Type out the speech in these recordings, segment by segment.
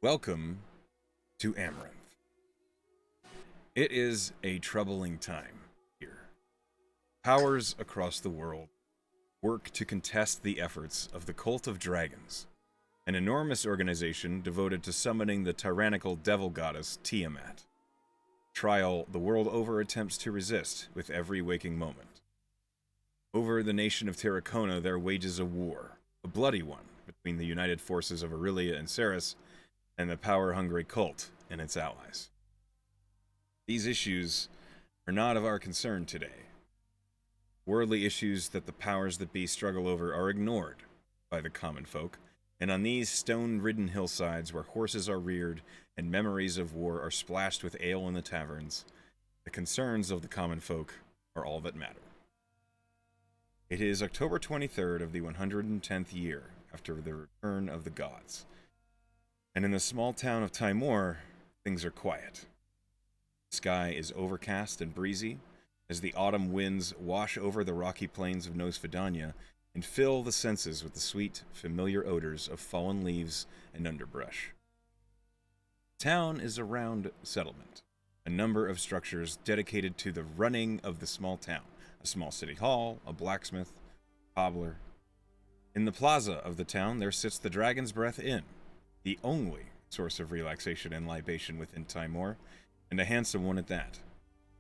Welcome to Amaranth. It is a troubling time here. Powers across the world work to contest the efforts of the Cult of Dragons, an enormous organization devoted to summoning the tyrannical devil goddess Tiamat. Trial the world over attempts to resist with every waking moment. Over the nation of Terracona there wages a war, a bloody one, between the united forces of Aurelia and Ceres and the power-hungry cult and its allies. These issues are not of our concern today. Worldly issues that the powers that be struggle over are ignored by the common folk, and on these stone-ridden hillsides where horses are reared and memories of war are splashed with ale in the taverns, the concerns of the common folk are all that matter. It is October 23rd of the 110th year after the return of the gods, and in the small town of Tymore, things are quiet. The sky is overcast and breezy as the autumn winds wash over the rocky plains of Nosfidania and fill the senses with the sweet, familiar odors of fallen leaves and underbrush. The town is a round settlement, a number of structures dedicated to the running of the small town, a small city hall, a blacksmith, cobbler. In the plaza of the town there sits the Dragon's Breath Inn, the only source of relaxation and libation within Tymore, and a handsome one at that.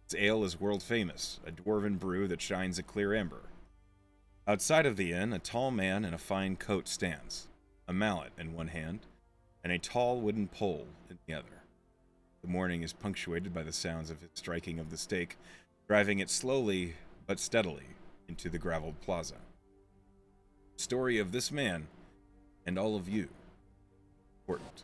Its ale is world famous, a dwarven brew that shines a clear amber. Outside of the inn, a tall man in a fine coat stands, a mallet in one hand, and a tall wooden pole in the other. The morning is punctuated by the sounds of his striking of the stake, driving it slowly but steadily into the graveled plaza. The story of this man, and all of you, important.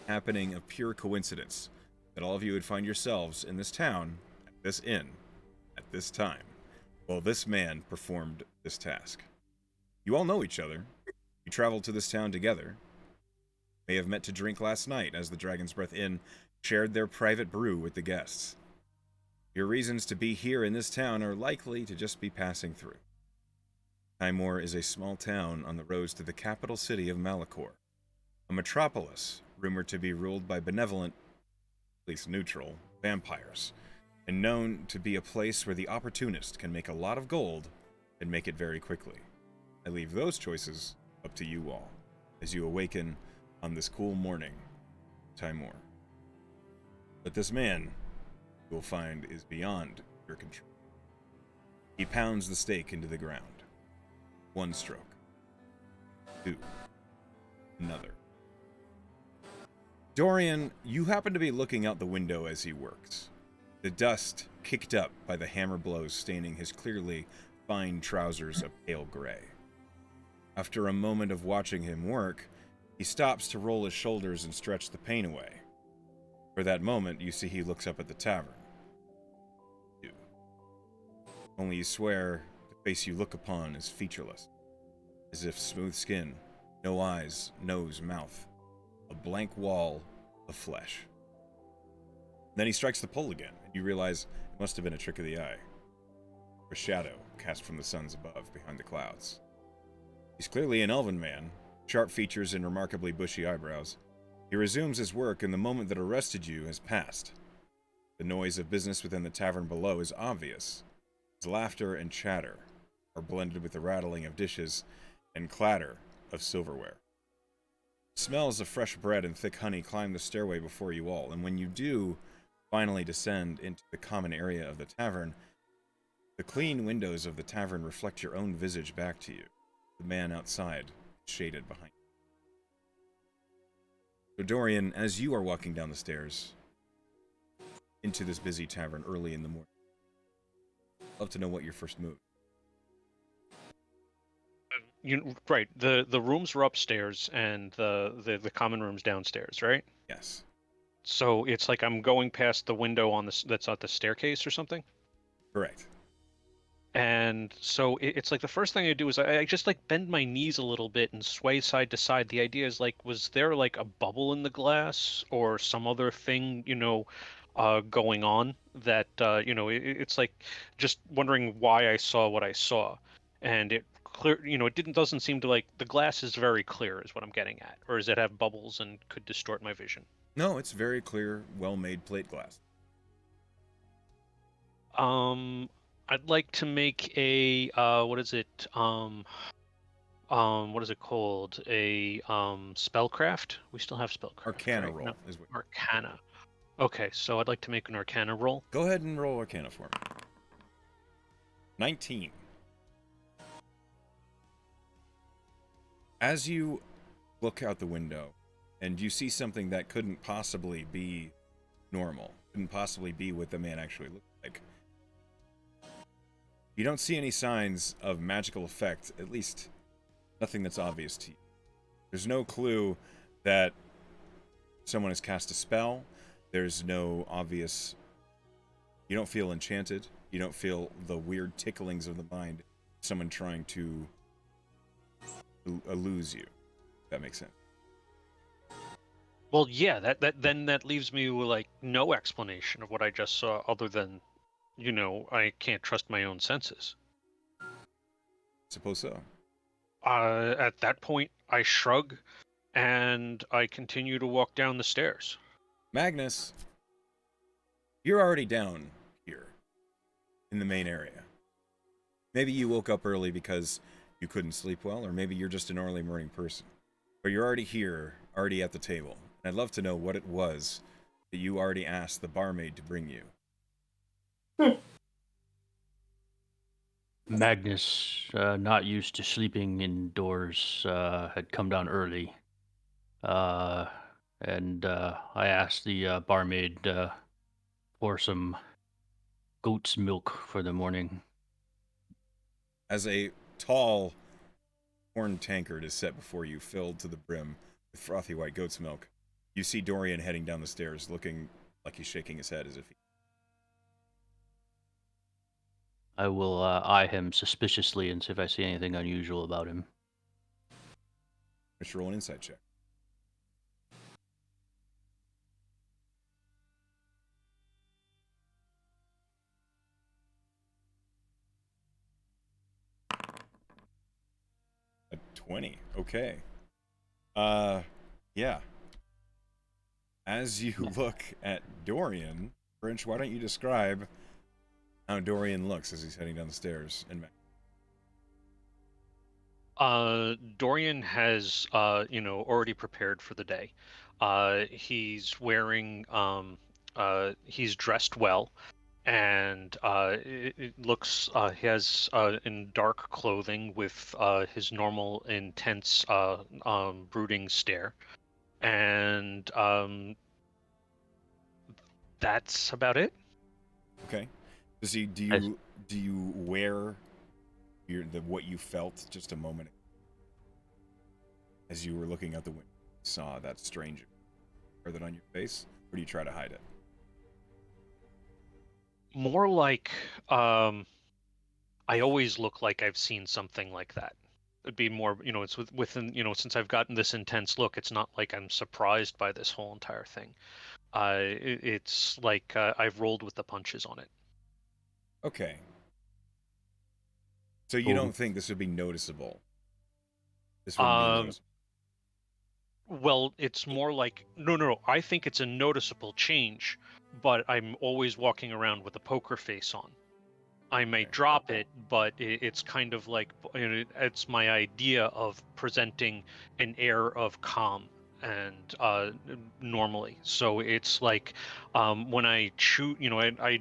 Happening of pure coincidence that all of you would find yourselves in this town, at this inn, at this time, while this man performed this task. You all know each other. You traveled to this town together. May have met to drink last night as the Dragon's Breath Inn shared their private brew with the guests. Your reasons to be here in this town are likely to just be passing through. Tymore is a small town on the roads to the capital city of Malachor, a metropolis rumored to be ruled by benevolent, at least neutral, vampires, and known to be a place where the opportunist can make a lot of gold and make it very quickly. I leave those choices up to you all as you awaken on this cool morning, Tymore. But this man, you will find, is beyond your control. He pounds the stake into the ground. One stroke. Two. Another. Dorian, you happen to be looking out the window as he works. The dust kicked up by the hammer blows staining his clearly fine trousers a pale gray. After a moment of watching him work, he stops to roll his shoulders and stretch the pain away. For that moment, you see he looks up at the tavern. You. Only you swear the face you look upon is featureless, as if smooth skin, no eyes, nose, mouth, a blank wall of flesh. Then he strikes the pole again, and you realize it must have been a trick of the eye, or a shadow cast from the suns above behind the clouds. He's clearly an elven man, sharp features and remarkably bushy eyebrows. He resumes his work, and the moment that arrested you has passed. The noise of business within the tavern below is obvious. His laughter and chatter are blended with the rattling of dishes and clatter of silverware. Smells of fresh bread and thick honey climb the stairway before you all, and when you do finally descend into the common area of the tavern, the clean windows of the tavern reflect your own visage back to you, the man outside, shaded behind you. So Dorian, as you are walking down the stairs into this busy tavern early in the morning, I'd love to know what your first move. Right. The rooms are upstairs and the common room's downstairs, right? Yes. So it's like I'm going past the window on that's at the staircase or something. Correct. And so it's like the first thing I do is I just like bend my knees a little bit and sway side to side. The idea is like, was there like a bubble in the glass or some other thing, going on that, it's like just wondering why I saw what I saw. And it clear. It doesn't seem to like the glass is very clear, is what I'm getting at, or does it have bubbles and could distort my vision? No, it's very clear, well-made plate glass. I'd like to make a what is it? What is it called? A spellcraft. We still have spellcraft, Arcana right? roll No, is what. Arcana. Okay, so I'd like to make an Arcana roll. Go ahead and roll Arcana for me. 19. As you look out the window and you see something that couldn't possibly be normal, couldn't possibly be what the man actually looked like, you don't see any signs of magical effect, at least nothing that's obvious to you. There's no clue that someone has cast a spell. There's no obvious... You don't feel enchanted. You don't feel the weird ticklings of the mind. Someone trying to lose you. If that makes sense. Well, yeah, that leaves me with like no explanation of what I just saw, other than, I can't trust my own senses. Suppose so. At that point, I shrug, and I continue to walk down the stairs. Magnus, you're already down here in the main area. Maybe you woke up early because you couldn't sleep well, or maybe you're just an early morning person. But you're already here, already at the table. And I'd love to know what it was that you already asked the barmaid to bring you. Magnus, not used to sleeping indoors, had come down early. And I asked the barmaid for some goat's milk for the morning. As a tall horn tankard is set before you, filled to the brim with frothy white goat's milk, you see Dorian heading down the stairs, looking like he's shaking his head as if he... I will eye him suspiciously and see if I see anything unusual about him. Let's roll an insight check. A 20. Okay. Yeah. As you look at Dorian, Brynch, why don't you describe how Dorian looks as he's heading down the stairs? And Dorian has, already prepared for the day. He's wearing, he's dressed well, and it looks, he has in dark clothing with his normal intense brooding stare, and that's about it. okay. Does he? Do you wear what you felt just a moment as you were looking out the window? Saw that strange wear that on your face, or do you try to hide it? More like, I always look like I've seen something like that. It'd be more, it's within, since I've gotten this intense look, it's not like I'm surprised by this whole entire thing. It's like I've rolled with the punches on it. Okay. So you don't think this would be noticeable? This wouldn't be noticeable. Well, it's more like no. I think it's a noticeable change, but I'm always walking around with a poker face on. I may drop it, but it's kind of like it's my idea of presenting an air of calm and normally. So it's like when I shoot, I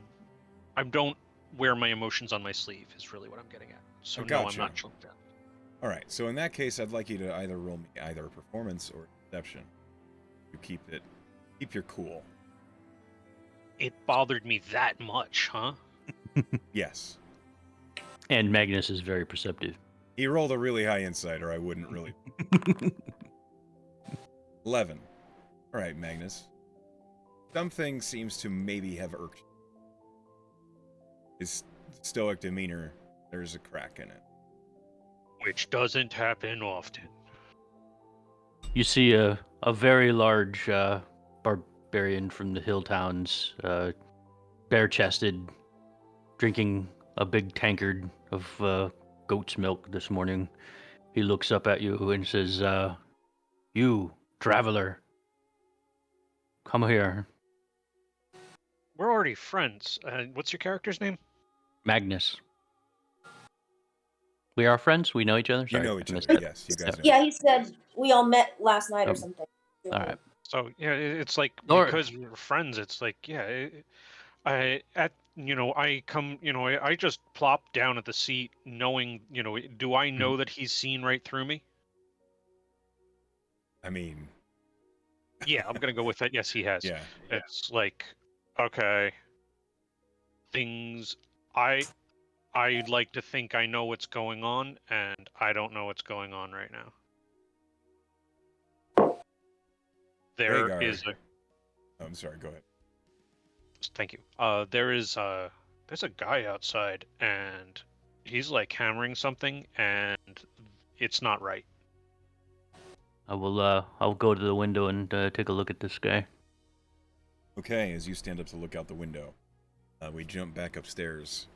don't wear my emotions on my sleeve. Is really what I'm getting at. So no, I'm not choked out. All right. So in that case, I'd like you to either roll me either a performance or deception. You keep your cool. It bothered me that much, huh? Yes. And Magnus is very perceptive. He rolled a really high insight, or I wouldn't really. 11. All right, Magnus. Something seems to maybe have irked you. His stoic demeanor, there's a crack in it. Which doesn't happen often. You see a very large barbarian from the hill towns, bare-chested, drinking a big tankard of goat's milk this morning. He looks up at you and says, "You, traveler, come here." We're already friends. What's your character's name? Magnus. We are friends. We know each other. You Sorry, know I each missed other, that. yes. You guys know. Yeah, he said we all met last night or Oh. something. All right. So yeah, it's like Or- because we're friends. It's like I come, I just plop down at the seat, knowing, do I know that he's seen right through me? I mean, Yeah, I'm gonna go with that. Yes, he has. yeah. It's like, okay, things I'd like to think I know what's going on, and I don't know what's going on right now. There Rhaegar. is a Oh, I'm sorry, go ahead. Thank you. There's a guy outside, and he's like hammering something, and it's not right. I'll go to the window and take a look at this guy. Okay, as you stand up to look out the window, we jump back upstairs.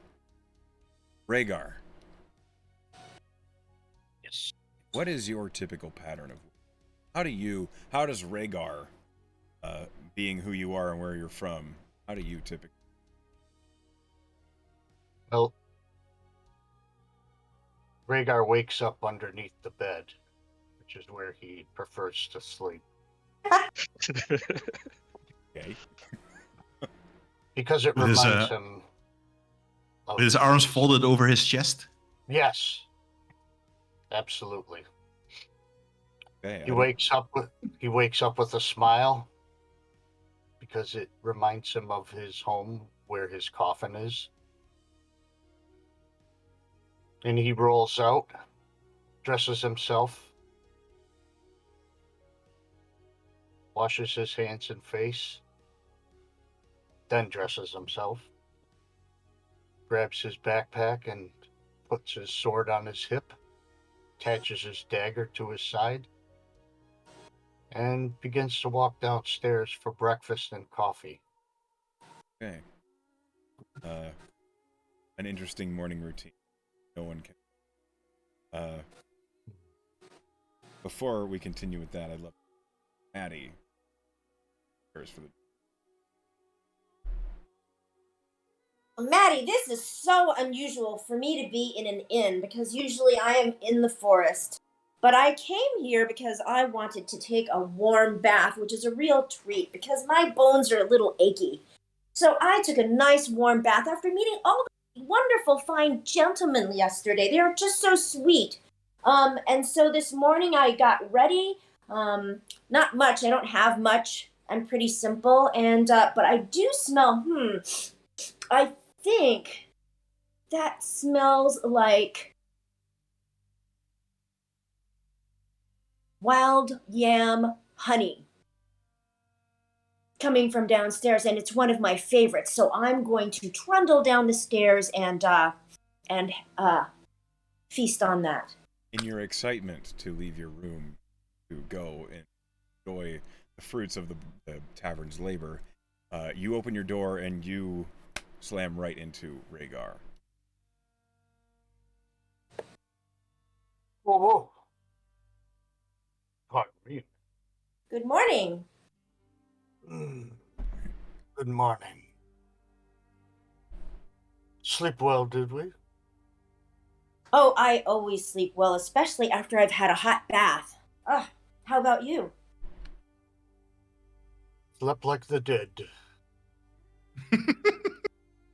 Rhaegar, Yes. what is your typical pattern of... How does Rhaegar, being who you are and where you're from, how do you typically... Well, Rhaegar wakes up underneath the bed, which is where he prefers to sleep. Okay. Because it With his, reminds him of With his arms folded over his chest. Yes. Absolutely. Okay. He wakes up with a smile because it reminds him of his home where his coffin is. And he rolls out, dresses himself, washes his hands and face, then dresses himself, grabs his backpack and puts his sword on his hip, attaches his dagger to his side, and begins to walk downstairs for breakfast and coffee. Okay. An interesting morning routine. No one can... Before we continue with that, I'd love... Maddie. First for the... Maddie, this is so unusual for me to be in an inn because usually I am in the forest. But I came here because I wanted to take a warm bath, which is a real treat because my bones are a little achy. So I took a nice warm bath after meeting all the wonderful fine gentlemen yesterday. They are just so sweet. And so this morning I got ready. Not much. I don't have much. I'm pretty simple. And but I do smell. I think that smells like wild yam honey coming from downstairs, and it's one of my favorites. So I'm going to trundle down the stairs and feast on that. In your excitement to leave your room to go and enjoy the fruits of the tavern's labor, you open your door and you slam right into Rhaegar. Whoa, whoa. Pardon me. Good morning. Good morning. Sleep well, did we? Oh, I always sleep well, especially after I've had a hot bath. How about you? Slept like the dead.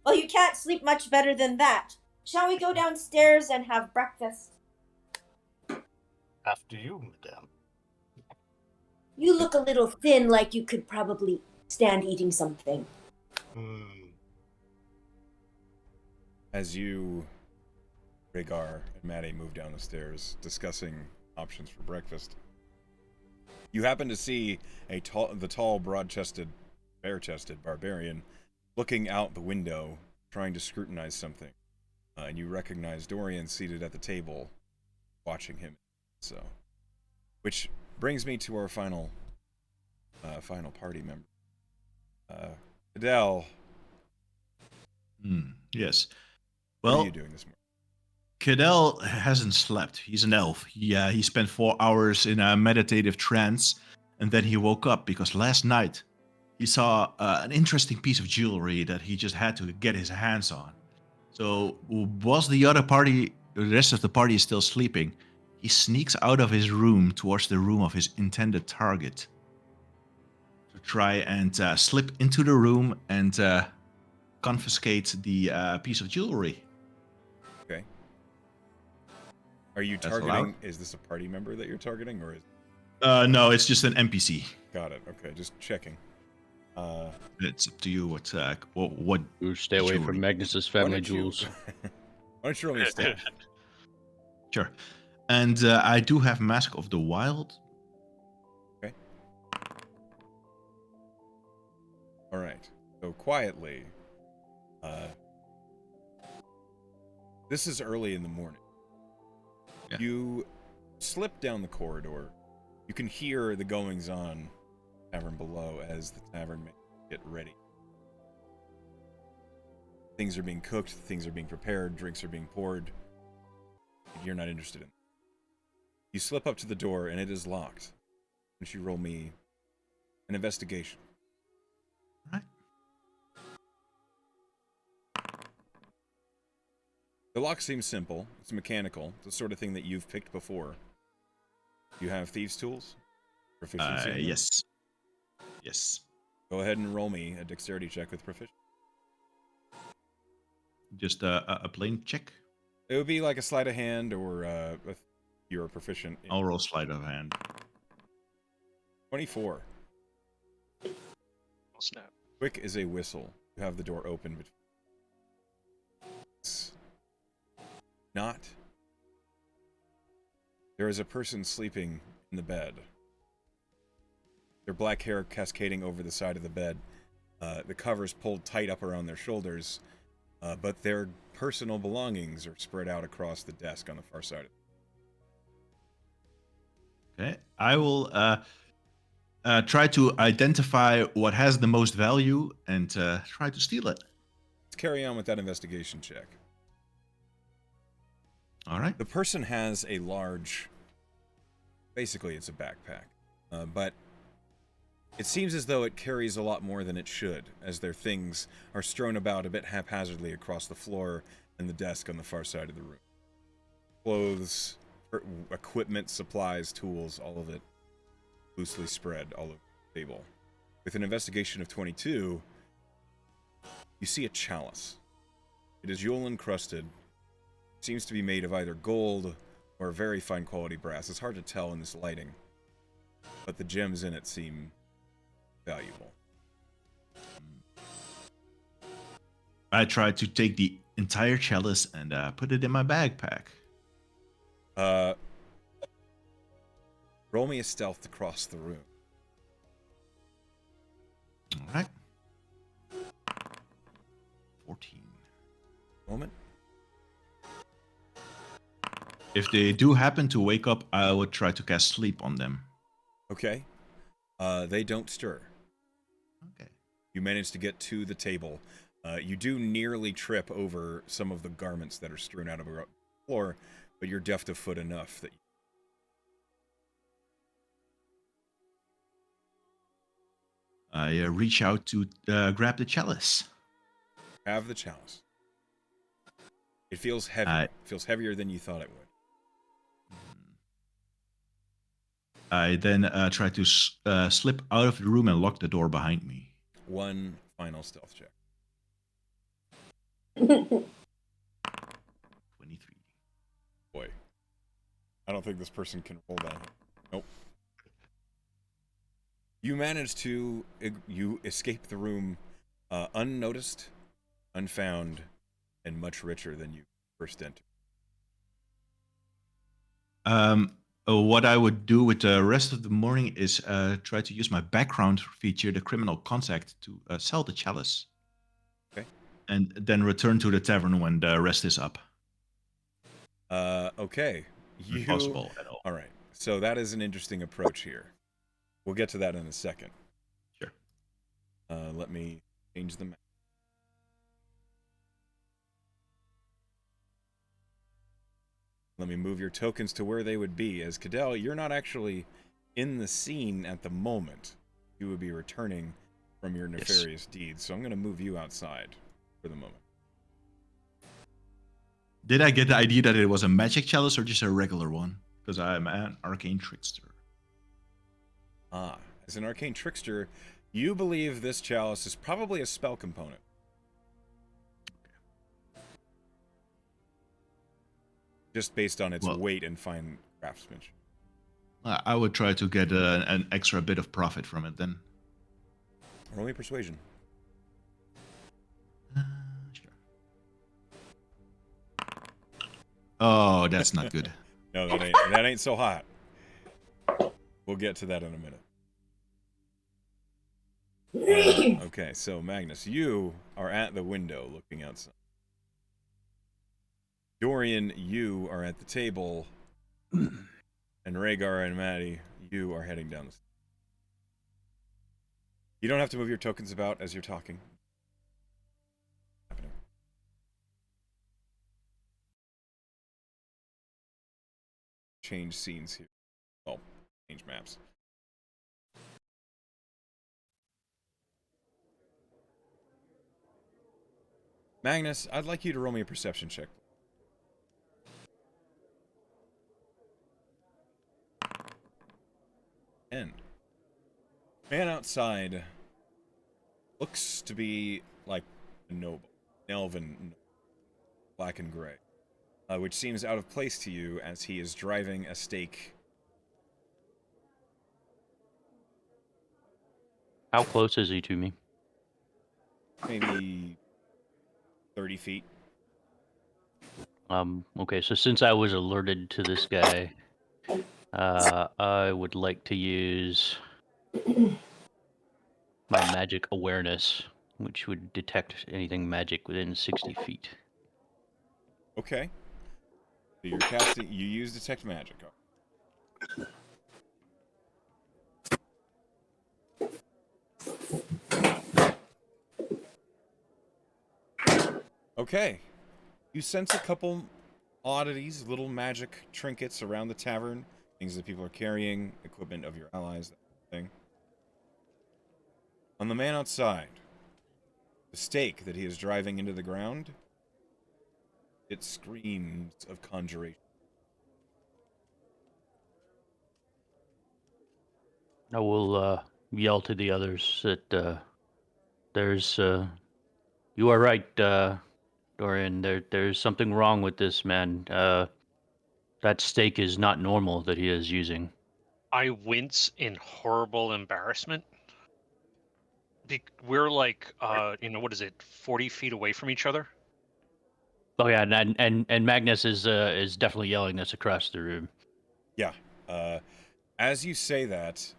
Well, you can't sleep much better than that. Shall we go downstairs and have breakfast? After you, madame. You look a little thin, like you could probably stand eating something. As you, Rhaegar, and Maddie move down the stairs, discussing options for breakfast, you happen to see the tall, broad-chested, bare-chested barbarian looking out the window, trying to scrutinize something. And you recognize Dorian seated at the table, watching him. So, which brings me to our final party member, Adele. Yes. What Well, are you doing this morning? Cadell hasn't slept. He's an elf. He spent 4 hours in a meditative trance, and then he woke up because last night he saw an interesting piece of jewelry that he just had to get his hands on. So, whilst the rest of the party is still sleeping, he sneaks out of his room towards the room of his intended target to try and slip into the room and confiscate the piece of jewelry. Okay. Are you That's targeting? allowed? Is this a party member that you're targeting, or is? No, it's just an NPC. Got it. Okay, just checking. It's up to you what You stay away jewelry. from Magnus's Why family don't you- jewels. Why don't you roll me a stealth? Sure. And I do have Mask of the Wild. Okay. All right. So quietly, this is early in the morning. Yeah. You slip down the corridor. You can hear the goings-on tavern below as the tavern men get ready. Things are being cooked, things are being prepared, drinks are being poured. You're not interested in. You slip up to the door and it is locked. Why don't you roll me an investigation? Right. The lock seems simple. It's mechanical. It's the sort of thing that you've picked before. You have thieves' tools? Proficiency? in them? Yes. Yes. Go ahead and roll me a dexterity check with proficiency. Just a plain check. It would be like a sleight of hand or if you're proficient in I'll roll sleight of hand. 24. Oh, snap. Quick as a whistle. You have the door open. But it's not. There is a person sleeping in the bed. Their black hair cascading over the side of the bed. The covers pulled tight up around their shoulders, but their personal belongings are spread out across the desk on the far side. Okay. I will try to identify what has the most value and try to steal it. Let's carry on with that investigation check. All right. The person has a large, basically it's a backpack, but it seems as though it carries a lot more than it should, as their things are strewn about a bit haphazardly across the floor and the desk on the far side of the room. Clothes, equipment, supplies, tools, all of it loosely spread all over the table. With an investigation of 22, you see a chalice. It is Yule encrusted. Seems to be made of either gold or very fine quality brass. It's hard to tell in this lighting, but the gems in it seem valuable. I try to take the entire chalice and put it in my backpack. Roll me a stealth to cross the room. All right. 14. Moment. If they do happen to wake up, I would try to cast sleep on them. Okay. They don't stir. Okay. You manage to get to the table. You do nearly trip over some of the garments that are strewn out of the floor, but you're deft of foot enough that I reach out to grab the chalice. you have the chalice. It feels heavy. It feels heavier than you thought it would. I then try to slip out of the room and lock the door behind me. One final stealth check. 23. Boy. I don't think this person can roll that. Nope. You manage to you escape the room unnoticed, unfound, and much richer than you first entered. What I would do with the rest of the morning is try to use my background feature, the criminal contact, to sell the chalice. Okay. And then return to the tavern when the rest is up. Okay. If possible at all. All right. So that is an interesting approach here. We'll get to that in a second. Sure. Let me change the map. Let me move your tokens to where they would be. As Cadell, you're not actually in the scene at the moment. You would be returning from your nefarious deeds, so I'm going to move you outside for the moment. Did I get the idea that it was a magic chalice or just a regular one? Because I'm an arcane trickster. Ah, as an arcane trickster, you believe this chalice is probably a spell component. Just based on its weight and fine craftsmanship. I would try to get an extra bit of profit from it then. Roll me persuasion. Sure. Oh, that's not good. No, that ain't so hot. We'll get to that in a minute. Okay, so Magnus, you are at the window looking outside. Dorian, you are at the table. And Rhaegar and Maddie, you are heading down the stairs. You don't have to move your tokens about as you're talking. Happening. Change scenes here. Well, change maps. Magnus, I'd like you to roll me a perception check. And man outside looks to be like a noble, an elven, black and gray, which seems out of place to you as he is driving a stake. How close is he to me? Maybe 30 feet. Okay, so since I was alerted to this guy, I would like to use my magic awareness, which would detect anything magic within 60 feet. Okay. So you're casting. You use detect magic. Okay. You sense a couple oddities, little magic trinkets around the tavern, things that people are carrying, equipment of your allies, that thing. On the man outside, the stake that he is driving into the ground, it screams of conjuration. I will yell to the others that there's. You are right, Dorian. There's something wrong with this man. That stake is not normal that he is using. I wince in horrible embarrassment. We're like, what is it, 40 feet away from each other? Oh yeah, and Magnus is definitely yelling this across the room. Yeah. As you say that,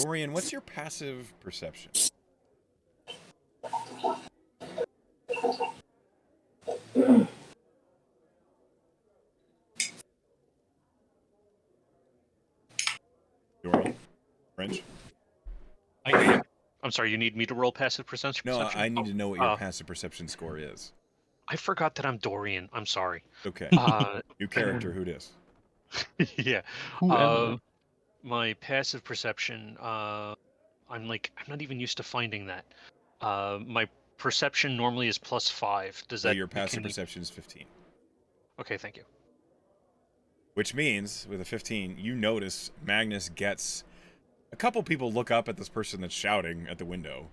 Dorian, what's your passive perception? Dorian? Brynch? I'm sorry, you need me to roll passive perception? No, I need to know what your passive perception score is. I forgot that I'm Dorian. I'm sorry. Okay. New character, who dis? Yeah. Who am I? My passive perception, I'm not even used to finding that. My perception normally is +5. Does So that... your passive perception is 15. Okay, thank you. Which means, with a 15, you notice Magnus gets... A couple people look up at this person that's shouting at the window.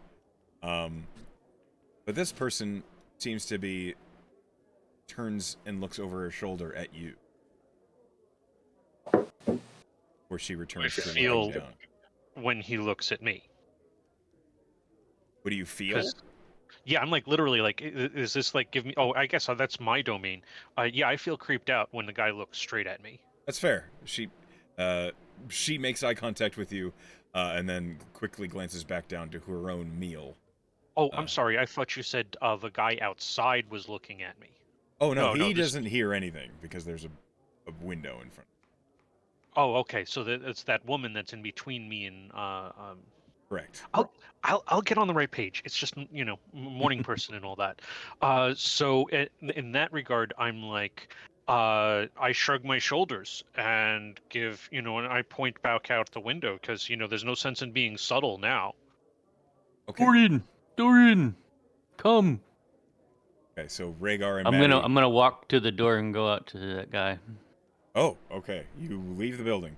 But this person seems to be... turns and looks over her shoulder at you. Where she returns to looking down. When he looks at me. What do you feel? Yeah, I'm like literally like, is this like give me? Oh, I guess that's my domain. Yeah, I feel creeped out when the guy looks straight at me. That's fair. She makes eye contact with you, and then quickly glances back down to her own meal. Oh, I'm sorry. I thought you said the guy outside was looking at me. Oh no, he doesn't hear anything because there's a window in front. Oh, okay. So it's that woman that's in between me and Correct. I'll get on the right page. It's just morning person and all that. So in that regard, I'm like, I shrug my shoulders and give, and I point back out the window because, there's no sense in being subtle now. Okay. Dorian, come. Okay, so Rhaegar and I'm Maddie... gonna walk to the door and go out to that guy. Oh, okay. You leave the building.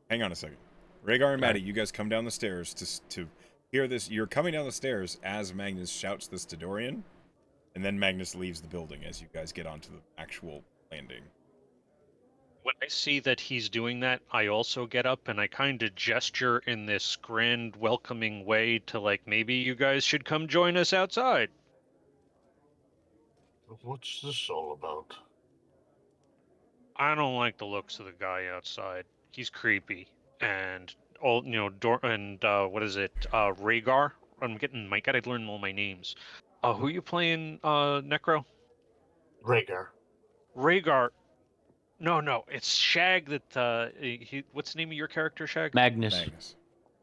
Hang on a second. Rhaegar and Maddie, you guys come down the stairs to hear this. You're coming down the stairs as Magnus shouts this to Dorian, and then Magnus leaves the building as you guys get onto the actual landing. When I see that he's doing that, I also get up and I kind of gesture in this grand, welcoming way to, like, maybe you guys should come join us outside. What's this all about? I don't like the looks of the guy outside. He's creepy. And, what is it? Rhaegar? Gotta learn all my names. Who you playing, Necro? Rhaegar. Rhaegar. No, it's Shag that, what's the name of your character, Shag? Magnus.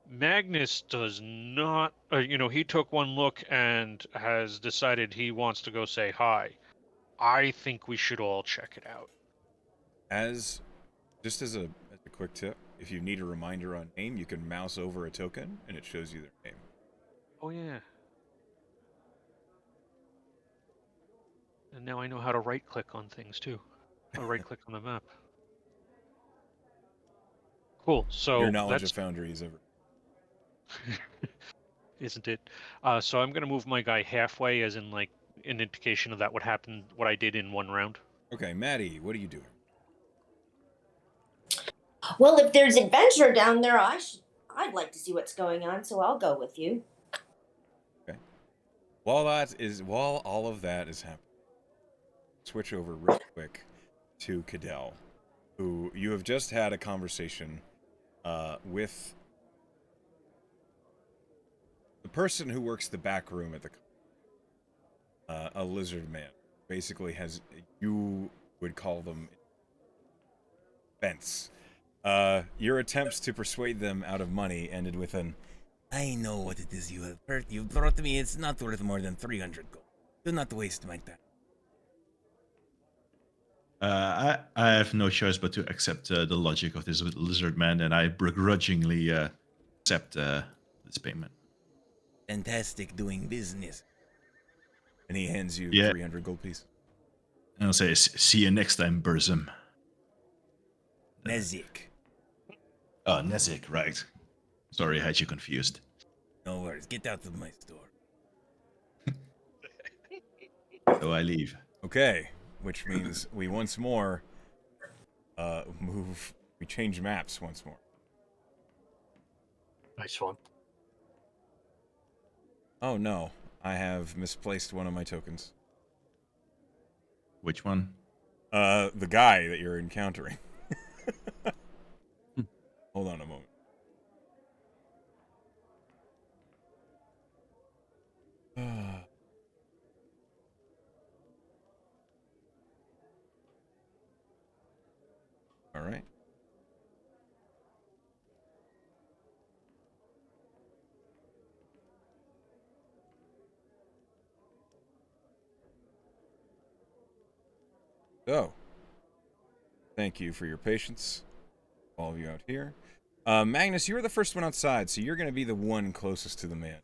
Magnus does not, he took one look and has decided he wants to go say hi. I think we should all check it out. Just as a quick tip, if you need a reminder on name, you can mouse over a token and it shows you their name. Oh, yeah. And now I know how to right-click on things, too. I'll right-click on the map. Cool, so Your knowledge of Foundry is ever... Isn't it? So I'm going to move my guy halfway, as in, like, an indication of that what happened, what I did in one round. Okay, Maddie, what are you doing? Well, if there's adventure down there, I'd like to see what's going on, so I'll go with you. Okay. While all of that is happening, switch over real quick to Cadell, who you have just had a conversation with the person who works the back room at the a lizard man. Basically you would call them fence. Your attempts to persuade them out of money ended with an, "I know what it is you have heard. You brought me. It's not worth more than 300 gold. Do not waste my time." I have no choice but to accept the logic of this lizard man, and I begrudgingly accept this payment. Fantastic doing business. And he hands you 300 gold piece. And I'll say, "See you next time, Burzum." Nezik. Oh, Nezik, right. Sorry, I had you confused. No worries. Get out of my store. So I leave. Okay, which means we once more we change maps once more. Nice one. Oh no, I have misplaced one of my tokens. Which one? The guy that you're encountering. Hold on a moment. All right. So, thank you for your patience, all of you out here. Magnus, you were the first one outside, so you're going to be the one closest to the man.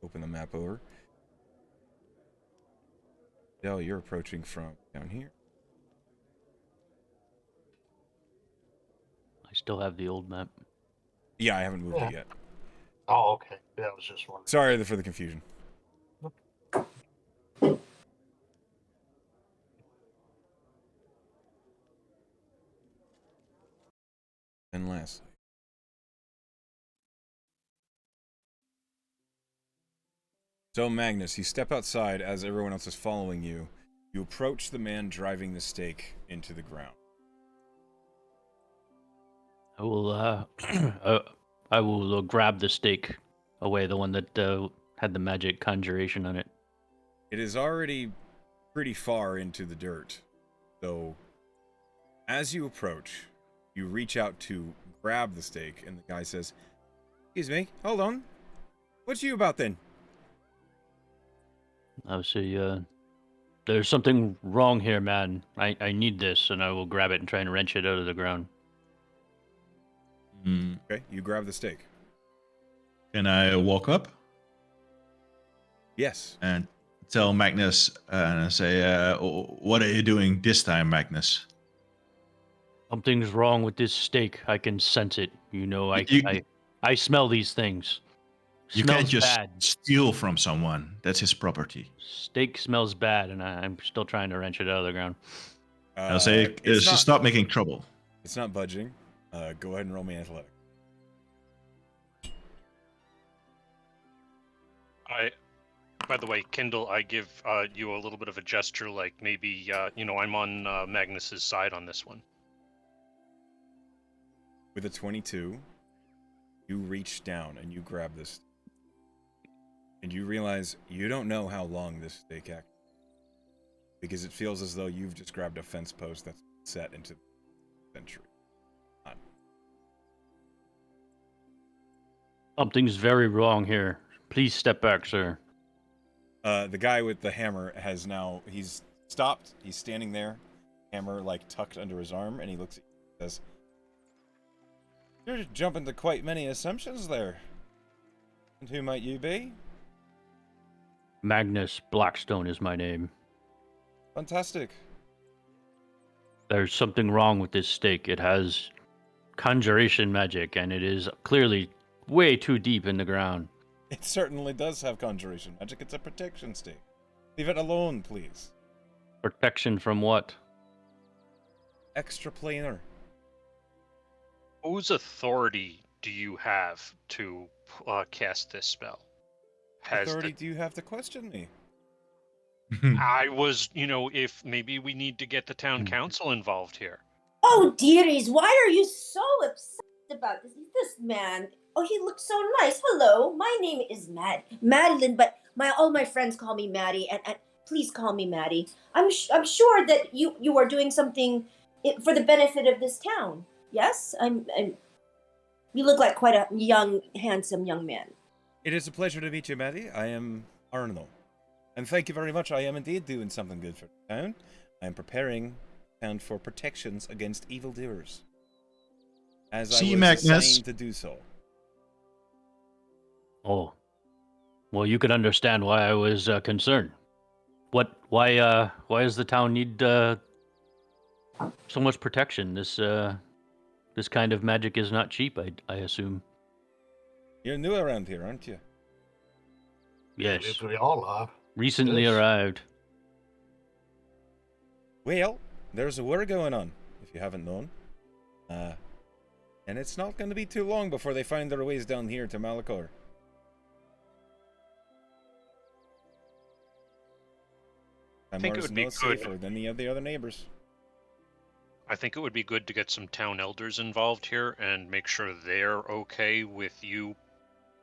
Open the map over. Dell, you're approaching from down here. I still have the old map. Yeah, I haven't moved it yet. Oh, okay. That was just one. Sorry for the confusion. And lastly, so Magnus, you step outside as everyone else is following you. You approach the man driving the stake into the ground. I will I will grab the stake away, the one that had the magic conjuration on it. It is already pretty far into the dirt, so as you approach, you reach out to grab the stake, and the guy says, "Excuse me, hold on. What's you about then?" I would say, There's something wrong here, man. I need this, and I will grab it and try and wrench it out of the ground. Okay, you grab the stake. Can I walk up Yes. and tell Magnus and say, "What are you doing this time, Magnus?" Something's wrong with this steak. I can sense it. You know, I smell these things. You can't Smells just bad. steal from someone. That's his property. Steak smells bad, and I'm still trying to wrench it out of the ground. I'll say, it's not. stop making trouble. It's not budging. Go ahead and roll me athletic. By the way, Kindle, I give you a little bit of a gesture, like maybe I'm on Magnus's side on this one. With a 22, you reach down and you grab this, and you realize you don't know how long this stake actually, because it feels as though you've just grabbed a fence post that's set into the century. Something's very wrong here. Please step back, sir. The guy with the hammer he's stopped. He's standing there, hammer like tucked under his arm, and he looks at you and says, "You're jumping to quite many assumptions there. And who might you be?" Magnus Blackstone is my name. Fantastic. There's something wrong with this stake. It has conjuration magic, and it is clearly way too deep in the ground. It certainly does have conjuration magic. It's a protection stake. Leave it alone, please. Protection from what? Extra planar. Whose authority do you have to cast this spell? Authority do you have to question me? I was, if maybe we need to get the town council involved here. Oh, dearies, why are you so obsessed about this man? Oh, he looks so nice. Hello, my name is Madeline, but all my friends call me Maddie, and please call me Maddie. I'm sure that you are doing something for the benefit of this town. Yes, I'm. You look like quite a young, handsome young man. It is a pleasure to meet you, Maddie. I am Arnold. And thank you very much. I am indeed doing something good for the town. I am preparing the town for protections against evildoers. As I was assigned to do so. Oh, well, you can understand why I was concerned. Why does the town need so much protection? This kind of magic is not cheap, I assume. You're new around here, aren't you? Yes. We all are. Recently Yes. arrived. Well, there's a war going on, if you haven't known. And it's not going to be too long before they find their ways down here to Malachor. I think it would be no good. safer than the other neighbors. I think it would be good to get some town elders involved here and make sure they're okay with you,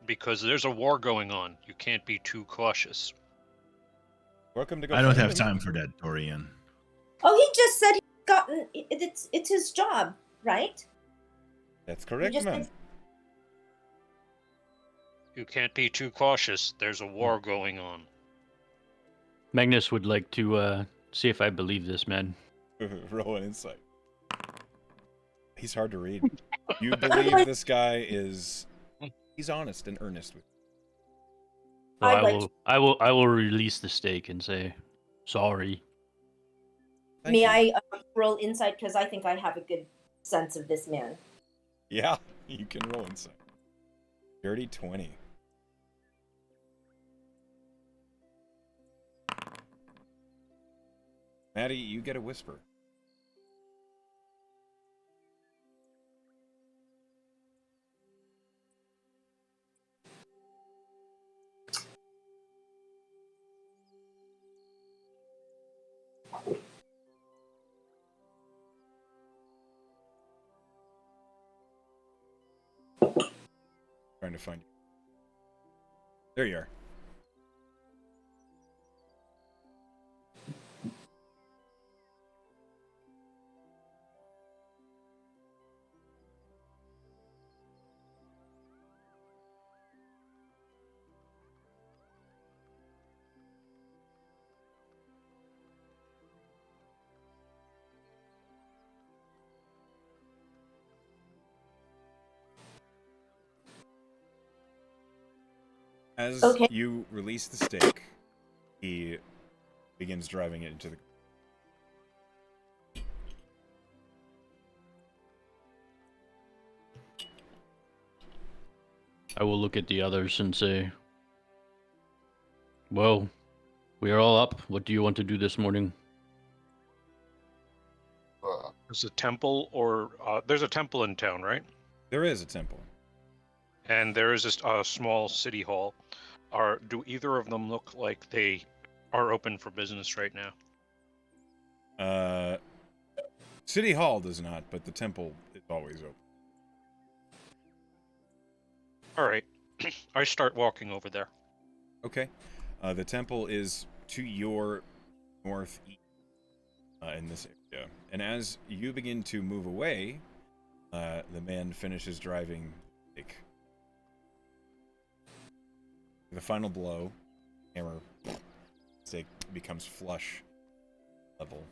because there's a war going on. You can't be too cautious. Welcome to go. I don't find have them. time for that, Dorian. Oh, he just said he's gotten. It's his job, right? That's correct, just ma'am. said- You can't be too cautious. There's a war going on. Magnus would like to see if I believe this man. Roll an insight. He's hard to read. You believe this guy he's honest and earnest with you. So I will release the stake and say sorry. May I roll insight, because I think I have a good sense of this man. Yeah, you can roll insight. Dirty 20. Maddie, you get a whisper. Trying to find you. There you are. As Okay. you release the stake, he begins driving it into the. I will look at the others and say, well, we are all up. What do you want to do this morning? There's a temple, or there's a temple in town, right? There is a temple. And there is a small city hall. Do either of them look like they are open for business right now? City Hall does not, but the temple is always open. All right. I start walking over there. Okay. The temple is to your northeast in this area. And as you begin to move away, the man finishes driving the stake. The final blow, hammer, stake becomes flush level.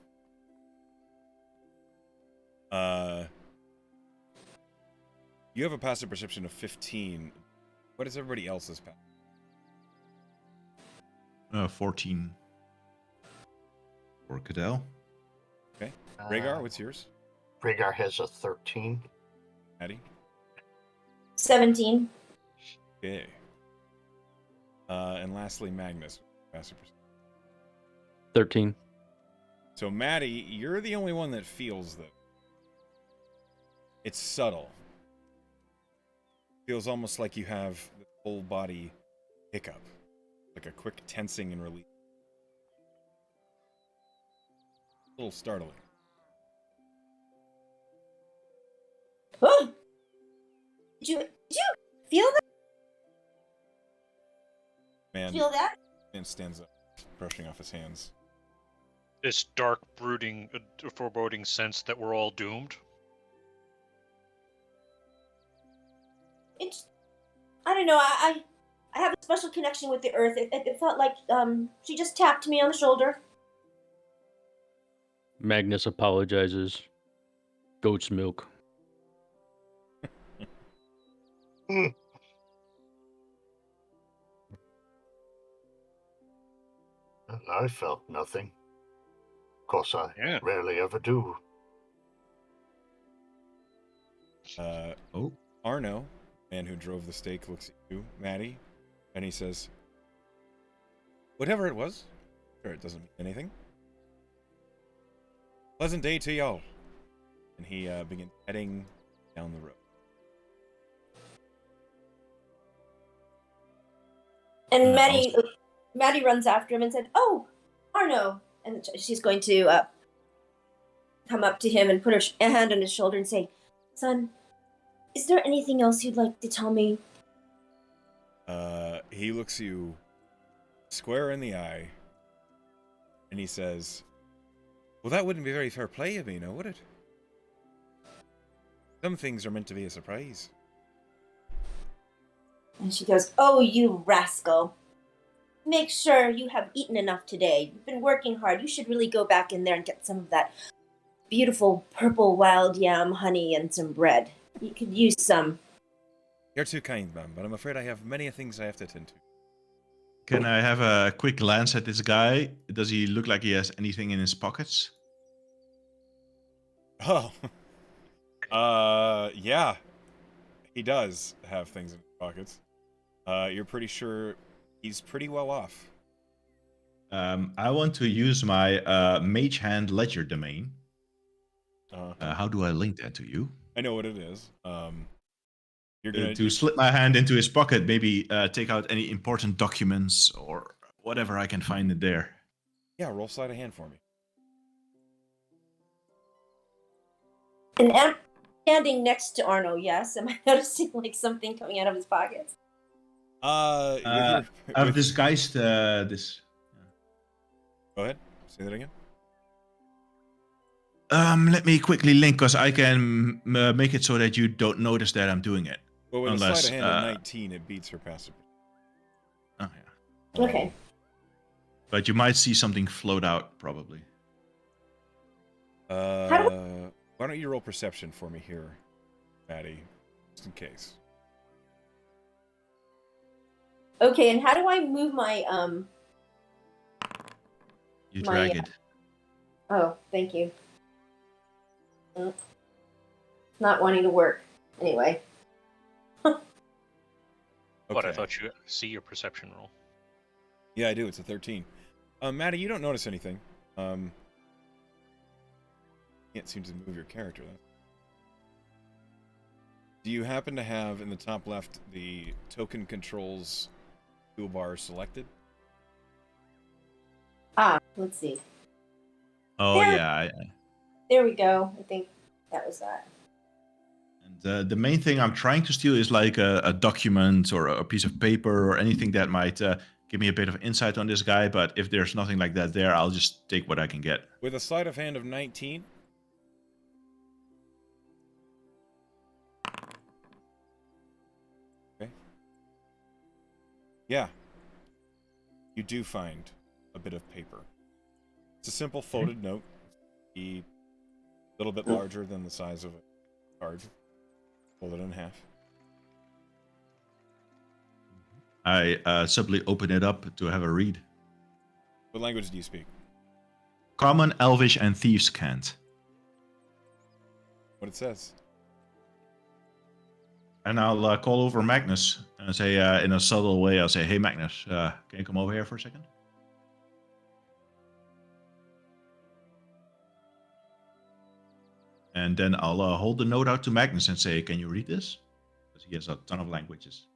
You have a passive perception of 15. What is everybody else's passive? 14. For Cadell. Okay. Rhaegar, what's yours? Rhaegar has a 13. Maddie? 17. Okay. And lastly, Magnus. Passive perception. 13. So, Maddie, you're the only one that feels that. It's subtle. Feels almost like you have the whole body hiccup. Like a quick tensing and release. A little startling. Oh! Did you feel that? Man, Feel that? man stands up, brushing off his hands. This dark, brooding, foreboding sense that we're all doomed. It's, I don't know. I have a special connection with the earth. It felt like she just tapped me on the shoulder. Magnus apologizes. Goat's milk. Hmm. And I felt nothing. Of course, I Yeah. rarely ever do. Arno, man who drove the stake, looks at you, Maddie, and he says, whatever it was, sure it doesn't mean anything. Pleasant day to y'all. And he begins heading down the road. And Maddie runs after him and said, "Oh, Arno!" And she's going to come up to him and put her hand on his shoulder and say, "Son, is there anything else you'd like to tell me?" He looks you square in the eye, and he says, well, that wouldn't be very fair play of me, now, would it? Some things are meant to be a surprise. And she goes, "Oh, you rascal. Make sure you have eaten enough today. You've been working hard. You should really go back in there and get some of that beautiful purple wild yam honey and some bread. You could use some." You're too kind, ma'am, but I'm afraid I have many things I have to attend to. Can I have a quick glance at this guy? Does he look like he has anything in his pockets? Oh. Yeah. He does have things in his pockets. You're pretty sure he's pretty well off. I want to use my Mage Hand Ledger domain. How do I link that to you? I know what it is. You're gonna to slip my hand into his pocket, maybe take out any important documents or whatever I can find in there. Yeah, roll sleight of hand for me. And I'm standing next to Arno, yes? Am I noticing like something coming out of his pockets? I've disguised this. Go ahead. Say that again. Let me quickly link, because I can make it so that you don't notice that I'm doing it. Well, with Unless, a sleight of hand of 19, it beats her passive. Oh, yeah. Okay. But you might see something float out, probably. Why don't you roll perception for me here, Maddie, just in case. Okay, and how do I move my You My, drag it. Oh, thank you. Not wanting to work. Anyway. But I Okay. thought you see your perception roll. Yeah, I do. It's a 13. Maddie, you don't notice anything. Can't seem to move your character, though. Do you happen to have, in the top left, the token controls toolbar selected? Let's see. Oh There. yeah. There we go. I think that was that. And the main thing I'm trying to steal is like a document or a piece of paper or anything that might give me a bit of insight on this guy. But if there's nothing like that there, I'll just take what I can get. With a sleight of hand of 19. Okay. Yeah. You do find a bit of paper. It's a simple folded note. A little bit larger than the size of a card. Fold it in half. I simply open it up to have a read. What language do you speak? Common, Elvish, and Thieves' Cant. What it says? And I'll call over Magnus and say, in a subtle way, I'll say, "Hey, Magnus, can you come over here for a second?" And then I'll hold the note out to Magnus and say, "Can you read this?" Because he has a ton of languages.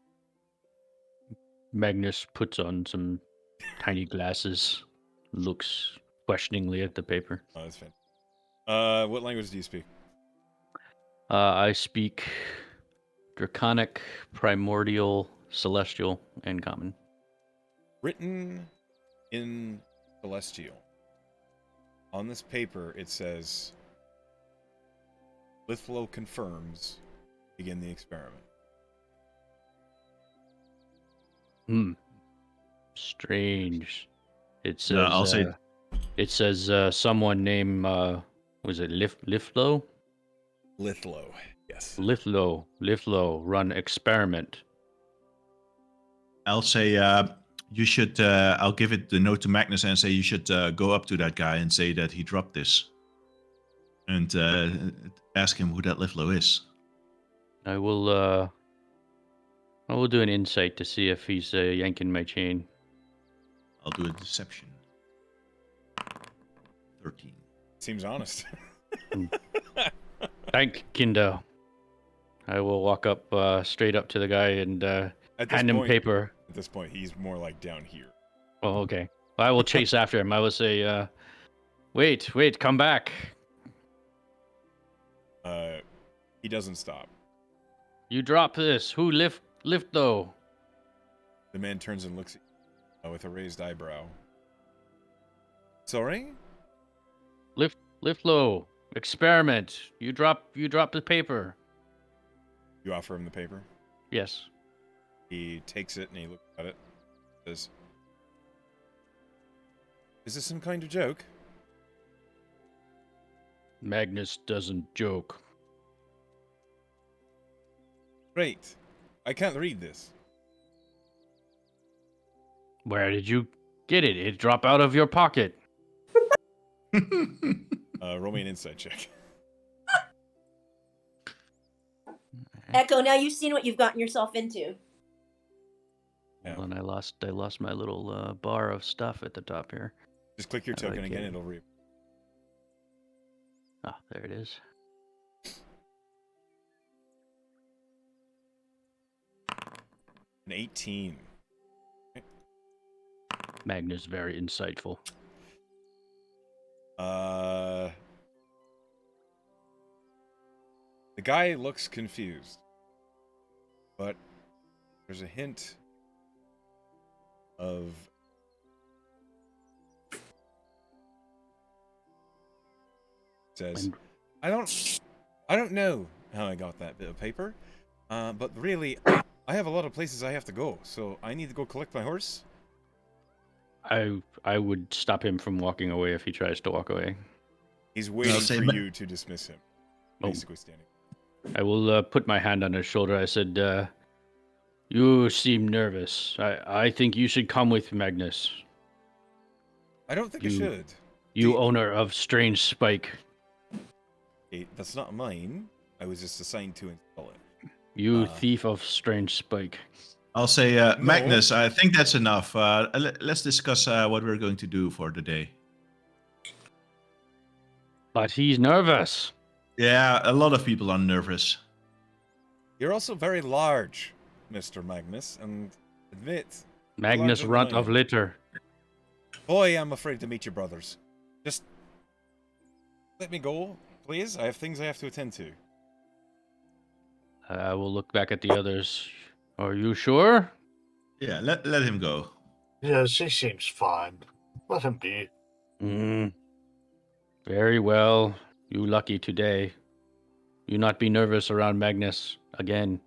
Magnus puts on some tiny glasses, looks questioningly at the paper. Oh, that's fine. What language do you speak? I speak Draconic, Primordial, Celestial, and Common. Written in Celestial. On this paper, it says, Lithlow confirms, begin the experiment. Strange. It says. No, I'll say, It says someone named was it Lithlow? Lithlow, yes. Lithlow run experiment. I'll say, you should. I'll give it the note to Magnus and say you should go up to that guy and say that he dropped this, and ask him who that Lithlow is. I will do an insight to see if he's yanking my chain. I'll do a deception. 13. Seems honest. Thank Kindo. I will walk up straight up to the guy and hand him paper. At this point, he's more like down here. Oh, okay. I will chase after him. I will say, wait, come back. He doesn't stop. You drop this. Who lift though? The man turns and looks at you with a raised eyebrow. Sorry? Lift low. Experiment. You drop the paper. You offer him the paper. Yes. He takes it and he looks at it. Says, "Is this some kind of joke?" Magnus doesn't joke. Great. I can't read this. Where did you get it? It dropped out of your pocket. Roll me an insight check. Echo, now you've seen what you've gotten yourself into. Yeah. Well, and I lost my little bar of stuff at the top here. Just click your token again, it'll read. Ah, there it is. An 18. Magnus very insightful. The guy looks confused, but there's a hint of says, I don't know how I got that bit of paper, but really, I have a lot of places I have to go, so I need to go collect my horse. I would stop him from walking away if he tries to walk away. He's waiting for you to dismiss him, basically standing. I will put my hand on his shoulder. I said, You seem nervous. I think you should come with Magnus. I don't think I You- should. You The- owner of Strange Spike. Hey, that's not mine. I was just assigned to install it. You thief of Strange Spike. I'll say, No. Magnus, I think that's enough. Let's discuss what we're going to do for the day. But he's nervous. Yeah, a lot of people are nervous. You're also very large, Mr. Magnus, and admit, Magnus larger than Runt I of am. Litter. Boy, I'm afraid to meet your brothers. Just let me go, please. I have things I have to attend to. I will look back at the others. Are you sure? Yeah, let him go. Yes, he seems fine. Let him be. Very well. You lucky today. You not be nervous around Magnus again.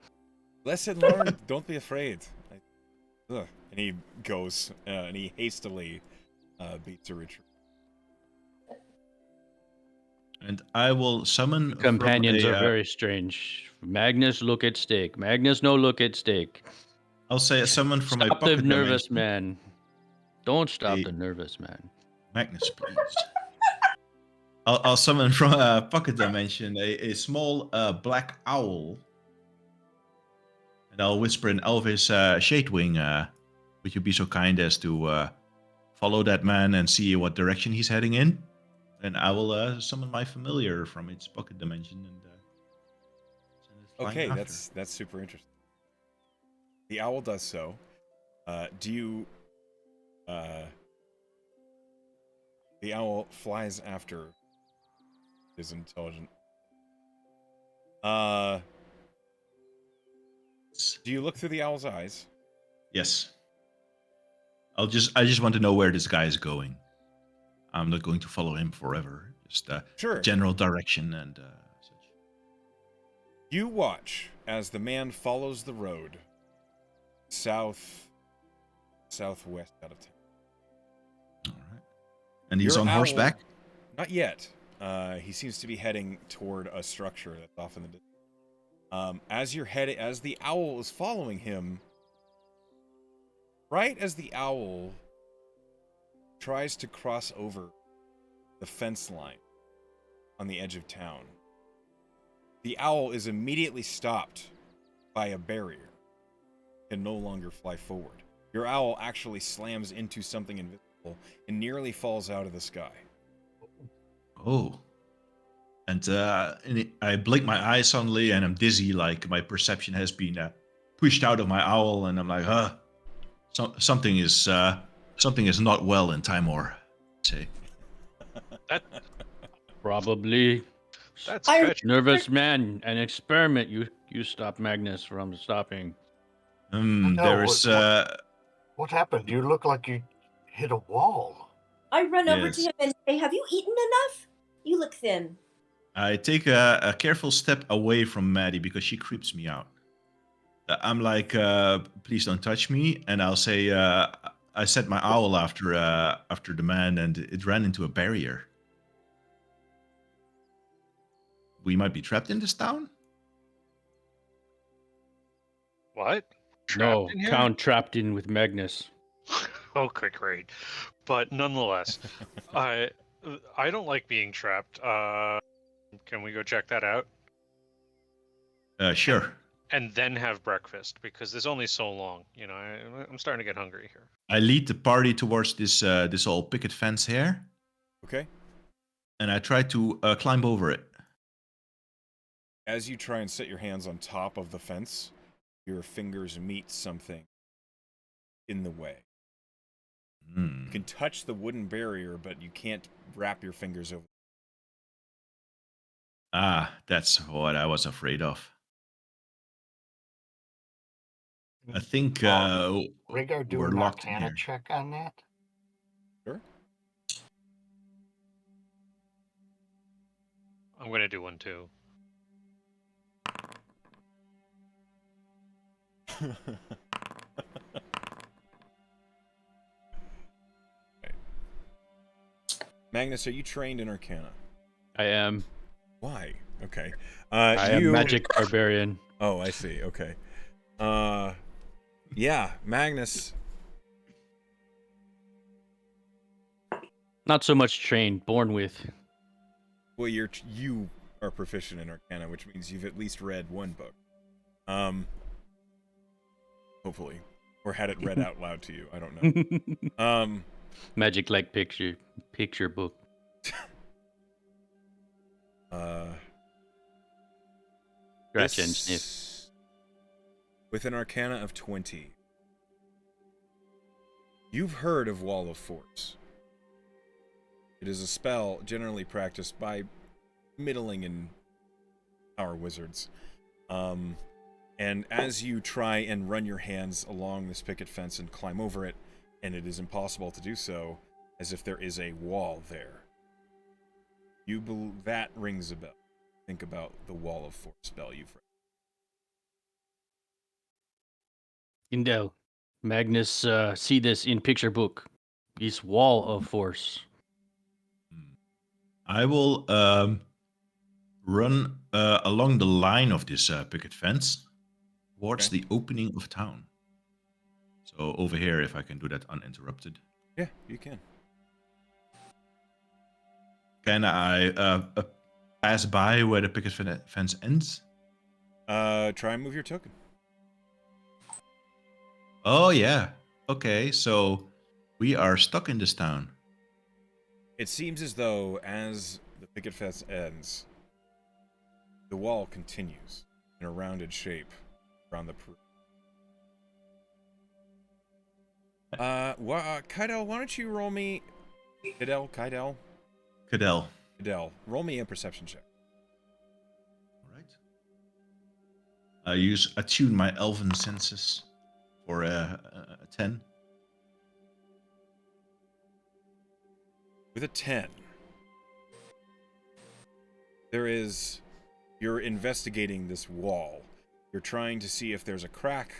Lesson learned. Don't be afraid. And he goes, and he hastily beats a retreat. And I will summon from Companions a, are very strange. Magnus look at stake. Magnus no look at stake. I'll say summon from a Stop the pocket nervous dimension. man. Don't stop Hey. the nervous man. Magnus, please. I'll summon from a pocket dimension a small black owl. And I'll whisper in Elvis, Shadewing, would you be so kind as to follow that man and see what direction he's heading in? And I will summon my familiar from its pocket dimension and send it flying Okay, after. that's super interesting. The owl does so. Do you? The owl flies after his intelligent. Do you look through the owl's eyes? Yes. I just want to know where this guy is going. I'm not going to follow him forever. Just Sure. general direction and such. You watch as the man follows the road southwest out of town. All right. And he's Your on owl- horseback? Not yet. He seems to be heading toward a structure that's off in the distance. As the owl is following him, right as the owl tries to cross over the fence line on the edge of town, the owl is immediately stopped by a barrier and no longer fly forward. Your owl actually slams into something invisible and nearly falls out of the sky. Oh. And I blink my eyes suddenly and I'm dizzy, like my perception has been pushed out of my owl, and I'm like, something is not well in Tymore. Say. That Probably. that's I- sketchy. Nervous man, an experiment you stop Magnus from stopping. No, There is What happened? You look like you hit a wall. I run over to Yes. him and say, "Have you eaten enough? You look thin." I take a careful step away from Maddie because she creeps me out. I'm like, please don't touch me, and I'll say, I set my owl after the man, and it ran into a barrier. We might be trapped in this town. What? No, Trapped in here? Count trapped in with Magnus. Okay, great. But nonetheless, I don't like being trapped. Can we go check that out? Sure. And then have breakfast, because there's only so long. You know, I'm starting to get hungry here. I lead the party towards this old picket fence here, Okay? and I try to climb over it. As you try and set your hands on top of the fence, your fingers meet something in the way. You can touch the wooden barrier, but you can't wrap your fingers over. Ah, that's what I was afraid of. I think Rhaegar, do we're an locked in Arcana here. check on that. Sure? I'm gonna do one too. Right. Magnus, are you trained in Arcana? I am. Why? Okay. I am magic barbarian. Oh, I see. Okay. Yeah, Magnus. Not so much trained, born with. Well, you are proficient in Arcana, which means you've at least read one book. Hopefully, or had it read out loud to you. I don't know. Magic like picture book. Scratch and sniff. With an Arcana of 20, you've heard of Wall of Force. It is a spell generally practiced by middling and power wizards. And as you try and run your hands along this picket fence and climb over it, and it is impossible to do so, as if there is a wall there. That rings a bell. Think about the Wall of Force spell you've read. Indel, Magnus, see this in picture book. This wall of force. I will run along the line of this picket fence towards the opening of town. So over here, if I can do that uninterrupted. Yeah, you can. Can I pass by where the picket fence ends? Try and move your token. Oh, yeah. Okay, so we are stuck in this town. It seems as though as the picket fence ends, the wall continues in a rounded shape around the Kydel, why don't you roll me... Kydel? Cadell. Kydel, roll me a perception check. All right. I attune my elven senses for a 10. With a 10, you're investigating this wall. You're trying to see if there's a crack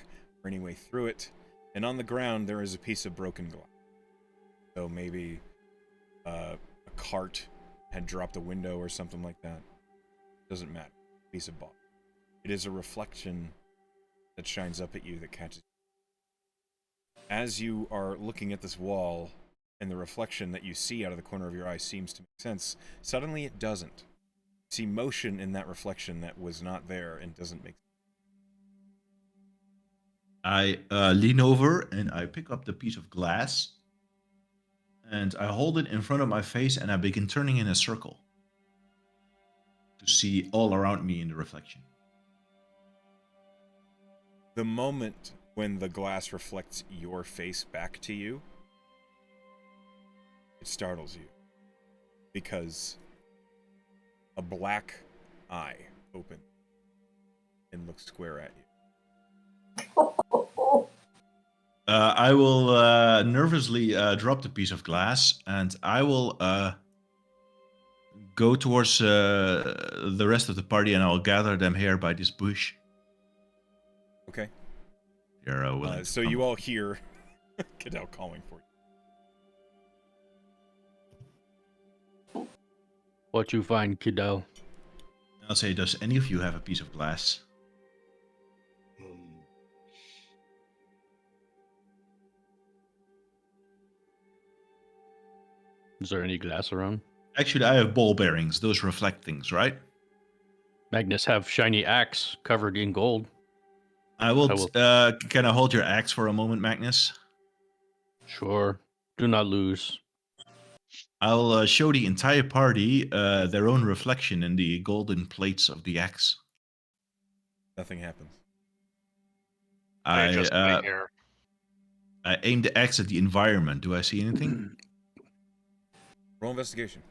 or any way through it, and on the ground there is a piece of broken glass. So maybe a cart had dropped a window or something like that. Doesn't matter. Piece of bottle. It is a reflection that shines up at you that catches you. As you are looking at this wall, and the reflection that you see out of the corner of your eye seems to make sense, suddenly it doesn't. You see motion in that reflection that was not there and doesn't make sense. I lean over and I pick up the piece of glass and I hold it in front of my face and I begin turning in a circle to see all around me in the reflection. The moment when the glass reflects your face back to you, it startles you because a black eye opens and looks square at you. I will nervously drop the piece of glass and I will go towards the rest of the party and I'll gather them here by this bush. Okay. You're willing so you all hear Cadell calling for you. What you find, kiddo? I'll say, does any of you have a piece of glass? Is there any glass around? Actually, I have ball bearings. Those reflect things, right? Magnus have shiny axe covered in gold. I will. Can I hold your axe for a moment, Magnus? Sure. Do not lose. I'll show the entire party their own reflection in the golden plates of the axe. Nothing happens. I just wait here. I aim the axe at the environment. Do I see anything? Roll investigation.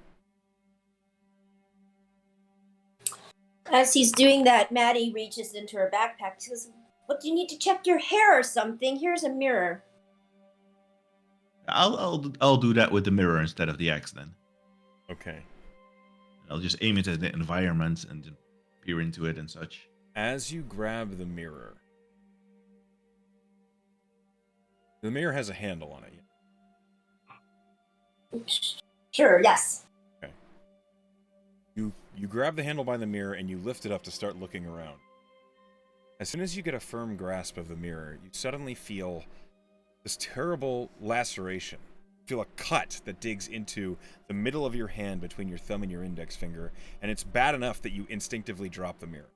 As he's doing that, Maddie reaches into her backpack and says, "What, do you need to check your hair or something? Here's a mirror." I'll do that with the mirror instead of the axe then. Okay. I'll just aim it at the environment and peer into it and such. As you grab the mirror has a handle on it. Sure, yes. Okay. You grab the handle by the mirror and you lift it up to start looking around. As soon as you get a firm grasp of the mirror, you suddenly feel this terrible laceration. You feel a cut that digs into the middle of your hand between your thumb and your index finger, and it's bad enough that you instinctively drop the mirror.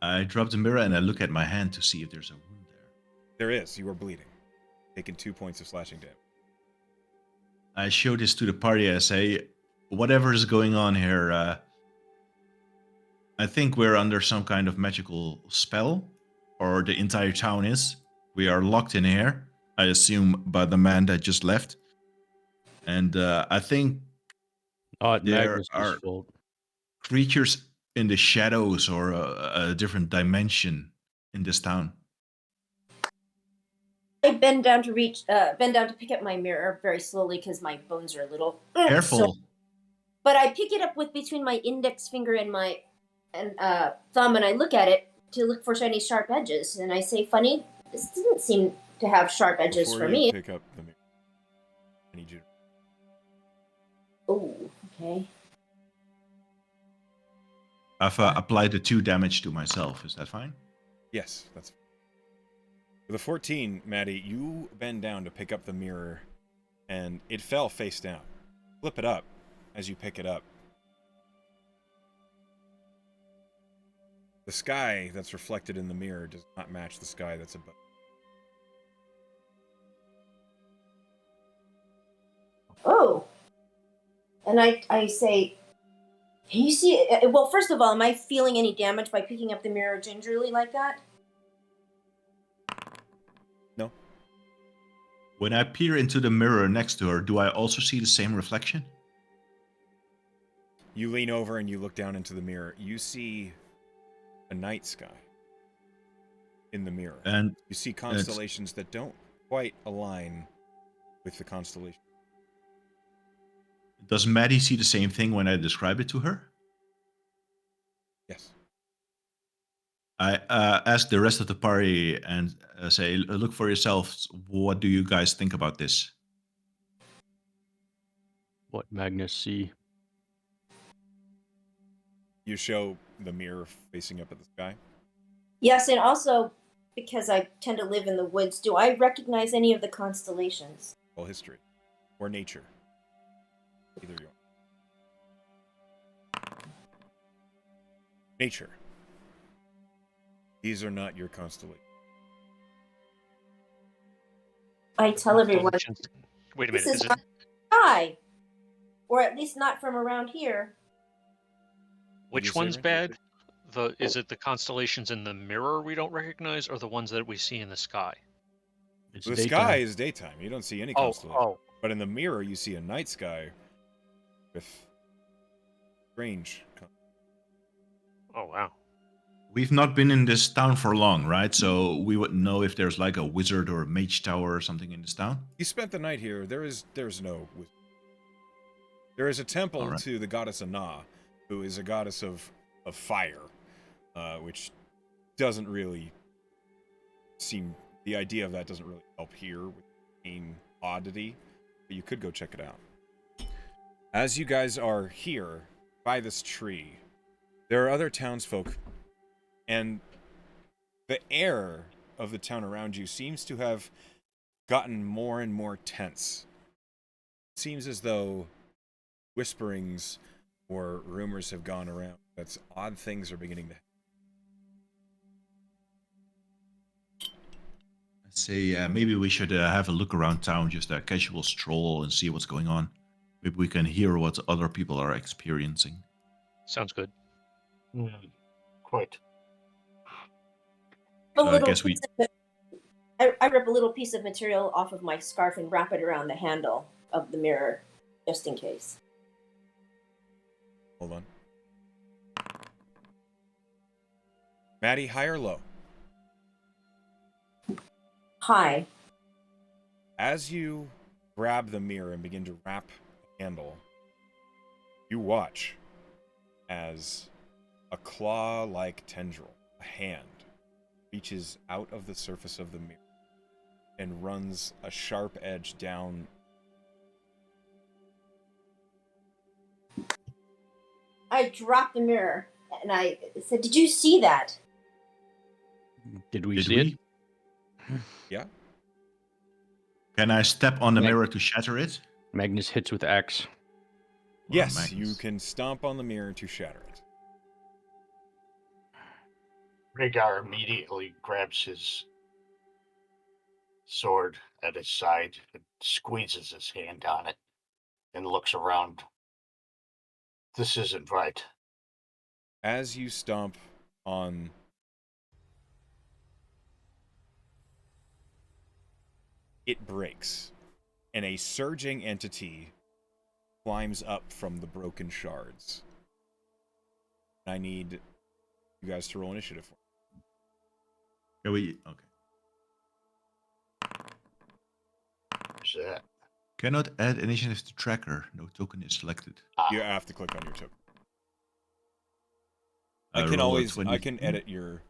I drop the mirror and I look at my hand to see if there's a wound there. There is. You are bleeding. Taking 2 points of slashing damage. I show this to the party. I say, whatever is going on here, I think we're under some kind of magical spell, or the entire town is. We are locked in here, I assume, by the man that just left. And I think Not there Magnus's are fault. creatures in the shadows or a different dimension in this town. I bend down to pick up my mirror very slowly because my bones are a little Careful. but I pick it up with between my index finger and my thumb, and I look at it to look for any sharp edges. And I say, "Funny, this doesn't seem to have sharp edges Before for you me." pick up the mirror, I need you to... Oh, okay. I've applied the 2 damage to myself. Is that fine? Yes, that's... With a 14, Maddie, you bend down to pick up the mirror, and it fell face down. Flip it up as you pick it up. The sky that's reflected in the mirror does not match the sky that's above. Oh. And I say, "Can you see?" Well, first of all, am I feeling any damage by picking up the mirror gingerly like that? No. When I peer into the mirror next to her, do I also see the same reflection? You lean over and you look down into the mirror. You see a night sky in the mirror. And you see constellations that don't quite align with the constellation. does Maddie see the same thing when I describe it to her? Yes. I ask the rest of the party and say, look for yourselves. What do you guys think about this? What Magnus see? You show the mirror facing up at the sky. Yes, and also because I tend to live in the woods, do I recognize any of the constellations? Well, history. Or nature. Either you want. Nature. These are not your constellations. I tell everyone, Wait a this minute. is Is not it sky, or at least not from around here. which say, one's Brynch? bad? Is it the constellations in the mirror we don't recognize, or the ones that we see in the sky? It's The daytime. sky is daytime. You don't see any constellations. Oh. But in the mirror, you see a night sky with strange. Oh wow. We've not been in this town for long, right? So we would know if there's like a wizard or a mage tower or something in this town. You spent the night here. There's no. There is a temple Right. to the goddess Ana, who is a goddess of fire, which doesn't really seem. The idea of that doesn't really help here with being oddity, but you could go check it out. As you guys are here by this tree, there are other townsfolk, and the air of the town around you seems to have gotten more and more tense. It seems as though whisperings or rumors have gone around that odd things are beginning to happen. I'd say maybe we should have a look around town, just a casual stroll and see what's going on. Maybe we can hear what other people are experiencing. Sounds good. Quite. So I guess I rip a little piece of material off of my scarf and wrap it around the handle of the mirror, just in case. Hold on. Maddie, high or low? High. As you grab the mirror and begin to wrap the handle, you watch as a claw-like tendril, a hand, reaches out of the surface of the mirror and runs a sharp edge down. I dropped the mirror and I said, "Did you see that?" Did we Did see we? it? Yeah. Can I step on the Mag- mirror to shatter it? Magnus hits with axe. Or Yes, you Magnus? can stomp on the mirror to shatter it. Rhaegar immediately grabs his sword at his side and squeezes his hand on it and looks around. This isn't right. As you stomp on it breaks, and a surging entity climbs up from the broken shards. I need you guys to roll initiative for me. Can we? Okay. What's that? Cannot add initiative to tracker. No token is selected. You have to click on your token. I I can roll a always 23. edit your.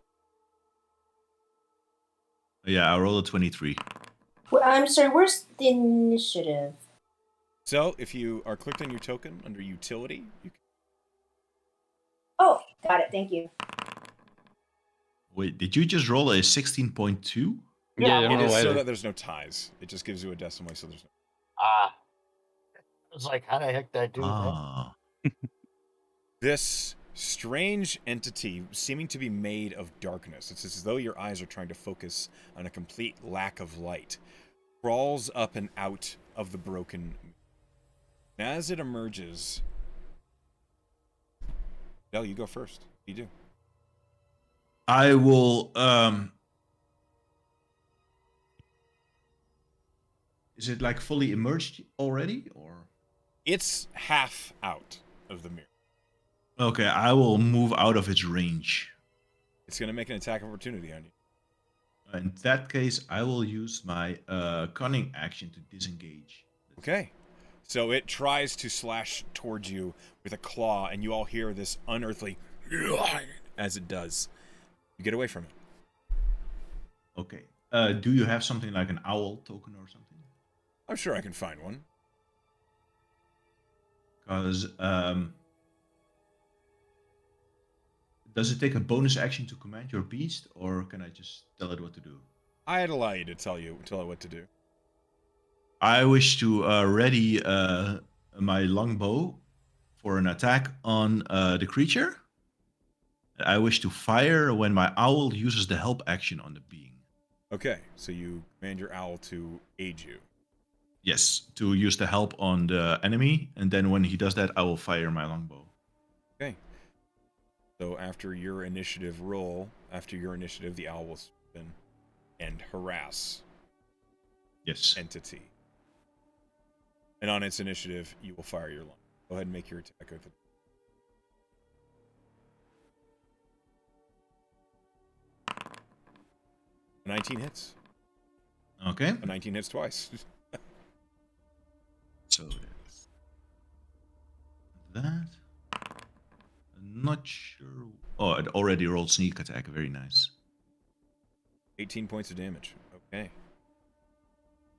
Yeah, I rolled a 23. Well, I'm sorry, where's the initiative? So if you are clicked on your token under utility, you can. Oh, got it. Thank you. Wait, did you just roll a 16.2? Yeah, I Yeah, don't It know is why. so that there's no ties. It just gives you a decimal, so there's no. I was like, how the heck did I do that? Ah. This strange entity, seeming to be made of darkness, it's as though your eyes are trying to focus on a complete lack of light, crawls up and out of the broken. And as it emerges, Del, you go first. What do you do? I will. Is it like fully emerged already, or? It's half out of the mirror. Okay, I will move out of its range. It's going to make an attack opportunity on you. In that case, I will use my cunning action to disengage. Okay. So it tries to slash towards you with a claw, and you all hear this unearthly as it does. You get away from it. Okay. Do you have something like an owl token or something? I'm sure I can find one. Because does it take a bonus action to command your beast, or can I just tell it what to do? I'd allow you to tell it what to do. I wish to ready my longbow for an attack on the creature. I wish to fire when my owl uses the help action on the being. Okay, so you command your owl to aid you. Yes, to use the help on the enemy, and then when he does that, I will fire my longbow. Okay. So after your initiative, the owl will spin and harass Yes. entity. And on its initiative, you will fire your longbow. Go ahead and make your attack with it. A 19 hits. Okay. A 19 hits twice. So that's that. I'm not sure. Oh, it already rolled sneak attack. Very nice. 18 points of damage. Okay.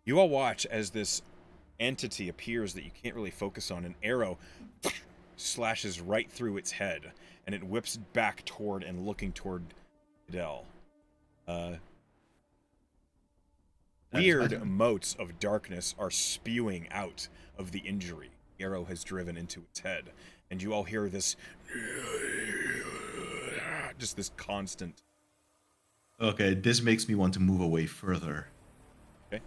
You all watch as this entity appears that you can't really focus on. An arrow slashes right through its head, and it whips back toward and looking toward Fidel. Weird motes of darkness are spewing out of the injury the arrow has driven into its head, and you all hear this just this constant. Okay, this makes me want to move away further. Okay.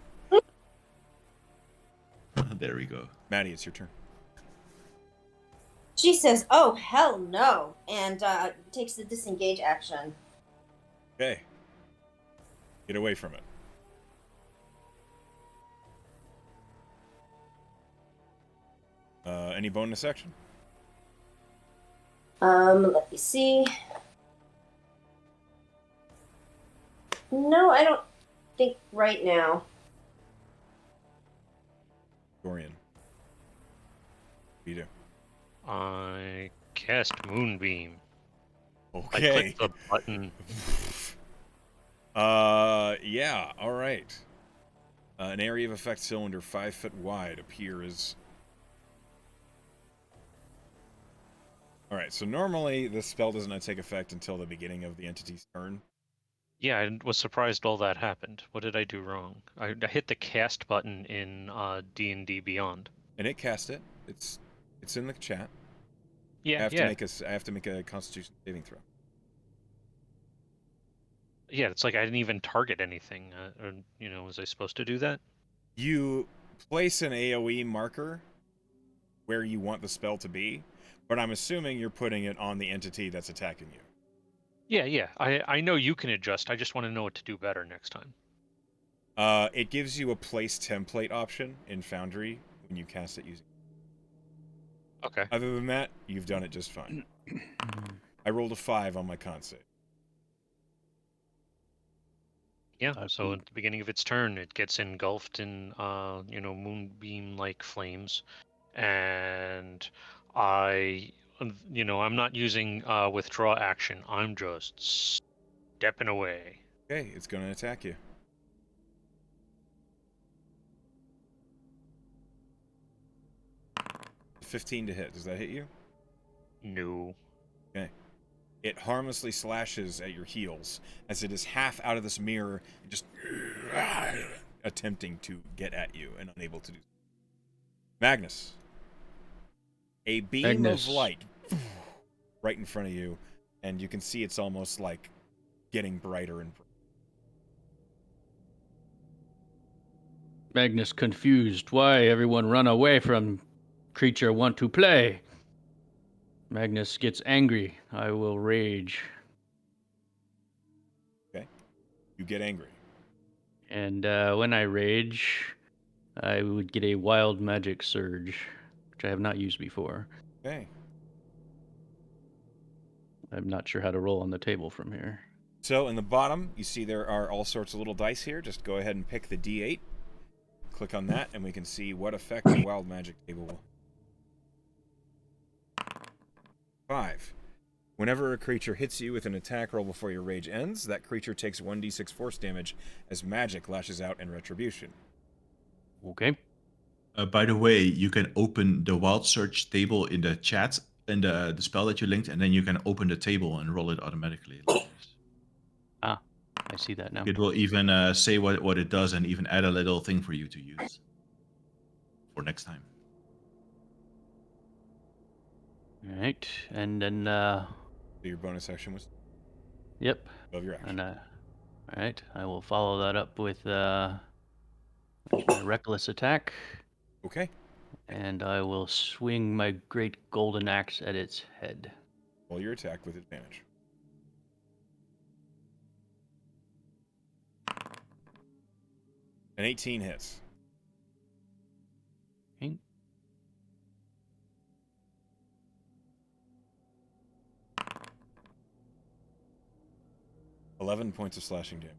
There we go. Maddie, it's your turn. She says, "Oh hell no," and takes the disengage action. Okay. Get away from it. Any bonus action? Let me see. No, I don't think right now. Dorian. What do you do? I cast Moonbeam. I Okay. click the button. Yeah, alright. An area of effect cylinder 5 foot wide appears. Alright, so normally this spell does not take effect until the beginning of the entity's turn. Yeah, I was surprised all that happened. What did I do wrong? I hit the cast button in D&D Beyond. And it cast it. It's in the chat. Yeah, I have yeah. to make a Constitution saving throw. Yeah, it's like I didn't even target anything. Or, was I supposed to do that? You place an AoE marker where you want the spell to be, but I'm assuming you're putting it on the entity that's attacking you. Yeah. I know you can adjust. I just want to know what to do better next time. It gives you a place template option in Foundry when you cast it using. Okay. Other than that, you've done it just fine. I rolled a 5 on my con save. Yeah, so at the beginning of its turn, it gets engulfed in, moonbeam-like flames, and I'm not using withdraw action. I'm just stepping away. Okay, it's going to attack you. $15 to hit. Does that hit you? No. Okay. It harmlessly slashes at your heels as it is half out of this mirror, just attempting to get at you and unable to do so. Magnus. A beam of light right in front of you, and you can see it's almost like getting brighter and brighter. Magnus confused. Why everyone run away from creature want to play? Magnus gets angry. I will rage. Okay. You get angry. And when I rage, I would get a wild magic surge, which I have not used before. Okay. I'm not sure how to roll on the table from here. So in the bottom, you see there are all sorts of little dice here. Just go ahead and pick the D8. Click on that, and we can see what effect your wild magic table will. 5. Whenever a creature hits you with an attack roll before your rage ends, that creature takes 1d6 force damage as magic lashes out in retribution. Okay. By the way, you can open the wild search table in the chat and the spell that you linked, and then you can open the table and roll it automatically. Ah, I see that now. It will even say what it does and even add a little thing for you to use for next time. All right, and then So your bonus action was yep, above your action. and all right, I will follow that up with my reckless attack, Okay. and I will swing my great golden axe at its head. Roll your attack with advantage. An 18 hits. Okay. $11 points of slashing damage.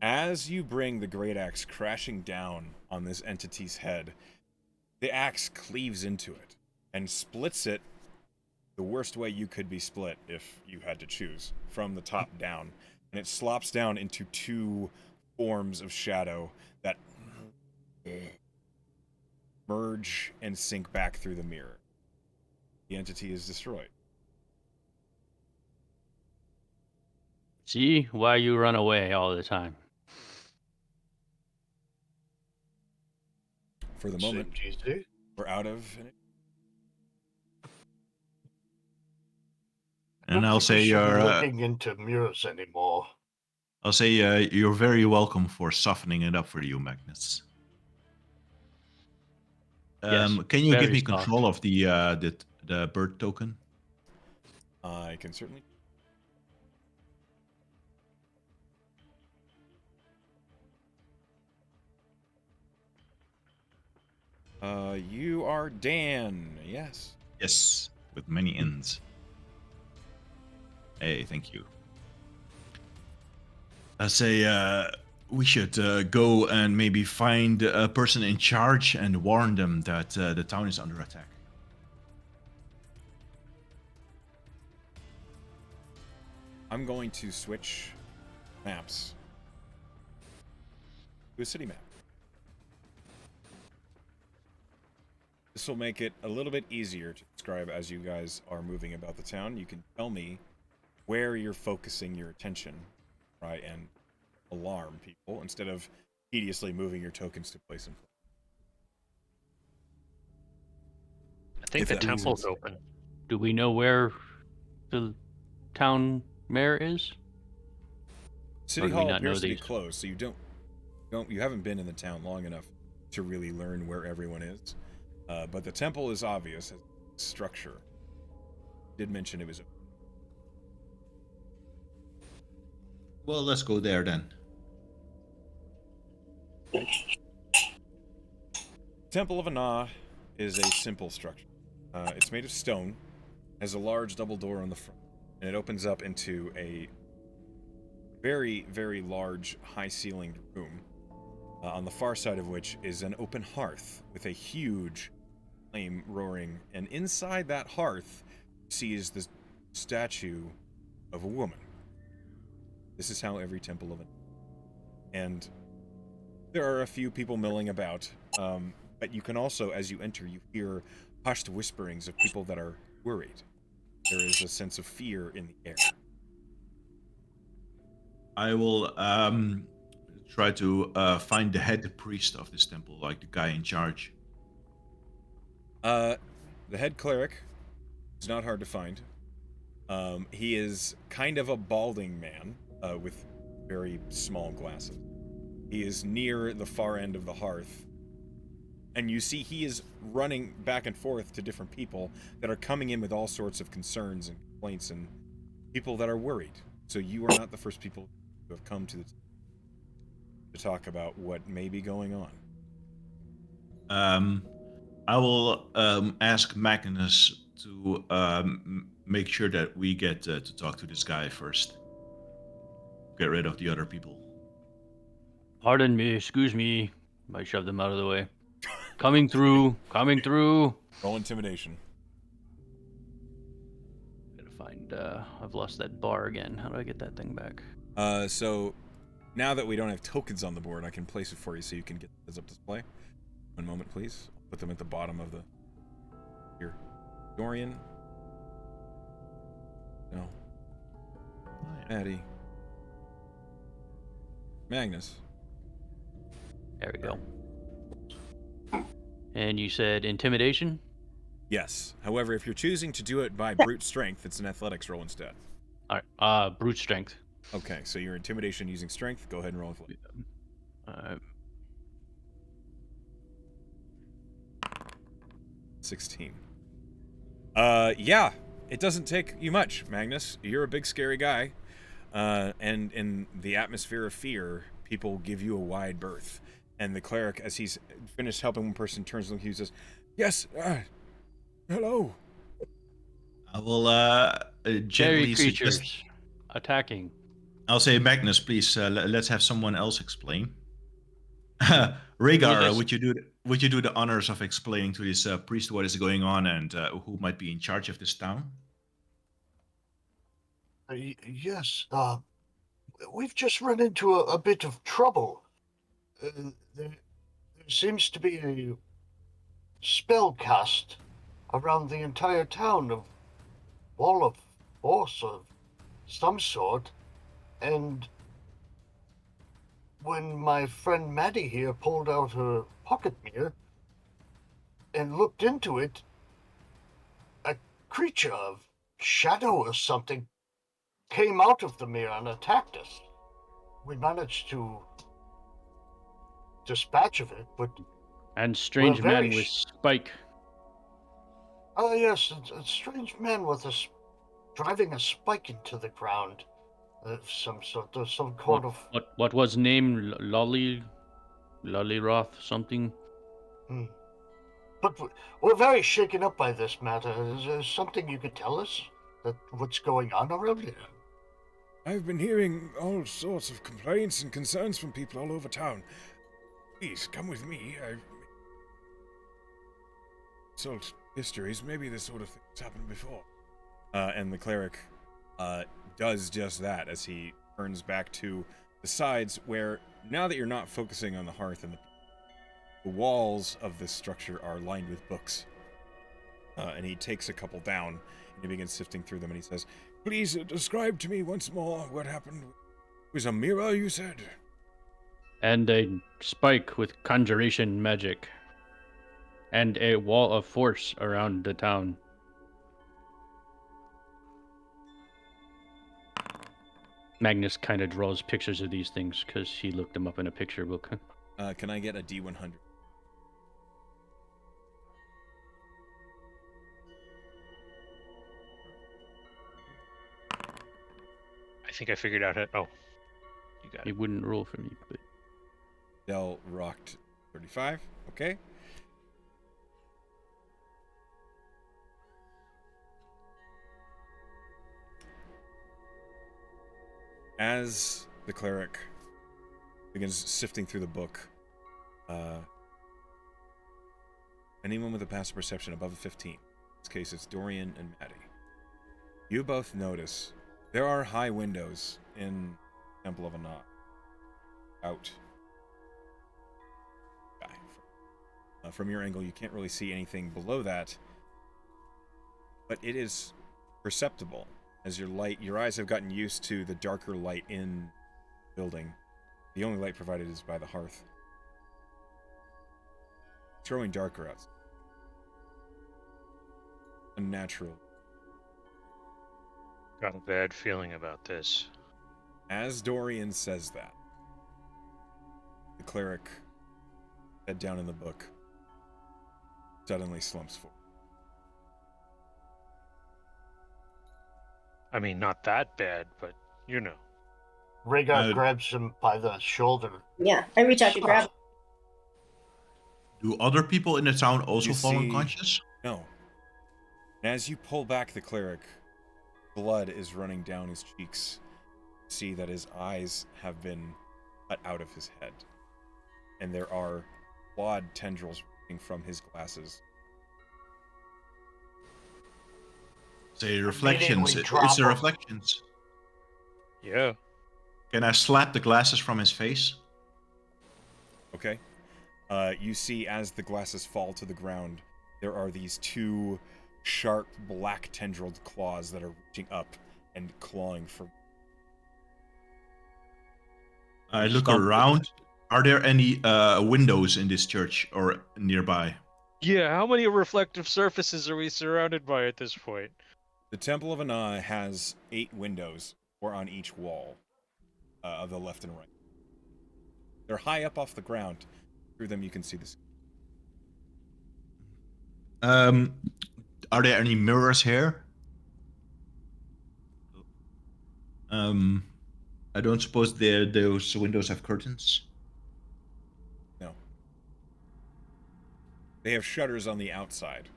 As you bring the great axe crashing down on this entity's head, the axe cleaves into it and splits it the worst way you could be split if you had to choose, from the top down. And it slops down into 2 forms of shadow that merge and sink back through the mirror. The entity is destroyed. See why you run away all the time. For the moment, GG. we're out of... And Don't I'll think say we should be you're looking into mirrors anymore. you're very welcome for softening it up for you, Magnus. Yes, Can you give very me soft. control of the bird token? I can certainly... You are Dan, yes. Yes, with many ends. Hey, thank you. I say we should go and maybe find a person in charge and warn them that the town is under attack. I'm going to switch maps to a city map. This will make it a little bit easier to describe as you guys are moving about the town. You can tell me where you're focusing your attention, try and alarm people instead of tediously moving your tokens to place and place. I think If the that makes temple's sense. open. Do we know where the town mayor is? City do we Hall not know appears to be these? closed, so you haven't been in the town long enough to really learn where everyone is. But the temple is obvious as a structure. Did mention it was. Well, let's go there then. Temple of Ana is a simple structure. It's made of stone, has a large double door on the front, and it opens up into a very, very large, high-ceilinged room, on the far side of which is an open hearth with a huge flame roaring, and inside that hearth sees the statue of a woman. This is how every temple of Ana. And there are a few people milling about, but you can also, as you enter, you hear hushed whisperings of people that are worried. There is a sense of fear in the air. I will try to find the head priest of this temple, like the guy in charge. The head cleric is not hard to find. He is kind of a balding man with very small glasses. He is near the far end of the hearth. And you see he is running back and forth to different people that are coming in with all sorts of concerns and complaints and people that are worried. So you are not the first people who have come to talk about what may be going on. I will ask Magnus to make sure that we get to talk to this guy first. Get rid of the other people. Pardon me, excuse me. I shoved them out of the way. Coming through, coming through. Roll intimidation. Gotta find, I've lost that bar again. How do I get that thing back? So now that we don't have tokens on the board, I can place it for you so you can get those up display. One moment, please. I'll put them at the bottom of the... Here. Dorian. No. Maddie. Magnus. There we go. And you said intimidation? Yes. However, if you're choosing to do it by brute strength, it's an athletics roll instead. Alright, brute strength. Okay, so your intimidation using strength, go ahead and roll athletics. 16. Yeah, it doesn't take you much, Magnus. You're a big, scary guy. And in the atmosphere of fear, people give you a wide berth. And the cleric, as he's finished helping one person, turns to him and says, "Yes, hello." I will Fairy gently creatures suggest... attacking. I'll say, Magnus, please, let's have someone else explain. Rhaegar, would you do the honors of explaining to this priest what is going on and who might be in charge of this town? Yes. We've just run into a bit of trouble. There seems to be a spell cast around the entire town of wall of force of some sort, and when my friend Maddie here pulled out her pocket mirror and looked into it, a creature of shadow or something came out of the mirror and attacked us. We managed to dispatch of it, but... And strange man with spike. Oh, yes, a strange man with driving a spike into the ground. Some kind of... What was name? Lollyroth something? But we're very shaken up by this matter. Is there something you could tell us? What's going on around here? I've been hearing all sorts of complaints and concerns from people all over town. Please, come with me. Salt histories, maybe this sort of thing's happened before. And the cleric does just that as he turns back to the sides where, now that you're not focusing on the hearth and the walls of this structure are lined with books. And he takes a couple down and he begins sifting through them and he says, "Please describe to me once more what happened was a mirror, you said? And a spike with conjuration magic. And a wall of force around the town. Magnus kind of draws pictures of these things because he looked them up in a picture book. Can I get a D100? I think I figured out how. Oh, you got He it. wouldn't roll for me, but Dell rocked 35. Okay. As the cleric begins sifting through the book, anyone with a passive perception above a 15, in this case it's Dorian and Maddie, you both notice there are high windows in Temple of Anah. Out. From your angle, you can't really see anything below that, but it is perceptible as your eyes have gotten used to the darker light in the building. The only light provided is by the hearth. It's growing darker outside. Unnatural. Got a bad feeling about this. As Dorian says that, the cleric, head down in the book, suddenly slumps forward. I mean, not that bad, but you know. Rhaegar grabs him by the shoulder. Yeah, I reach out to grab him. Do other people in the town also You fall see- unconscious? No. And as you pull back the cleric, blood is running down his cheeks. See that his eyes have been cut out of his head. And there are clawed tendrils running from his glasses. Say reflections. Immediately drop It's the him. reflections. Yeah. Can I slap the glasses from his face? Okay? You see as the glasses fall to the ground, there are these two sharp, black tendrilled claws that are reaching up and clawing for... I look Stomp. around. Are there any windows in this church or nearby? Yeah, how many reflective surfaces are we surrounded by at this point? The Temple of Anah has 8 windows, 4 on each wall, of the left and right. They're high up off the ground. Through them you can see this. Are there any mirrors here? I don't suppose those windows have curtains. No. They have shutters on the outside.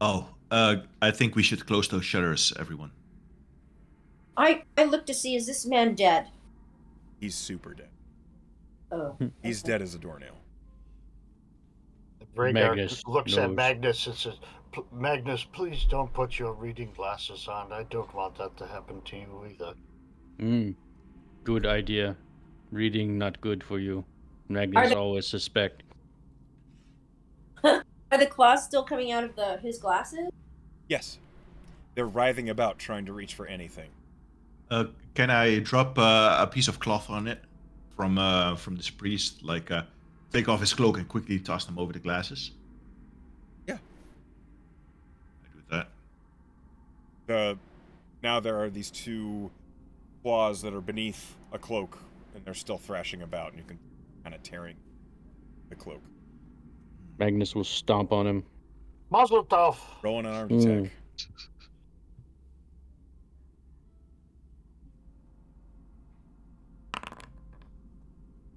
Oh, I think we should close those shutters, everyone. I look to see, is this man dead? He's super dead. Oh. He's dead as a doornail. Rhaegar Magnus looks at knows. Magnus and says, Magnus, please don't put your reading glasses on. I don't want that to happen to you either. Good idea. Reading not good for you. Magnus they- always suspect. Are the claws still coming out of his glasses? Yes. They're writhing about trying to reach for anything. Can I drop a piece of cloth on it from this priest? Like, take off his cloak and quickly toss them over the glasses? Yeah. I do that. Now there are these two claws that are beneath a cloak, and they're still thrashing about, and you can kind of tearing the cloak. Magnus will stomp on him. Mazel tov. Roll an armed attack.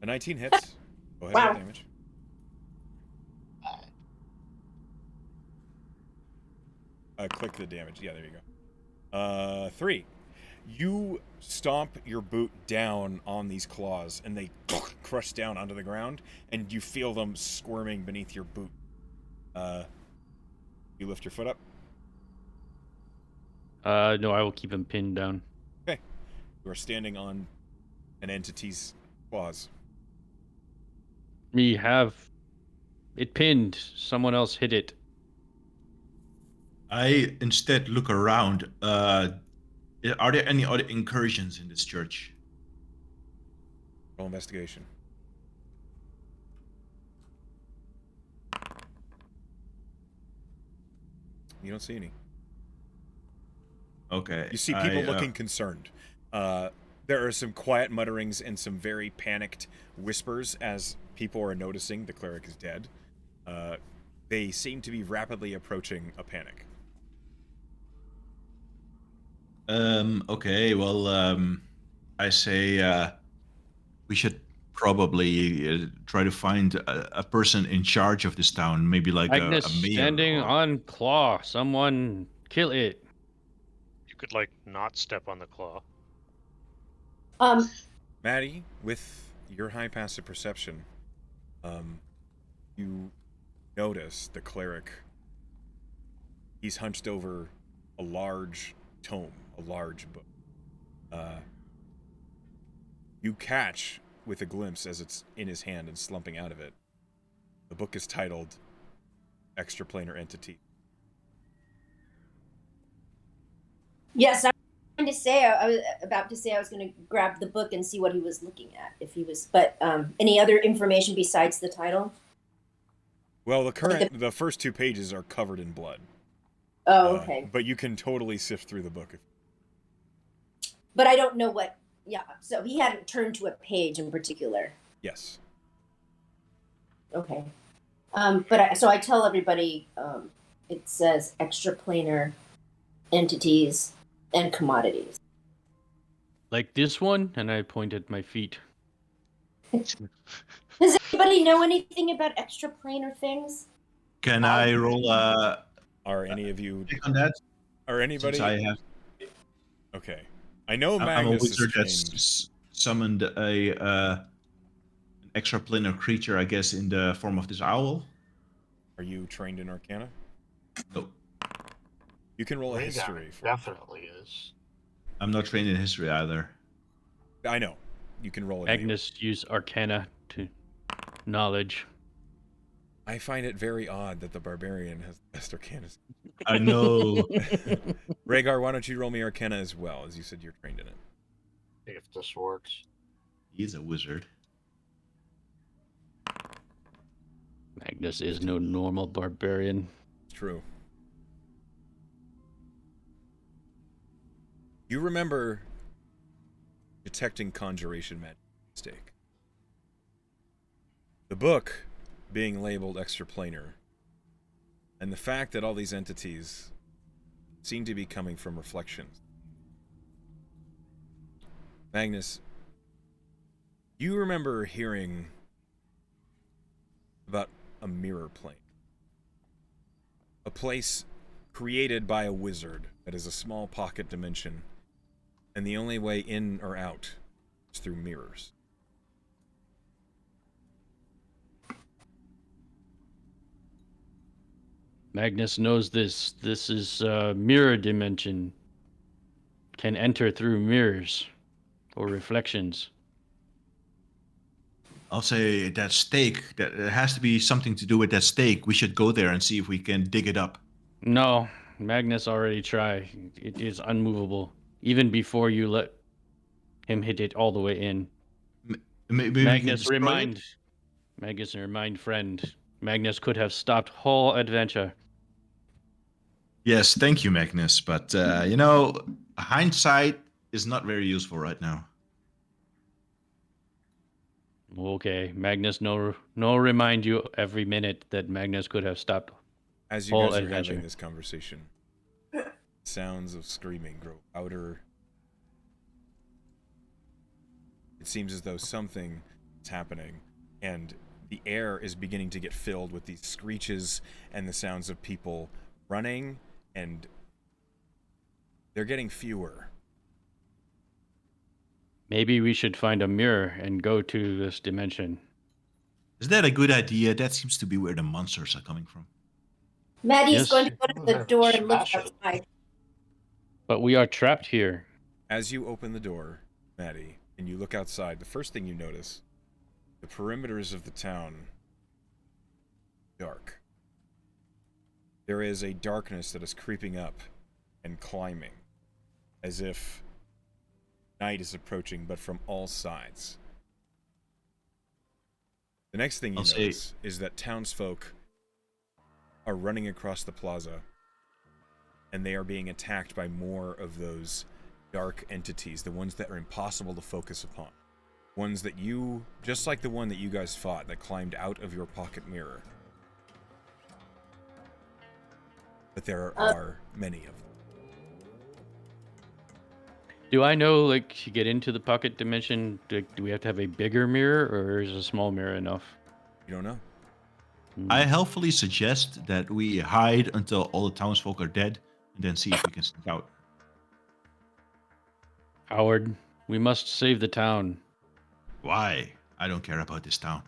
A 19 hits. Go ahead Wow. with damage. Click the damage. Yeah, there you go. 3. You stomp your boot down on these claws, and they crush down onto the ground, and you feel them squirming beneath your boot. You lift your foot up. No, I will keep him pinned down. Okay. You are standing on an entity's claws. Me have it pinned. Someone else hit it. I instead look around. Are there any other incursions in this church? Roll investigation. You don't see any. Okay. You see people looking concerned. There are some quiet mutterings and some very panicked whispers as people are noticing the cleric is dead. They seem to be rapidly approaching a panic. Okay, well, I say we should probably try to find a person in charge of this town, maybe like Agnes a mayor. standing Or... on claw. Someone kill it. You could like not step on the claw. Maddie, with your high passive perception, you notice the cleric. He's hunched over a large tome, a large book. You catch with a glimpse as it's in his hand and slumping out of it. The book is titled Extraplanar Entity. Yes, I was about to say I was going to grab the book and see what he was looking at. If he was, but any other information besides the title? Well, the first 2 pages are covered in blood. Oh, okay. But you can totally sift through the book. But I don't know what. Yeah, so he hadn't turned to a page in particular. Yes. Okay. So I tell everybody it says extraplanar entities and commodities. Like this one, and I pointed my feet. Does anybody know anything about extraplanar things? Can I roll Are any of you pick on that? Are anybody? Since I have. Okay. I know I'm a Magnus wizard is trained. that's summoned an extraplanar creature, I guess, in the form of this owl. Are you trained in Arcana? No, You can roll a LaiJien history. definitely is. I'm not trained in history either. I know. You can roll it. Anyway. Agnes used Arcana to knowledge. I find it very odd that the barbarian has the best Arcana. I know. Rhaegar, why don't you roll me Arcana as well, as you said you're trained in it. See if this works. He's a wizard. Agnes is no normal barbarian. It's true. You remember detecting conjuration magic mistake. The book being labeled extraplanar, and the fact that all these entities seem to be coming from reflections. Magnus, you remember hearing about a mirror plane. A place created by a wizard that is a small pocket dimension, and the only way in or out is through mirrors. Magnus knows this. This is mirror dimension. Can enter through mirrors or reflections. I'll say that stake. That it has to be something to do with that stake. We should go there and see if we can dig it up. No, Magnus already tried. It is unmovable. Even before you let him hit it all the way in. Maybe Magnus remind friend. Magnus could have stopped whole adventure. Yes, thank you, Magnus. But hindsight is not very useful right now. Okay, Magnus, no remind you every minute that Magnus could have stopped. As you whole guys are adventure. having this conversation, sounds of screaming grow louder. It seems as though something is happening, and the air is beginning to get filled with these screeches and the sounds of people running, and they're getting fewer. Maybe we should find a mirror and go to this dimension. Is that a good idea? That seems to be where the monsters are coming from. Maddie's Yes. going to go to the door and look Smash it. outside. But we are trapped here. As you open the door, Maddie, and you look outside, the first thing you notice, the perimeters of the town, dark. There is a darkness that is creeping up and climbing as if night is approaching, but from all sides. The next thing you notice is that townsfolk are running across the plaza, and they are being attacked by more of those dark entities, the ones that are impossible to focus upon. Ones that you, just like the one that you guys fought that climbed out of your pocket mirror. But there are many of them. Do I know, like, to get into the pocket dimension, do we have to have a bigger mirror, or is a small mirror enough? You don't know. I helpfully suggest that we hide until all the townsfolk are dead, and then see if we can sneak out. Howard, we must save the town. Why? I don't care about this town.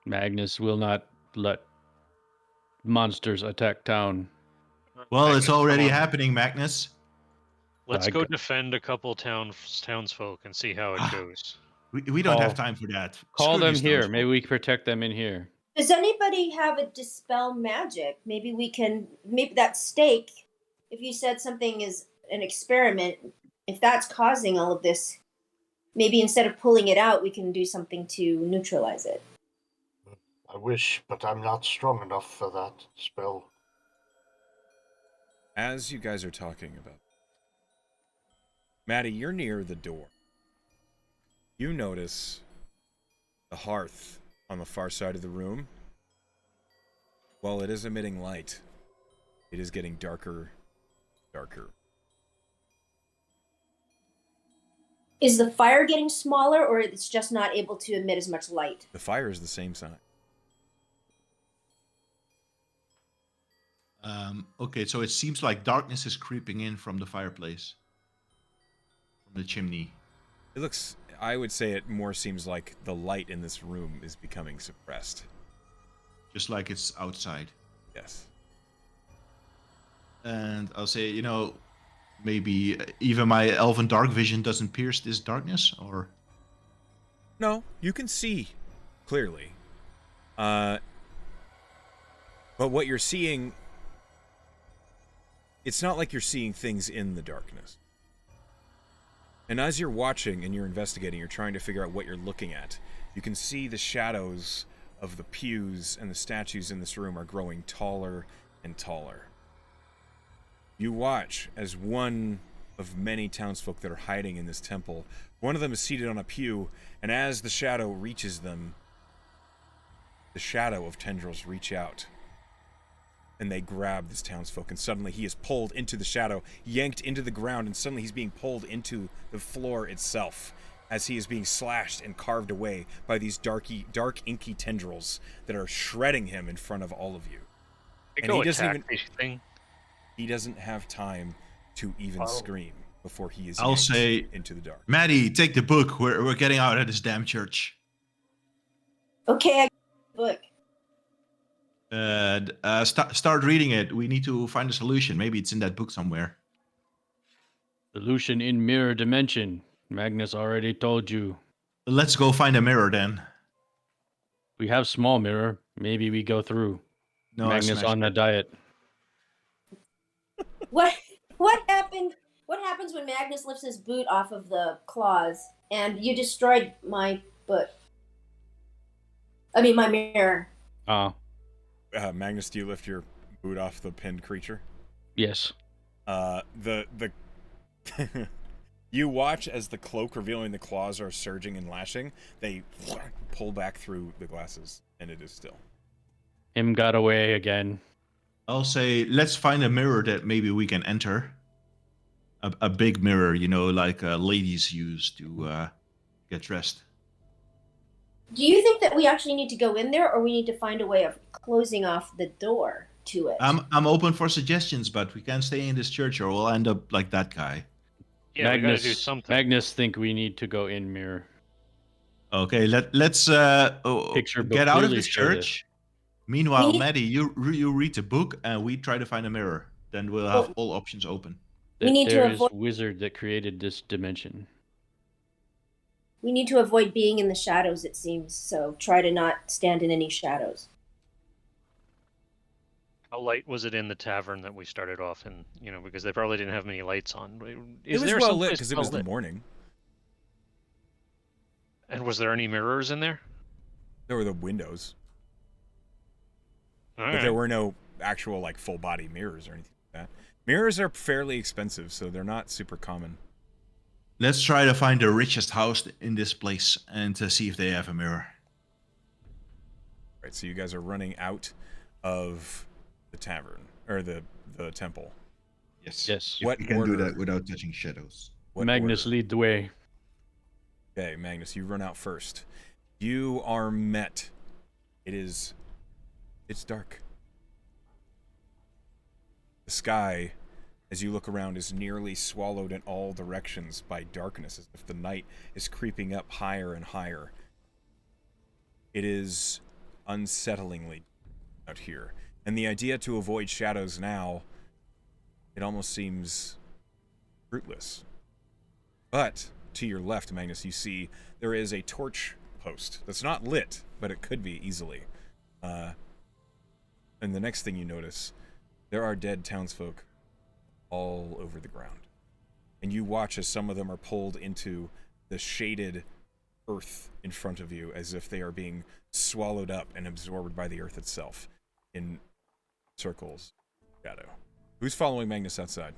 Magnus will not let monsters attack town. Well, Magnus, it's come already on. happening, Magnus. Let's I go g- defend a couple townsfolk and see how it Ah, goes. We don't have time for that. Call Screw them these here. townsfolk. Maybe we can protect them in here. Does anybody have a dispel magic? Maybe we can. Maybe that stake. If you said something is an experiment, if that's causing all of this, maybe instead of pulling it out, we can do something to neutralize it. I wish, but I'm not strong enough for that spell. As you guys are talking about, Maddie, you're near the door. You notice the hearth on the far side of the room. While it is emitting light, it is getting darker, darker. Is the fire getting smaller, or it's just not able to emit as much light? The fire is the same size. Okay, so it seems like darkness is creeping in from the fireplace. From the chimney. It looks, I would say it more seems like the light in this room is becoming suppressed. Just like it's outside. Yes. And I'll say, maybe even my elven dark vision doesn't pierce this darkness, or... No, you can see clearly. But what you're seeing, it's not like you're seeing things in the darkness. And as you're watching and you're investigating, you're trying to figure out what you're looking at. You can see the shadows of the pews and the statues in this room are growing taller and taller. You watch as one of many townsfolk that are hiding in this temple, one of them is seated on a pew, and as the shadow reaches them, the shadow of tendrils reach out, and they grab this townsfolk, and suddenly he is pulled into the shadow, yanked into the ground, and suddenly he's being pulled into the floor itself as he is being slashed and carved away by these dark inky tendrils that are shredding him in front of all of you. And he doesn't even... He doesn't have time to even scream before he is I'll yanked say, into the dark. Maddie, take the book. We're getting out of this damn church. Okay, I got the book. And start reading it. We need to find a solution. Maybe it's in that book somewhere. Solution in mirror dimension. Magnus already told you. Let's go find a mirror then. We have small mirror. Maybe we go through. No, I Magnus smashed on it. a diet. What happened? What happens when Magnus lifts his boot off of the claws and you destroyed my book? I mean, my mirror. Magnus, do you lift your boot off the pinned creature? Yes. The you watch as the cloak revealing the claws are surging and lashing. They pull back through the glasses, and it is still. Him got away again. I'll say, let's find a mirror that maybe we can enter. A big mirror, like ladies use to get dressed. Do you think that we actually need to go in there, or we need to find a way of closing off the door to it? I'm open for suggestions, but we can't stay in this church or we'll end up like that guy. Yeah, we gotta do something. Magnus think we need to go in mirror. Okay, let's Picture book get out of clearly this show church. Meanwhile, We- Maddie, you read the book and we try to find a mirror. Then we'll have all options open. We need to There is avoid- wizard that created this dimension. We need to avoid being in the shadows, it seems, so try to not stand in any shadows. How light was it in the tavern that we started off in? You know, because they probably didn't have many lights on. It Is was there well some lit place because it well was the lit? morning. And was there any mirrors in there? There were the windows, All but right. there were no actual like full body mirrors or anything like that. Mirrors are fairly expensive, so they're not super common. Let's try to find the richest house in this place and see if they have a mirror. Right, so you guys are running out of the tavern or the temple. Yes. Yes. If What we can do order? that without touching shadows. What Magnus, order? lead the way. Okay, Magnus, you run out first. You are met. It's dark. The sky, as you look around, is nearly swallowed in all directions by darkness, as if the night is creeping up higher and higher. It is unsettlingly out here. And the idea to avoid shadows now, it almost seems fruitless. But to your left, Magnus, you see there is a torch post that's not lit, but it could be easily. And the next thing you notice, there are dead townsfolk all over the ground. And you watch as some of them are pulled into the shaded earth in front of you as if they are being swallowed up and absorbed by the earth itself in circles. Shadow. Who's following Magnus outside?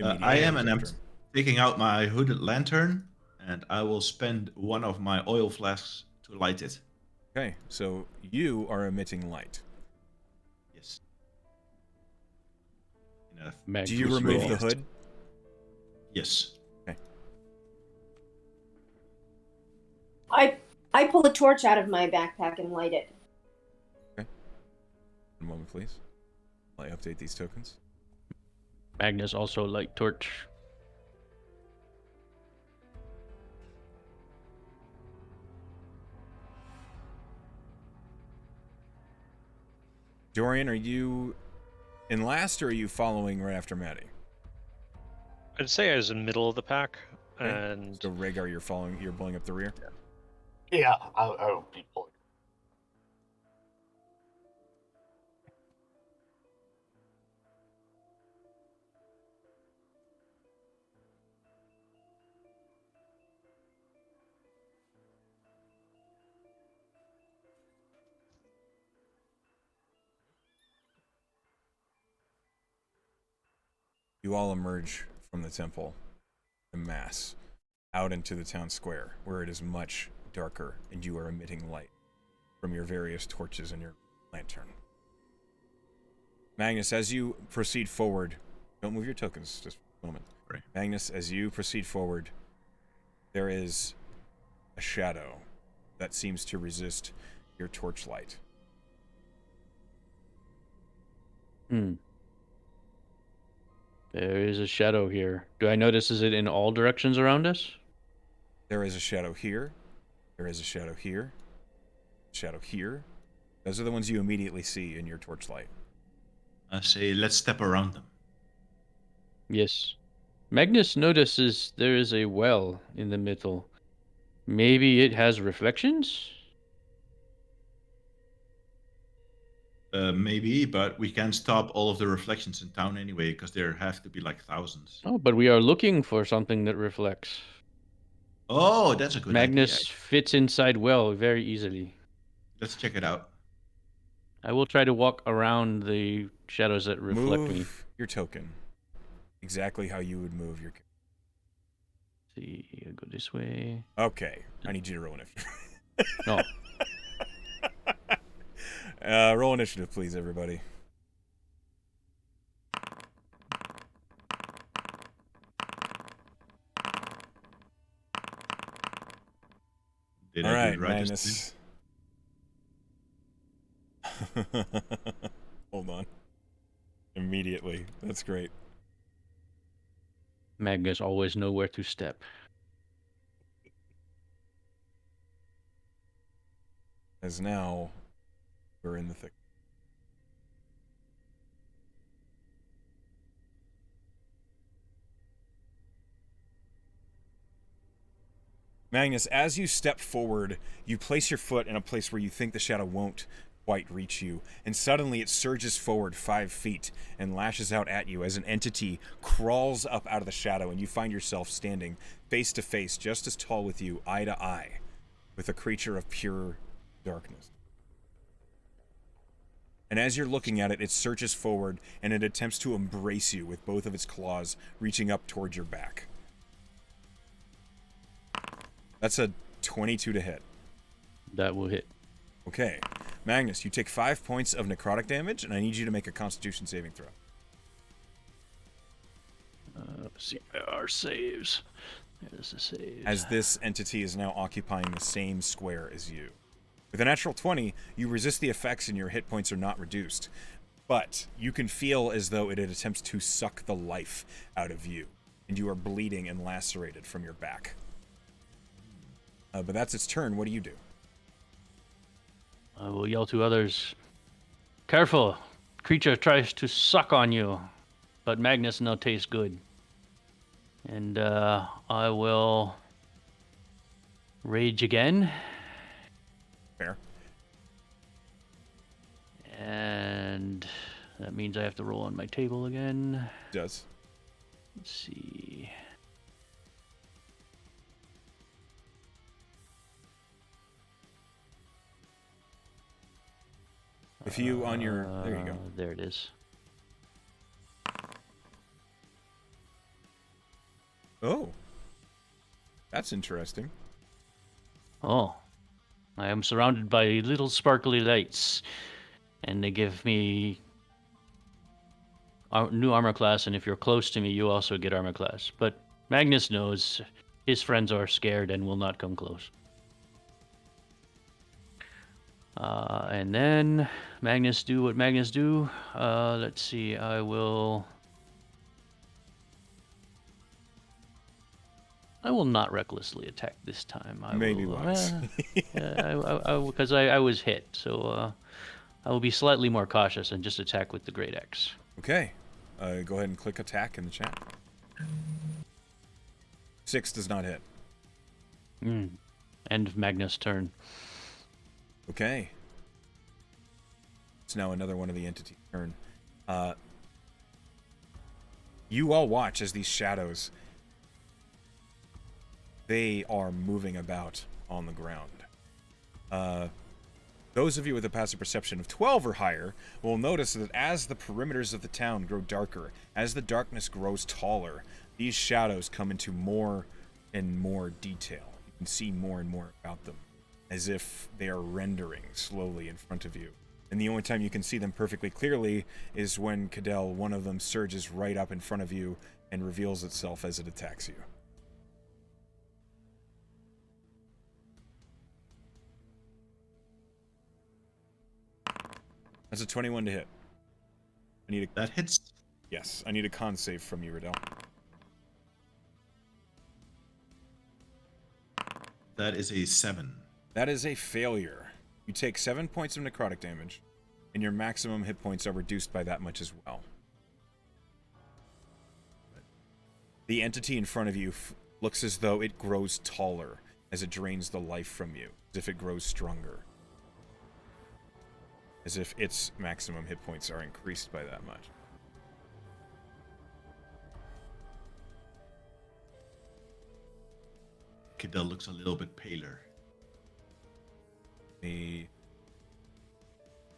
I am, and I'm Immediately taking out my hooded lantern, and I will spend one of my oil flasks to light it. Okay, so you are emitting light. Yes. Enough. Magnus Do you remove the rolled. hood? Yes. I pull a torch out of my backpack and light it. One moment, please. While I update these tokens. Magnus also light torch. Dorian, are you in last, or are you following right after Maddie? I'd say I was in the middle of the pack, Okay. and So Rhaegar, you're blowing up the rear? Yeah, I'll be pulling. You all emerge from the temple en masse out into the town square, where it is much darker and you are emitting light from your various torches and your lantern. Magnus, as you proceed forward, don't move your tokens, just for a moment. Right. Magnus, as you proceed forward, there is a shadow that seems to resist your torchlight. Hmm. There is a shadow here. Do I notice is it in all directions around us? There is a shadow here. There is a shadow here. Shadow here. Those are the ones you immediately see in your torchlight. I say, let's step around them. Yes. Magnus notices there is a well in the middle. Maybe it has reflections? Maybe, but we can't stop all of the reflections in town anyway, because there have to be like thousands. Oh, but we are looking for something that reflects. Oh, that's a good Magnus idea. fits inside well very easily. Let's check it out. I will try to walk around the shadows that reflect Move me. your token exactly how you would move your. See, I go this way. Okay, I need you to roll initiative. No. Roll initiative, please, everybody. Did All I right, do it right this Magnus. Hold on. Immediately. That's great. Magnus always know where to step. As now, we're in the thick. Magnus, as you step forward, you place your foot in a place where you think the shadow won't quite reach you, and suddenly it surges forward 5 feet and lashes out at you as an entity crawls up out of the shadow, and you find yourself standing face to face, just as tall with you, eye to eye, with a creature of pure darkness. And as you're looking at it, it surges forward and it attempts to embrace you with both of its claws reaching up toward your back. That's a 22 to hit. That will hit. Okay. Magnus, you take 5 points of necrotic damage, and I need you to make a Constitution saving throw. Let's see our saves. There's the saves. As this entity is now occupying the same square as you. With a natural 20, you resist the effects and your hit points are not reduced. But you can feel as though it attempts to suck the life out of you, and you are bleeding and lacerated from your back. But that's its turn. What do you do? I will yell to others, "Careful! Creature tries to suck on you, but Magnus no tastes good." And I will rage again. Fair. And that means I have to roll on my table again. Does. Let's see. If you on your... There you go. There it is. Oh. That's interesting. Oh. I am surrounded by little sparkly lights. And they give me new armor class, and if you're close to me, you also get armor class. But Magnus knows his friends are scared and will not come close. And then Magnus do what Magnus do. Let's see, I will not recklessly attack this time. Maybe once. Because I was hit, so I will be slightly more cautious and just attack with the Great Axe. Okay. Go ahead and click attack in the chat. 6 does not hit. End of Magnus' turn. Okay. It's now another one of the entity's turn. You all watch as these shadows, they are moving about on the ground. Those of you with a passive perception of 12 or higher will notice that as the perimeters of the town grow darker, as the darkness grows taller, these shadows come into more and more detail. You can see more and more about them, as if they are rendering slowly in front of you. And the only time you can see them perfectly clearly is when Cadell, one of them, surges right up in front of you and reveals itself as it attacks you. That's a 21 to hit. I need a... That hits. Yes, I need a con save from you, Riddell. That is a 7. That is a failure. You take 7 points of necrotic damage, and your maximum hit points are reduced by that much as well. The entity in front of you looks as though it grows taller as it drains the life from you, as if it grows stronger. As if its maximum hit points are increased by that much. Cadell looks a little bit paler. Me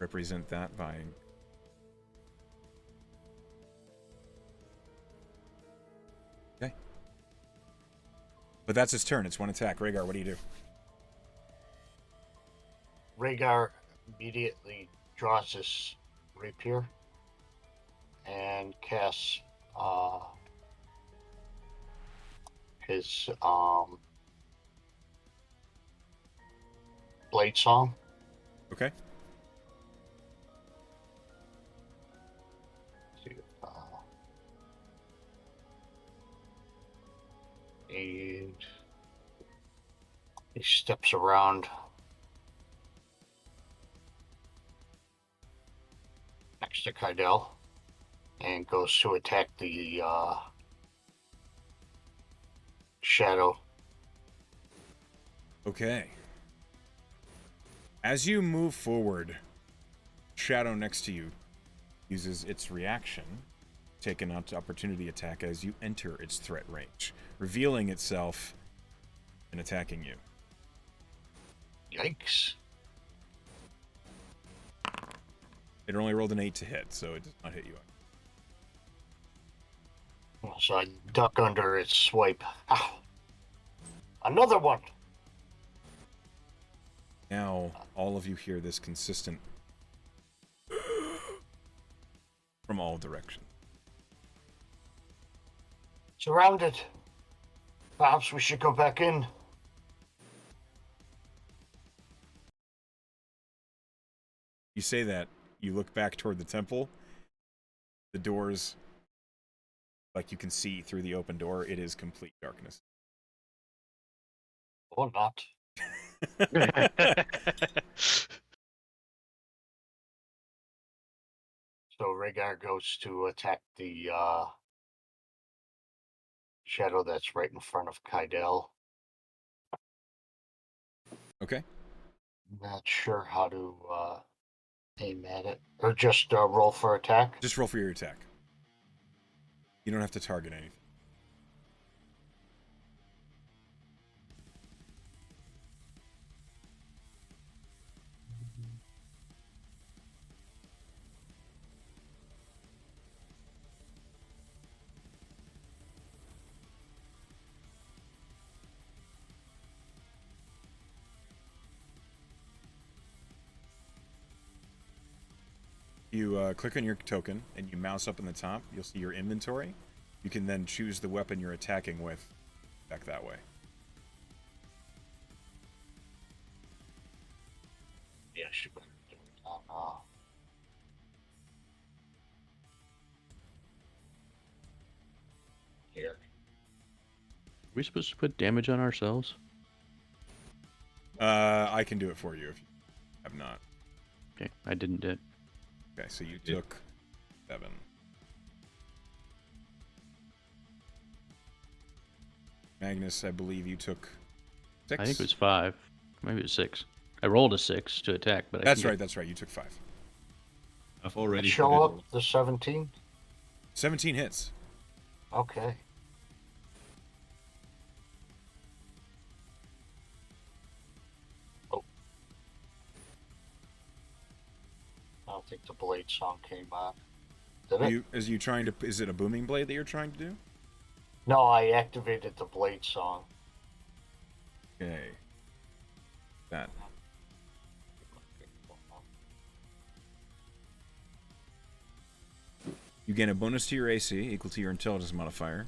represent that by... Okay. But that's his turn. It's one attack. Rhaegar, what do you do? Rhaegar immediately draws his rapier and casts his blade song. Okay. And he steps around next to Kydell and goes to attack the shadow. Okay. As you move forward, shadow next to you uses its reaction, take an opportunity attack as you enter its threat range, revealing itself and attacking you. Yikes. It only rolled an 8 to hit, so it does not hit you. So I duck under its swipe. Ow. Another one! Now, all of you hear this consistent from all directions. Surrounded. Perhaps we should go back in. You say that, you look back toward the temple. The doors, like you can see through the open door, it is complete darkness. Or not. So Rhaegar goes to attack the shadow that's right in front of Kydel. Okay. Not sure how to aim at it. Or just roll for attack. Just roll for your attack. You don't have to target anything. You click on your token and you mouse up in the top. You'll see your inventory. You can then choose the weapon you're attacking with. Back that way. Yeah, she better do it. Here. Are we supposed to put damage on ourselves? I can do it for you if you have not. Okay, I didn't do it. Okay, so you took 7. Magnus, I believe you took 6. I think it was 5. Maybe it was 6. I rolled a 6 to attack, but That's right. That's right. You took 5. I've already Show up the 17? 17 hits. Okay. Oh. I don't think the blade song came on. Did it? Is it a booming blade that you're trying to do? No, I activated the blade song. Okay. That. You gain a bonus to your AC, equal to your intelligence modifier.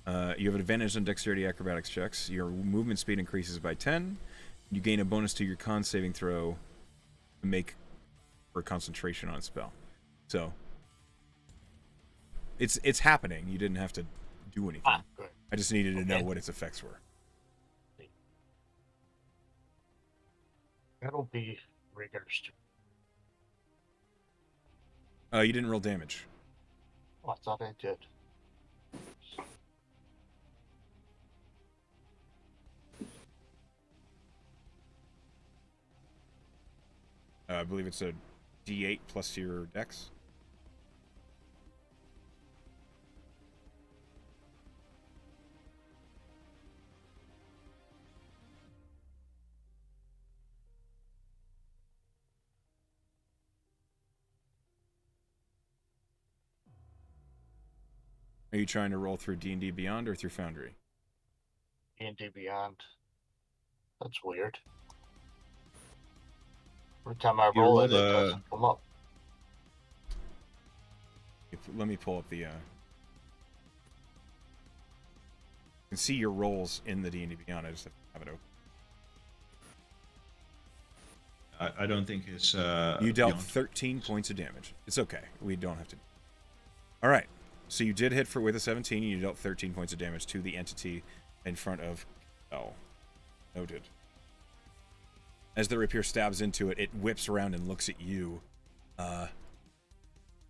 You have an advantage on dexterity acrobatics checks. Your movement speed increases by 10. You gain a bonus to your con saving throw to make for concentration on a spell. So it's happening. You didn't have to do anything. Ah, good. I just needed to know what its effects were. That'll be Rhaegar's turn. You didn't roll damage. Oh, I thought I did. I believe it's a D8 plus your dex. Are you trying to roll through D&D Beyond or through Foundry? D&D Beyond. That's weird. Every time I roll it, it doesn't come up. Let me pull up the... You can see your rolls in the D&D Beyond. I just have it open. I don't think it's... You dealt 13 points of damage. It's okay. We don't have to... All right. So you did hit with a 17, and you dealt 13 points of damage to the entity in front of L. Noted. As the rapier stabs into it, it whips around and looks at you. Or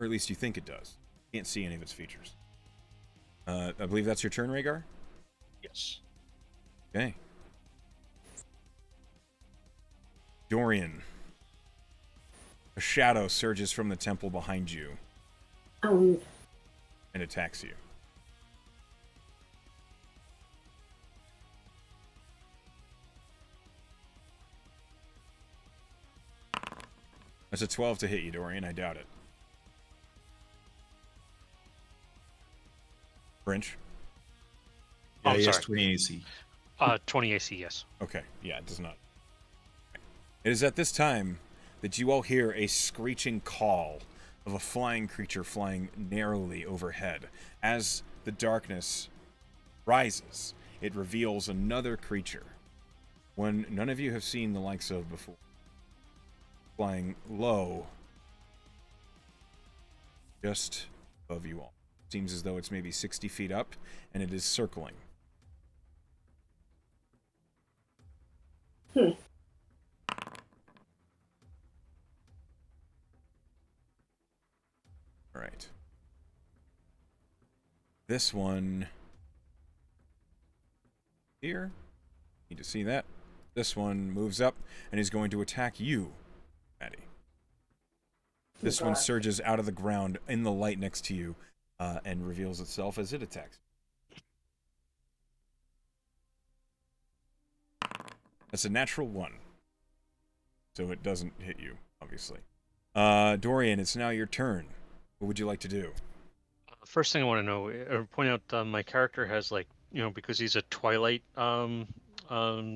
at least you think it does. You can't see any of its features. I believe that's your turn, Rhaegar? Yes. Okay. Dorian. A shadow surges from the temple behind you Um, and attacks you. That's a 12 to hit you, Dorian. I doubt it. Brynch? Oh, Yeah, he has sorry. 20 AC. 20 AC, yes. Okay, yeah, it does not. It is at this time that you all hear a screeching call of a flying creature flying narrowly overhead. As the darkness rises, it reveals another creature, one none of you have seen the likes of before. Flying low, just above you all. Seems as though it's maybe 60 feet up, and it is circling. Hmm. All right. This one here. Need to see that. This one moves up and is going to attack you, Maddie. This one surges out of the ground in the light next to you and reveals itself as it attacks. That's a natural 1. So it doesn't hit you, obviously. Dorian, it's now your turn. What would you like to do? First thing I want to know, or point out, my character has, like, because he's a Twilight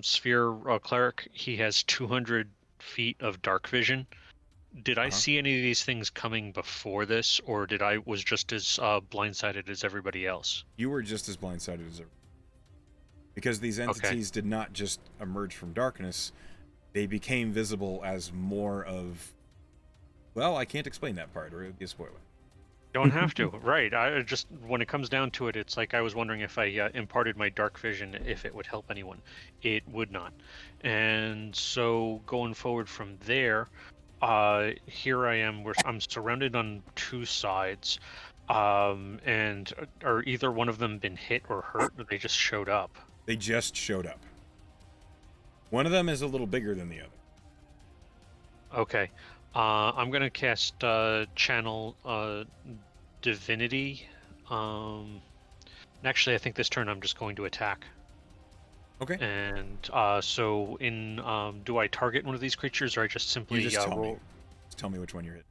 sphere cleric, he has 200 feet of dark vision. Did I see any of these things coming before this, or was just as blindsided as everybody else? You were just as blindsided as everyone. Because these entities did not just emerge from darkness, they became visible as more of... Well, I can't explain that part, or it would be a spoiler. Don't have to, right? I just, when it comes down to it, it's like I was wondering if I imparted my dark vision, if it would help anyone. It would not. And so going forward from there, here I am. I'm surrounded on 2 sides. And are either one of them been hit or hurt, or they just showed up? They just showed up. One of them is a little bigger than the other. Okay. I'm going to cast Channel Divinity. Actually, I think this turn I'm just going to attack. Okay. And so do I target one of these creatures, or I just simply You just tell roll? me. Just tell me which one you're hitting.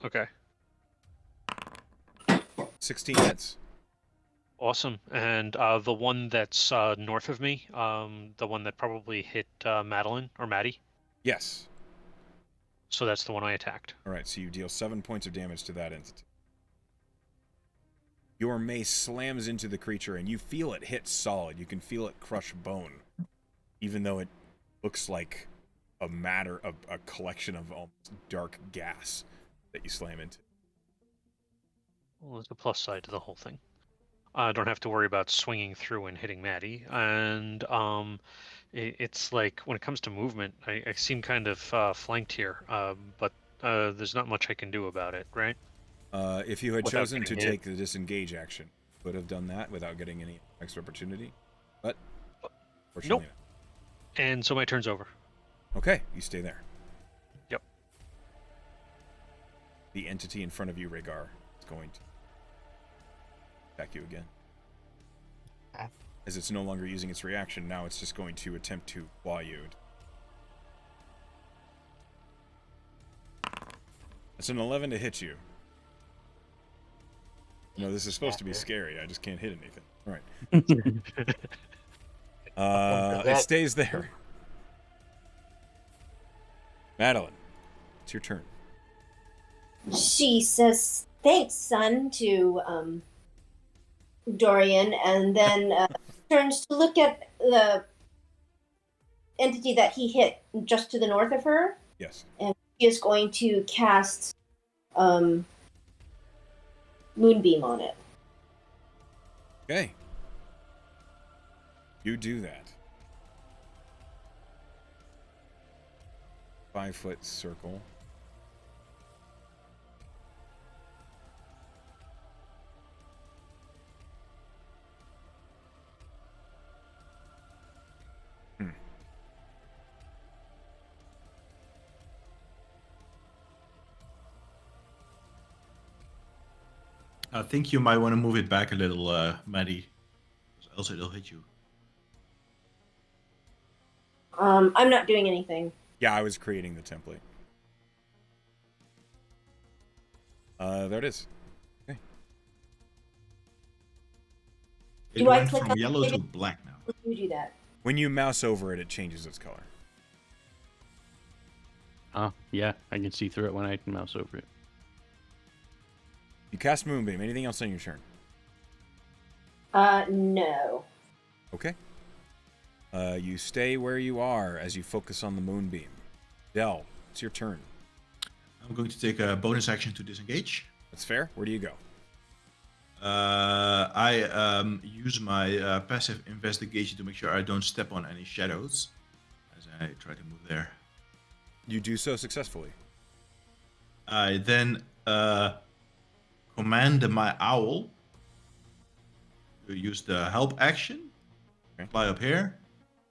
Okay. 16 hits. Awesome. And the one that's north of me, the one that probably hit Madeline or Maddie. Yes. So that's the one I attacked. All right, so you deal 7 points of damage to that entity. Your mace slams into the creature, and you feel it hit solid. You can feel it crush bone, even though it looks like a collection of almost dark gas that you slam into. Well, there's a plus side to the whole thing. I don't have to worry about swinging through and hitting Maddie. And it's like, when it comes to movement, I seem kind of flanked here, but there's not much I can do about it, right? If you had Without chosen to getting hit. take the disengage action, you could have done that without getting any extra opportunity. But fortunately, Nope. And so my turn's over. not. Okay, you stay there. Yep. The entity in front of you, Rhaegar, is going to attack you again. As it's no longer using its reaction, now it's just going to attempt to claw you. It's an 11 to hit you. No, this is supposed to be scary. I just can't hit anything. All right. It stays there. Madeline, it's your turn. She says, "Thanks, son," to Dorian, and then turns to look at the entity that he hit just to the north of her. Yes. And she is going to cast Moonbeam on it. Okay. You do that. 5-foot circle. I think you might want to move it back a little, Maddie. Else it'll hit you. I'm not doing anything. Yeah, I was creating the template. There it is. Okay. It Do I went click from on yellow it? to black now. You do that. When you mouse over it, it changes its color. Oh, yeah, I can see through it when I mouse over it. You cast Moonbeam. Anything else on your turn? No. Okay. You stay where you are as you focus on the Moonbeam. Del, it's your turn. I'm going to take a bonus action to disengage. That's fair. Where do you go? I use my passive investigation to make sure I don't step on any shadows as I try to move there. You do so successfully. I then command my owl to use the help action. Okay. Fly up here.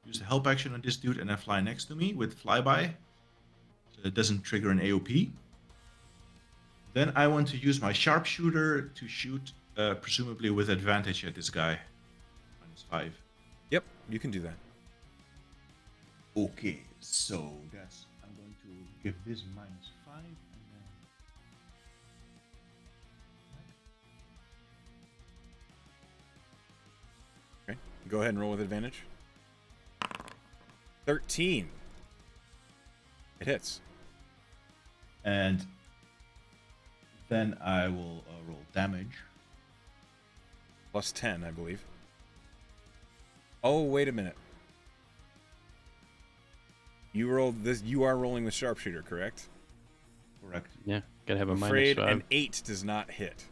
Use the help action on this dude and then fly next to me with flyby. So it doesn't trigger an AOP. Then I want to use my sharpshooter to shoot, presumably with advantage at this guy. -5. Yep, you can do that. Okay, so that's... I'm going to give this -5 and then... Okay. Go ahead and roll with advantage. 13. It hits. And then I will roll damage. Plus 10, I believe. Oh, wait a minute. You rolled this. You are rolling with sharpshooter, correct? Correct. Yeah, gotta have a I'm afraid -5. an 8 does not hit.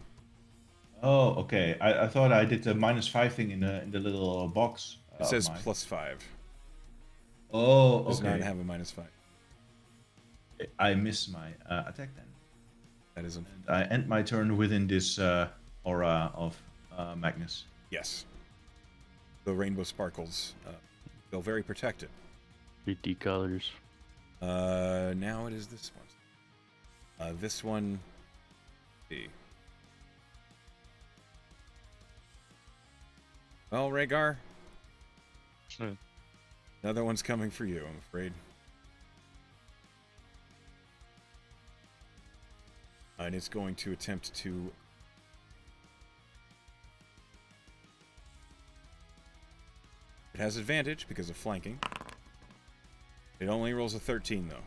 Oh, okay. I thought I did the -5 thing in the little box. It says mine. plus 5. Oh, Does not okay. have a -5. I miss my attack then. That is a... And I end my turn within this aura of Magnus. Yes. The rainbow sparkles feel very protected. Pretty colors. Now it is this one. This one... See. Well, Rhaegar, another one's coming for you, I'm afraid. And it's going to attempt to... It has advantage because of flanking. It only rolls a 13, though.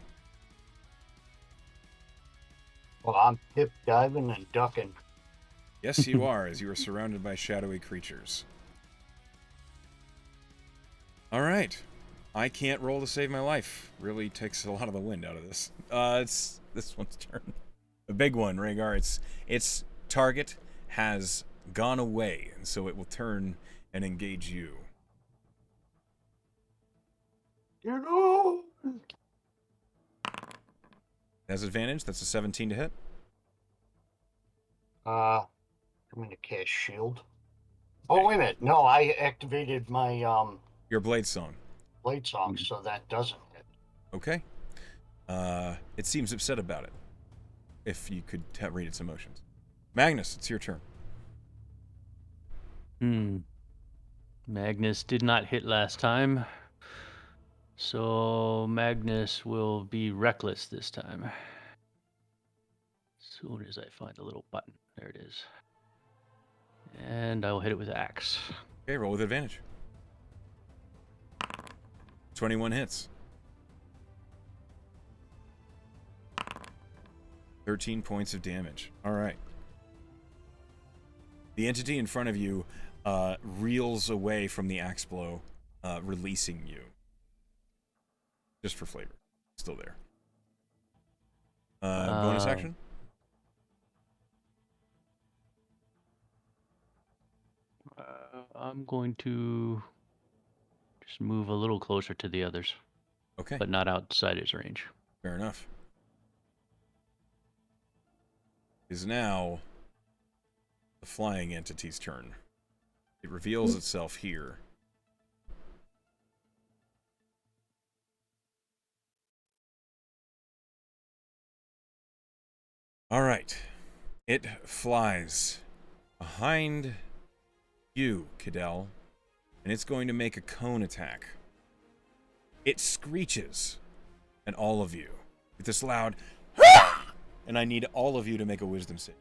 Well, I'm hip diving and ducking. Yes, you are, as you are surrounded by shadowy creatures. All right. I can't roll to save my life. Really takes a lot of the wind out of this. It's this one's turn. A big one, Rhaegar. Its target has gone away, and so it will turn and engage you. You know. It has advantage. That's a 17 to hit. I'm gonna cast shield. Oh wait a minute! No, I activated my Your blade song. blade song, so that doesn't hit. Okay. It seems upset about it. If you could read its emotions. Magnus, it's your turn. Magnus did not hit last time. So Magnus will be reckless this time. As soon as I find the little button. There it is. And I will hit it with axe. Okay, roll with advantage. 21 hits. 13 points of damage. All right. The entity in front of you reels away from the axe blow, releasing you. Just for flavor. Still there. Bonus action? I'm going to just move a little closer to the others. Okay. But not outside his range. Fair enough. Is now the flying entity's turn. It reveals itself here. All right. It flies behind you, Cadell, and it's going to make a cone attack. It screeches at all of you with this loud, and I need all of you to make a wisdom save.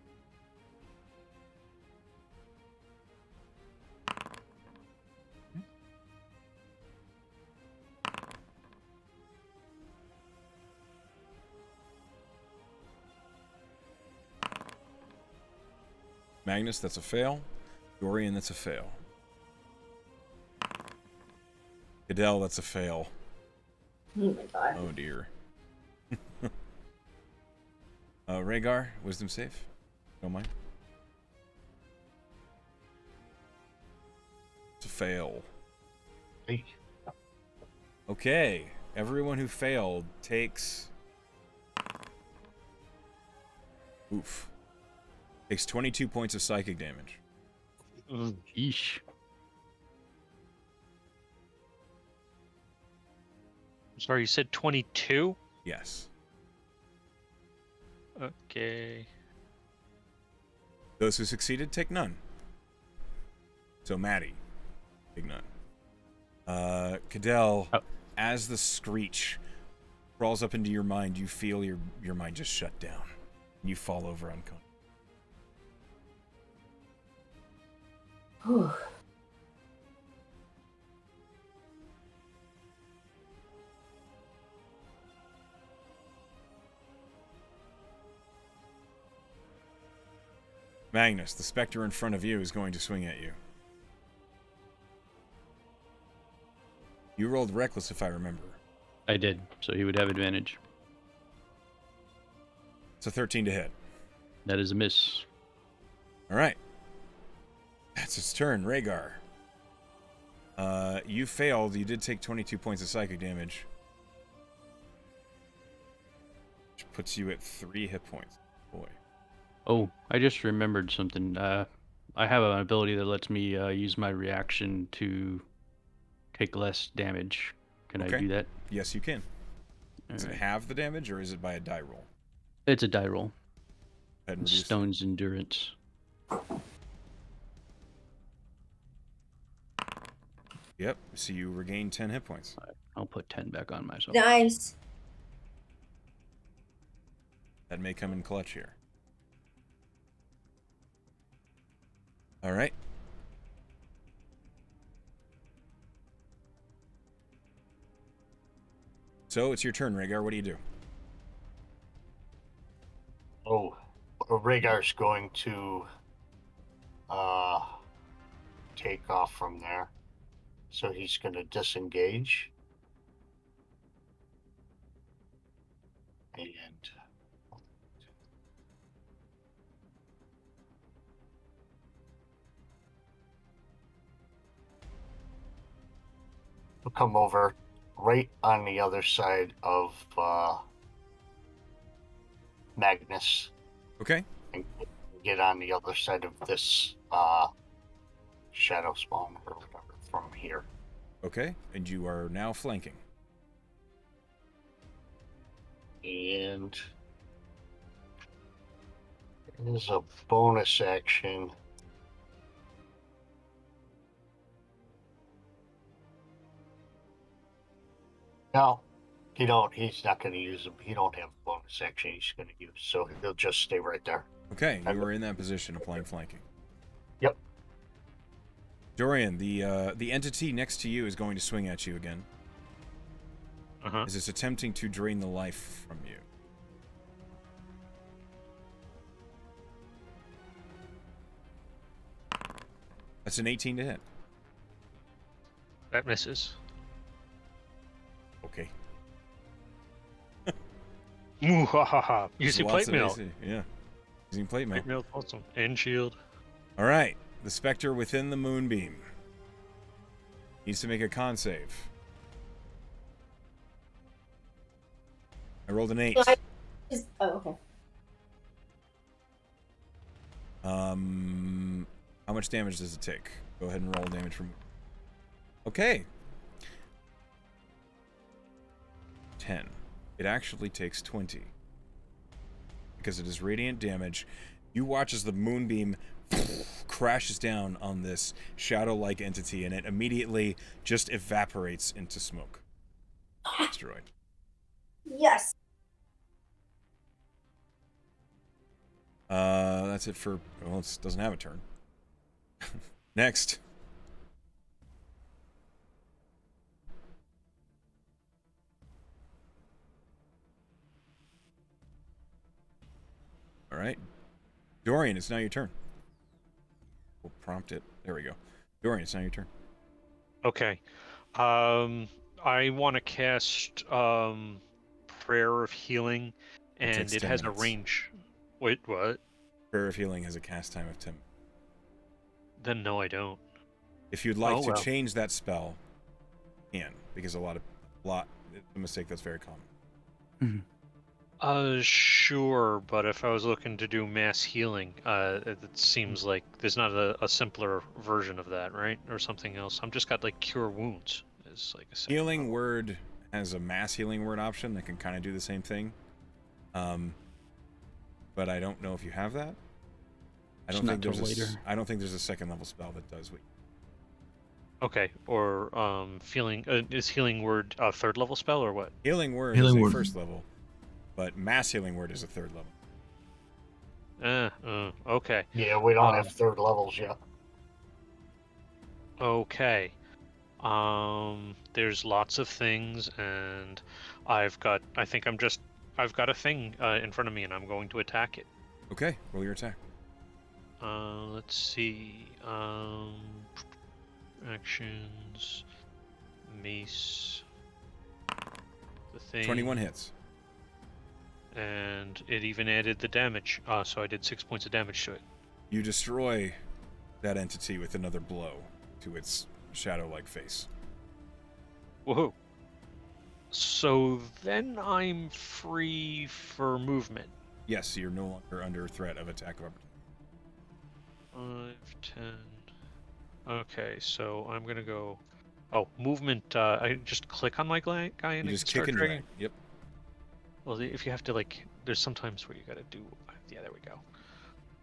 Magnus, that's a fail. Dorian, that's a fail. Cadell, that's a fail. Oh my god. Oh dear. Rhaegar, wisdom save. Don't mind. It's a fail. Hey. Okay, everyone who failed takes... Oof. Takes 22 points of psychic damage. Yeesh. Sorry, you said 22? Yes. Okay. Those who succeeded take none. So Maddie, take none. Cadell, Oh. as the screech crawls up into your mind, you feel your mind just shut down. And you fall over unconscious. Whew. Magnus, the specter in front of you is going to swing at you. You rolled reckless, if I remember. I did, so he would have advantage. It's a 13 to hit. That is a miss. All right. That's its turn. Rhaegar. You failed. You did take 22 points of psychic damage. Which puts you at 3 hit points. Boy. Oh, I just remembered something. I have an ability that lets me use my reaction to take less damage. Can I Okay. do that? Yes, you can. Does it Alright. have the damage, or is it by a die roll? It's a die roll. Go ahead and reduce it. Stone's endurance. Yep. So you regain 10 hit points. I'll put 10 back on myself. Nice. That may come in clutch here. All right. So it's your turn, Rhaegar. What do you do? Oh, Rhaegar's going to take off from there. So he's going to disengage. And he'll come over right on the other side of Magnus Okay. and get on the other side of this shadow spawn or whatever from here. Okay. And you are now flanking. And as a bonus action, no, he's not going to use them. He don't have a bonus action he's going to use, so he'll just stay right there. Okay. You are in that position, applying flanking. Yep. Dorian, the entity next to you is going to swing at you again. Uh-huh. As it's attempting to drain the life from you. That's an 18 to hit. That misses. Okay. Muhahaha. Using There's lots plate of mail. AC. Yeah. Using plate mail. Plate mail, awesome. And shield. All right. The specter within the moonbeam needs to make a con save. I rolled an 8. Oh, okay. How much damage does it take? Go ahead and roll damage from. Okay. 10. It actually takes 20. Because it is radiant damage. You watch as the moonbeam crashes down on this shadow-like entity, and it immediately just evaporates into smoke. Destroyed. Yes. That's it for... Well, it doesn't have a turn. Next. All right. Dorian, it's now your turn. We'll prompt it. There we go. Dorian, it's now your turn. Okay. I want to cast Prayer of Healing, and takes it 10 has minutes. a range. Wait, what? Prayer of Healing has a cast time of 10. Then no, I don't. If you'd like Oh, to well. change that spell, you can, because a mistake that's very common. Sure, but if I was looking to do mass healing, it seems like there's not a simpler version of that, right? Or something else. I'm just got like Cure Wounds. It's like a second Healing level. Word has a mass healing word option that can kind of do the same thing. But I don't know if you have that. I It's don't not think till later. I don't think there's a second level spell that does what. Okay, or feeling is Healing Word a third level spell or what? Healing Word Healing is a Word. first level, but mass healing word is a third level. Okay. Yeah, we don't have third levels yet. Okay. There's lots of things, and I've got a thing in front of me, and I'm going to attack it. Okay, roll your attack. Let's see. Actions. Mace. The thing. 21 hits. And it even added the damage. So I did 6 points of damage to it. You destroy that entity with another blow to its shadow-like face. Woohoo! So then I'm free for movement. Yes, you're no longer under threat of attack of opportunity. 5, 10. Okay, so I'm gonna go. Oh, movement. I just click on my guy and You it just can kick start and dragging. drag. Yep. Well, if you have to there's sometimes where you gotta do. Yeah, there we go.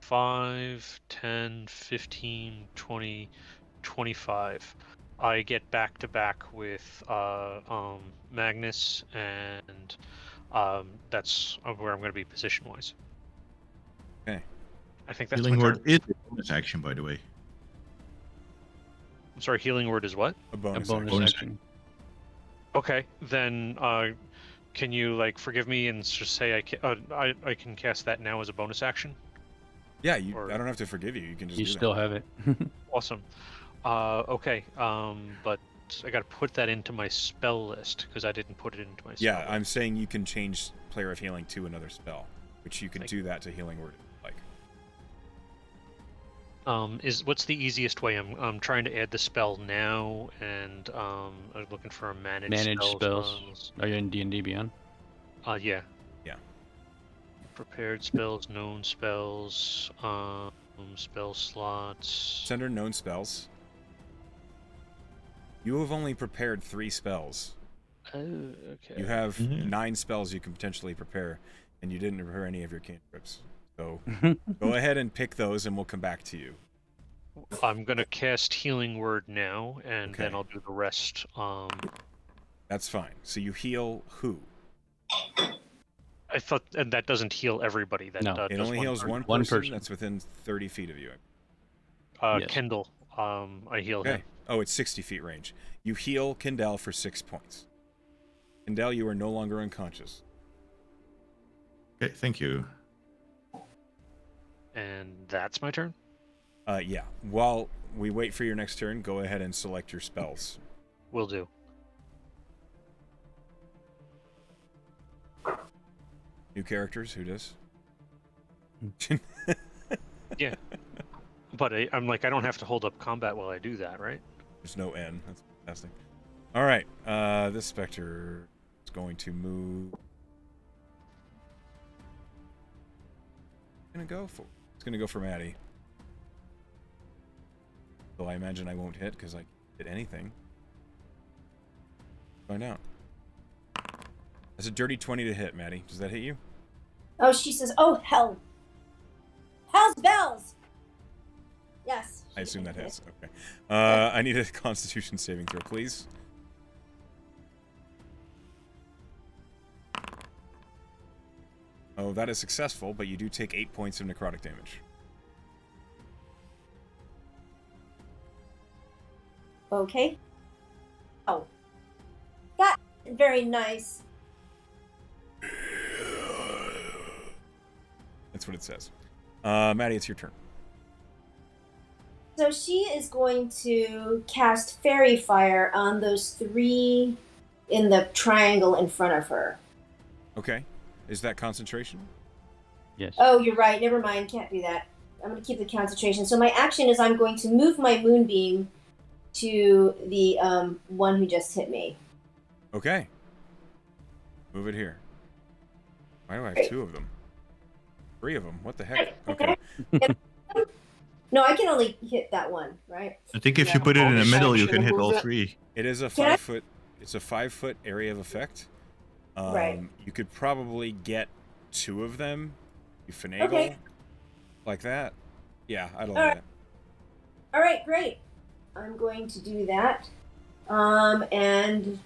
5, 10, 15, 20, 25. I get back to back with Magnus, and that's where I'm going to be position wise. Okay. I think that's Healing my Word turn. is a bonus action, by the way. I'm sorry, Healing Word is what? A A bonus, bonus action. action. Okay, then can you forgive me and just say I can cast that now as a bonus action? Yeah, Or- I don't have to forgive you. You can just You do still have it. Awesome. Okay. But I got to put that into my spell list because I didn't put it into my that. spell Yeah, list. I'm saying you can change Player of Healing to another spell, which you can Thank do that to Healing Word if you like. What's the easiest way? I'm trying to add the spell now, and I'm looking for a managed spells. Are you in D&D Beyond? Yeah. Yeah. Prepared spells, known spells, spell slots. It's under known spells. You have only prepared 3 spells. Oh, okay. You have Mhm. 9 spells you can potentially prepare, and you didn't prepare any of your cantrips. So go ahead and pick those, and we'll come back to you. I'm gonna cast Healing Word now, and then Okay. I'll do the rest. That's fine. So you heal who? I thought, and that doesn't heal everybody. That No. It does only heals one One person, person. that's within 30 feet of you. Yes. Kendall. I heal Okay. him. Oh, it's 60 feet range. You heal Kendall for 6 points. Kendall, you are no longer unconscious. Okay, thank you. And that's my turn. Yeah. While we wait for your next turn, go ahead and select your spells. Will do. New characters, who does? Yeah. But I'm I don't have to hold up combat while I do that, right? There's no N. That's fantastic. All right. This Spectre is going to move. It's gonna go for Maddie. So I imagine I won't hit because I can't hit anything. Find out. That's a dirty 20 to hit, Maddie. Does that hit you? Oh, she says, oh, hell. Hell's bells. I assume that hits. Okay. I need a Constitution saving throw, please. Oh, that is successful, but you do take 8 points of necrotic damage. Okay. Oh. That's very nice. That's what it says. Maddie, it's your turn. So she is going to cast Fairy Fire on those 3 in the triangle in front of her. Okay. Is that concentration? Yes. Oh, you're right. Never mind. Can't do that. I'm going to keep the concentration. So my action is I'm going to move my moonbeam to the one who just hit me. Okay. Move it here. Why do I have Great. 2 of them? 3 of them. What the heck? Okay. No, I can only hit that one, right? I think if Yeah, you put it in the bonus middle, you action can to hit all move it. 3. It is a Can I- 5 foot. It's a 5 foot area of effect. Right. You could probably get 2 of them. You finagle Okay. like that. Yeah, I'd allow Alright. that. All right, great. I'm going to do that, and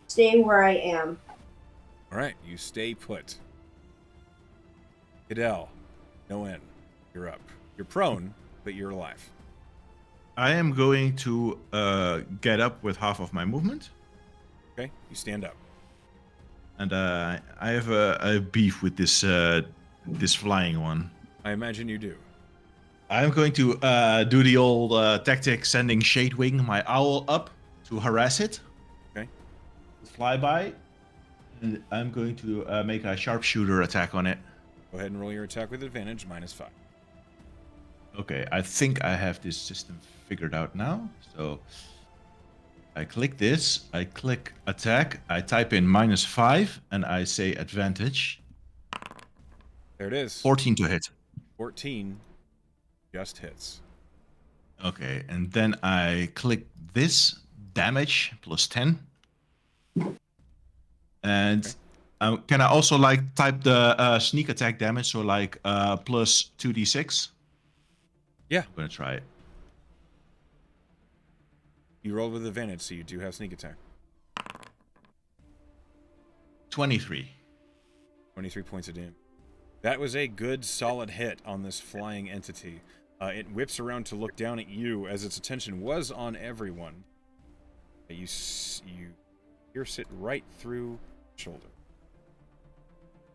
stay where I am. All right, you stay put. Hidel, no end. You're up. You're prone, but you're alive. I am going to get up with half of my movement. Okay, you stand up. And I have a beef with this this flying one. I imagine you do. I'm going to do the old tactic, sending Shadewing, my owl, up to harass it. Okay. Fly by. And I'm going to make a sharpshooter attack on it. Go ahead and roll your attack with advantage, -5. Okay, I think I have this system figured out now. So I click this, I click attack, I type in -5, and I say advantage. There it is. 14 to hit. 14 just hits. Okay, and then I click this, damage +10. And can I also like type the sneak attack damage, so like plus 2d6? Yeah. I'm gonna try it. You rolled with advantage, so you do have sneak attack. 23. 23 points of damage. That was a good, solid hit on this flying entity. It whips around to look down at you as its attention was on everyone. You pierce it right through the shoulder.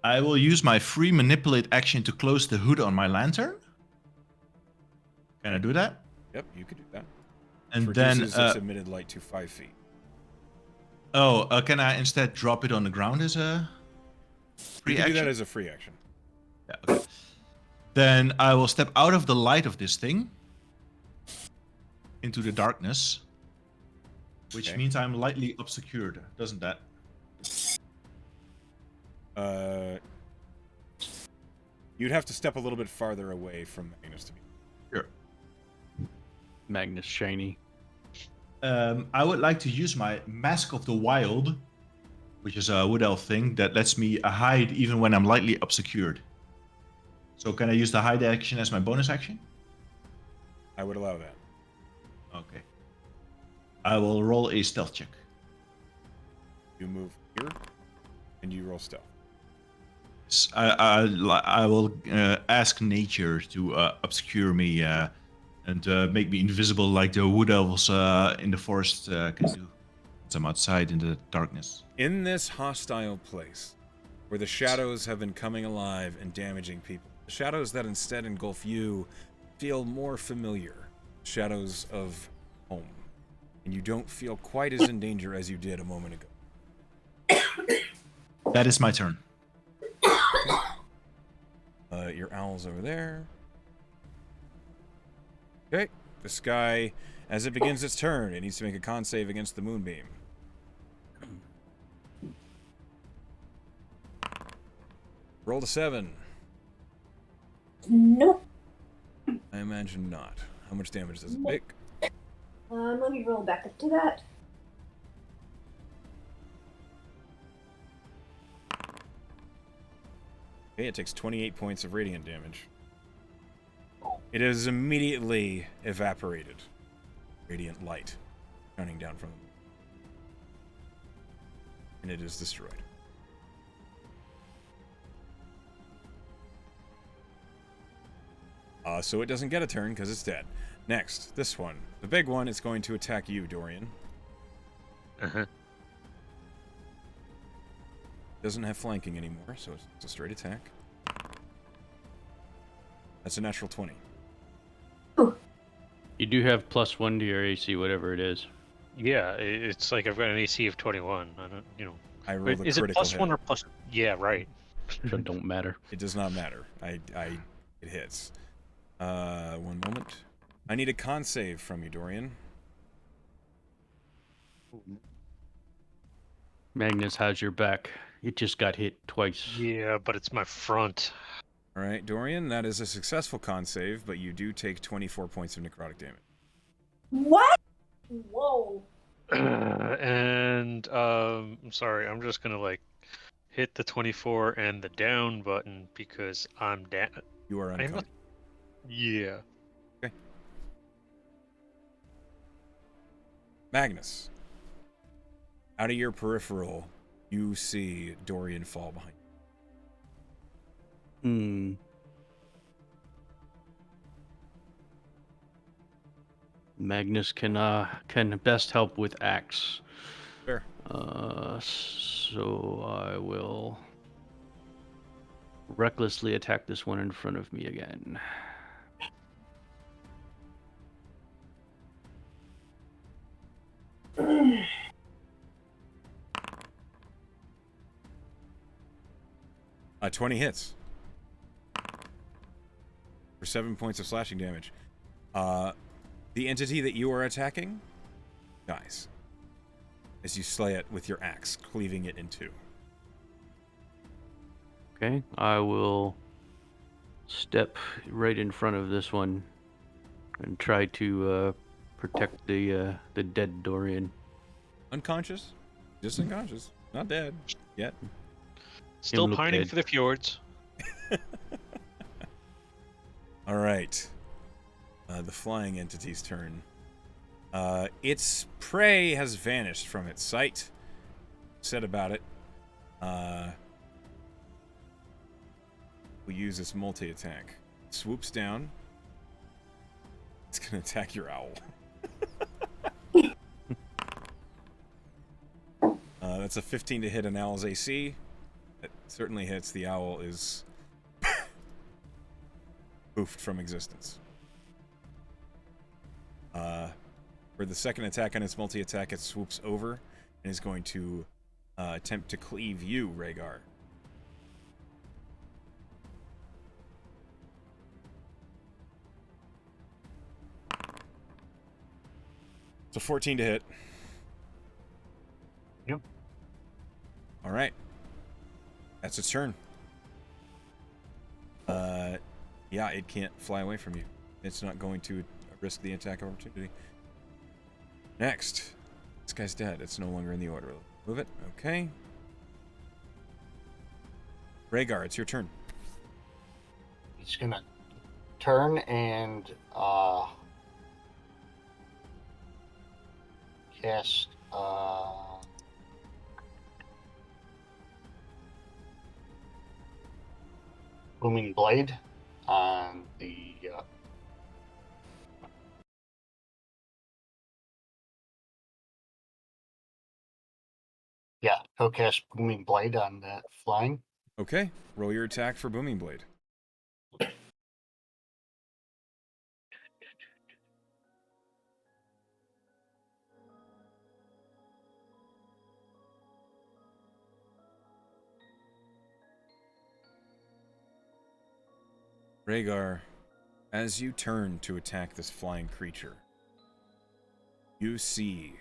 I will use my free manipulate action to close the hood on my lantern. Can I do that? Yep, you could do that. And Which then, reduces its emitted light to 5 feet. can I instead drop it on the ground as a free You can action? do that as a free action. Yeah, okay. Then I will step out of the light of this thing into the darkness, which Okay. means I'm lightly obscured, doesn't that? You'd have to step a little bit farther away from Magnus to be. Sure. Magnus Shiny. I would like to use my Mask of the Wild, which is a wood elf thing that lets me hide even when I'm lightly obscured. So can I use the hide action as my bonus action? I would allow that. Okay. I will roll a stealth check. You move here, and you roll stealth. I will ask nature to obscure me and make me invisible like the wood elves in the forest can do. Once I'm outside in the darkness. In this hostile place, where the shadows have been coming alive and damaging people, the shadows that instead engulf you feel more familiar. Shadows of home. And you don't feel quite as in danger as you did a moment ago. That is my turn. Your owl's over there. Okay. This guy, as it begins its turn, it needs to make a con save against the moonbeam. Roll a 7. Nope. I imagine not. How much damage does it take? Let me roll back up to that. Okay, it takes 28 points of radiant damage. It is immediately evaporated. Radiant light shining down from it. And it is destroyed. So it doesn't get a turn because it's dead. Next, this one. The big one is going to attack you, Dorian. Uh-huh. Doesn't have flanking anymore, so it's a straight attack. That's a natural 20. You do have +1 to your AC, whatever it is. Yeah, it's like I've got an AC of 21. I don't, I rolled a is it critical +1 hit. or plus? Yeah, right. So it don't matter. It does not matter. It hits. One moment. I need a con save from you, Dorian. Magnus has your back. It just got hit twice. Yeah, but it's my front. All right, Dorian, that is a successful con save, but you do take 24 points of necrotic damage. What? Whoa. And I'm sorry, I'm just gonna like hit the 24 and the down button because I'm down. You are unconscious. Yeah. Okay. Magnus, out of your peripheral, you see Dorian fall behind you. Magnus can best help with axe. Sure. So I will recklessly attack this one in front of me again. Uh, 20 hits. For 7 points of slashing damage. The entity that you are attacking dies as you slay it with your axe, cleaving it in two. Okay, I will step right in front of this one and try to protect the dead Dorian. Unconscious? Just unconscious. Not dead yet. Still look pining dead. for the fjords. All right. The flying entity's turn. Its prey has vanished from its sight. Said about it. We'll use its multi-attack. Swoops down. It's gonna attack your owl. That's a 15 to hit an owl's AC. It certainly hits. The owl is poofed from existence. For the second attack on its multi-attack, it swoops over and is going to attempt to cleave you, Rhaegar. It's a 14 to hit. Yep. All right. That's its turn. Yeah, it can't fly away from you. It's not going to risk the attack opportunity. Next. This guy's dead. It's no longer in the order. Move it. Okay. Rhaegar, it's your turn. He's gonna turn and cast Booming Blade on the he'll cast Booming Blade on that flying. Okay. Roll your attack for Booming Blade. Rhaegar, as you turn to attack this flying creature, you see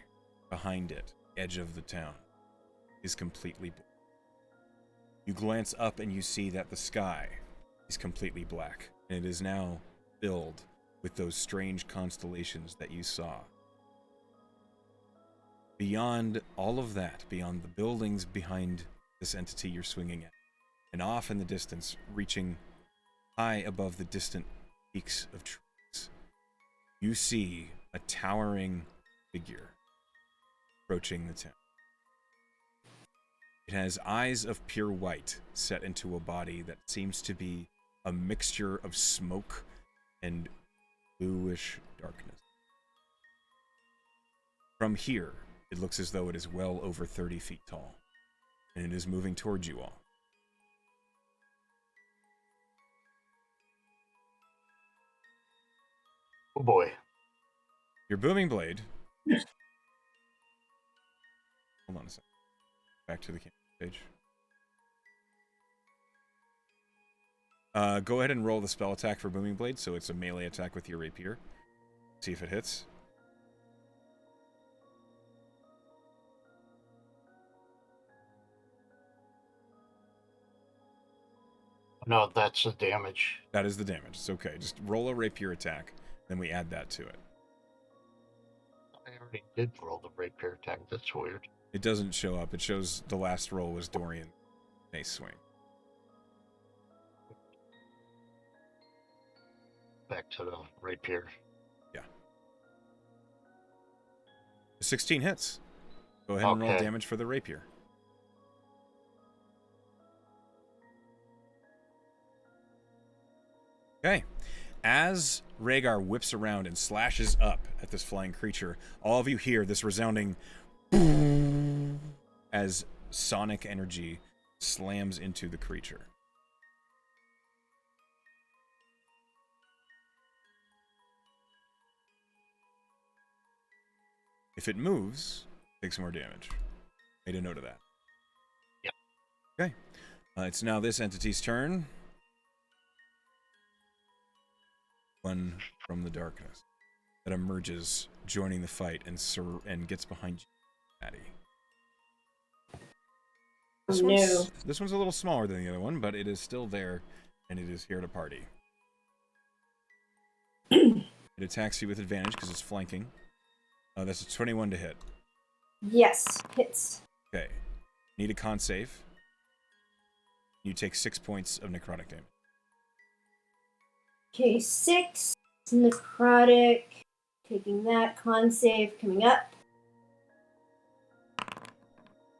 behind it, edge of the town, is completely black. You glance up and you see that the sky is completely black, and it is now filled with those strange constellations that you saw. Beyond all of that, beyond the buildings behind this entity you're swinging at, and off in the distance, reaching high above the distant peaks of trees, you see a towering figure approaching the tent. It has eyes of pure white set into a body that seems to be a mixture of smoke and bluish darkness. From here, it looks as though it is well over 30 feet tall, and it is moving towards you all. Oh boy. Your booming blade. Hold on a second. Back to the campaign page. Go ahead and roll the spell attack for booming blade, so it's a melee attack with your rapier. See if it hits. No, that's the damage. That is the damage. It's okay. Just roll a rapier attack, then we add that to it. I already did roll the rapier attack. That's weird. It doesn't show up. It shows the last roll was Dorian. Nice swing. Back to the rapier. Yeah. 16 hits. Go ahead and roll Okay. damage for the rapier. Okay. As Rhaegar whips around and slashes up at this flying creature, all of you hear this resounding as sonic energy slams into the creature. If it moves, it takes more damage. Made a note of that. Yep. Okay. It's now this entity's turn. One from the darkness that emerges, joining the fight, and gets behind you, Maddie. This one's a little smaller than the other one, but it is still there, and it is here to party. It attacks you with advantage because it's flanking. That's a 21 to hit. Yes, hits. Okay. Need a con save. You take 6 points of necrotic damage. Okay, 6 necrotic. Taking that con save coming up.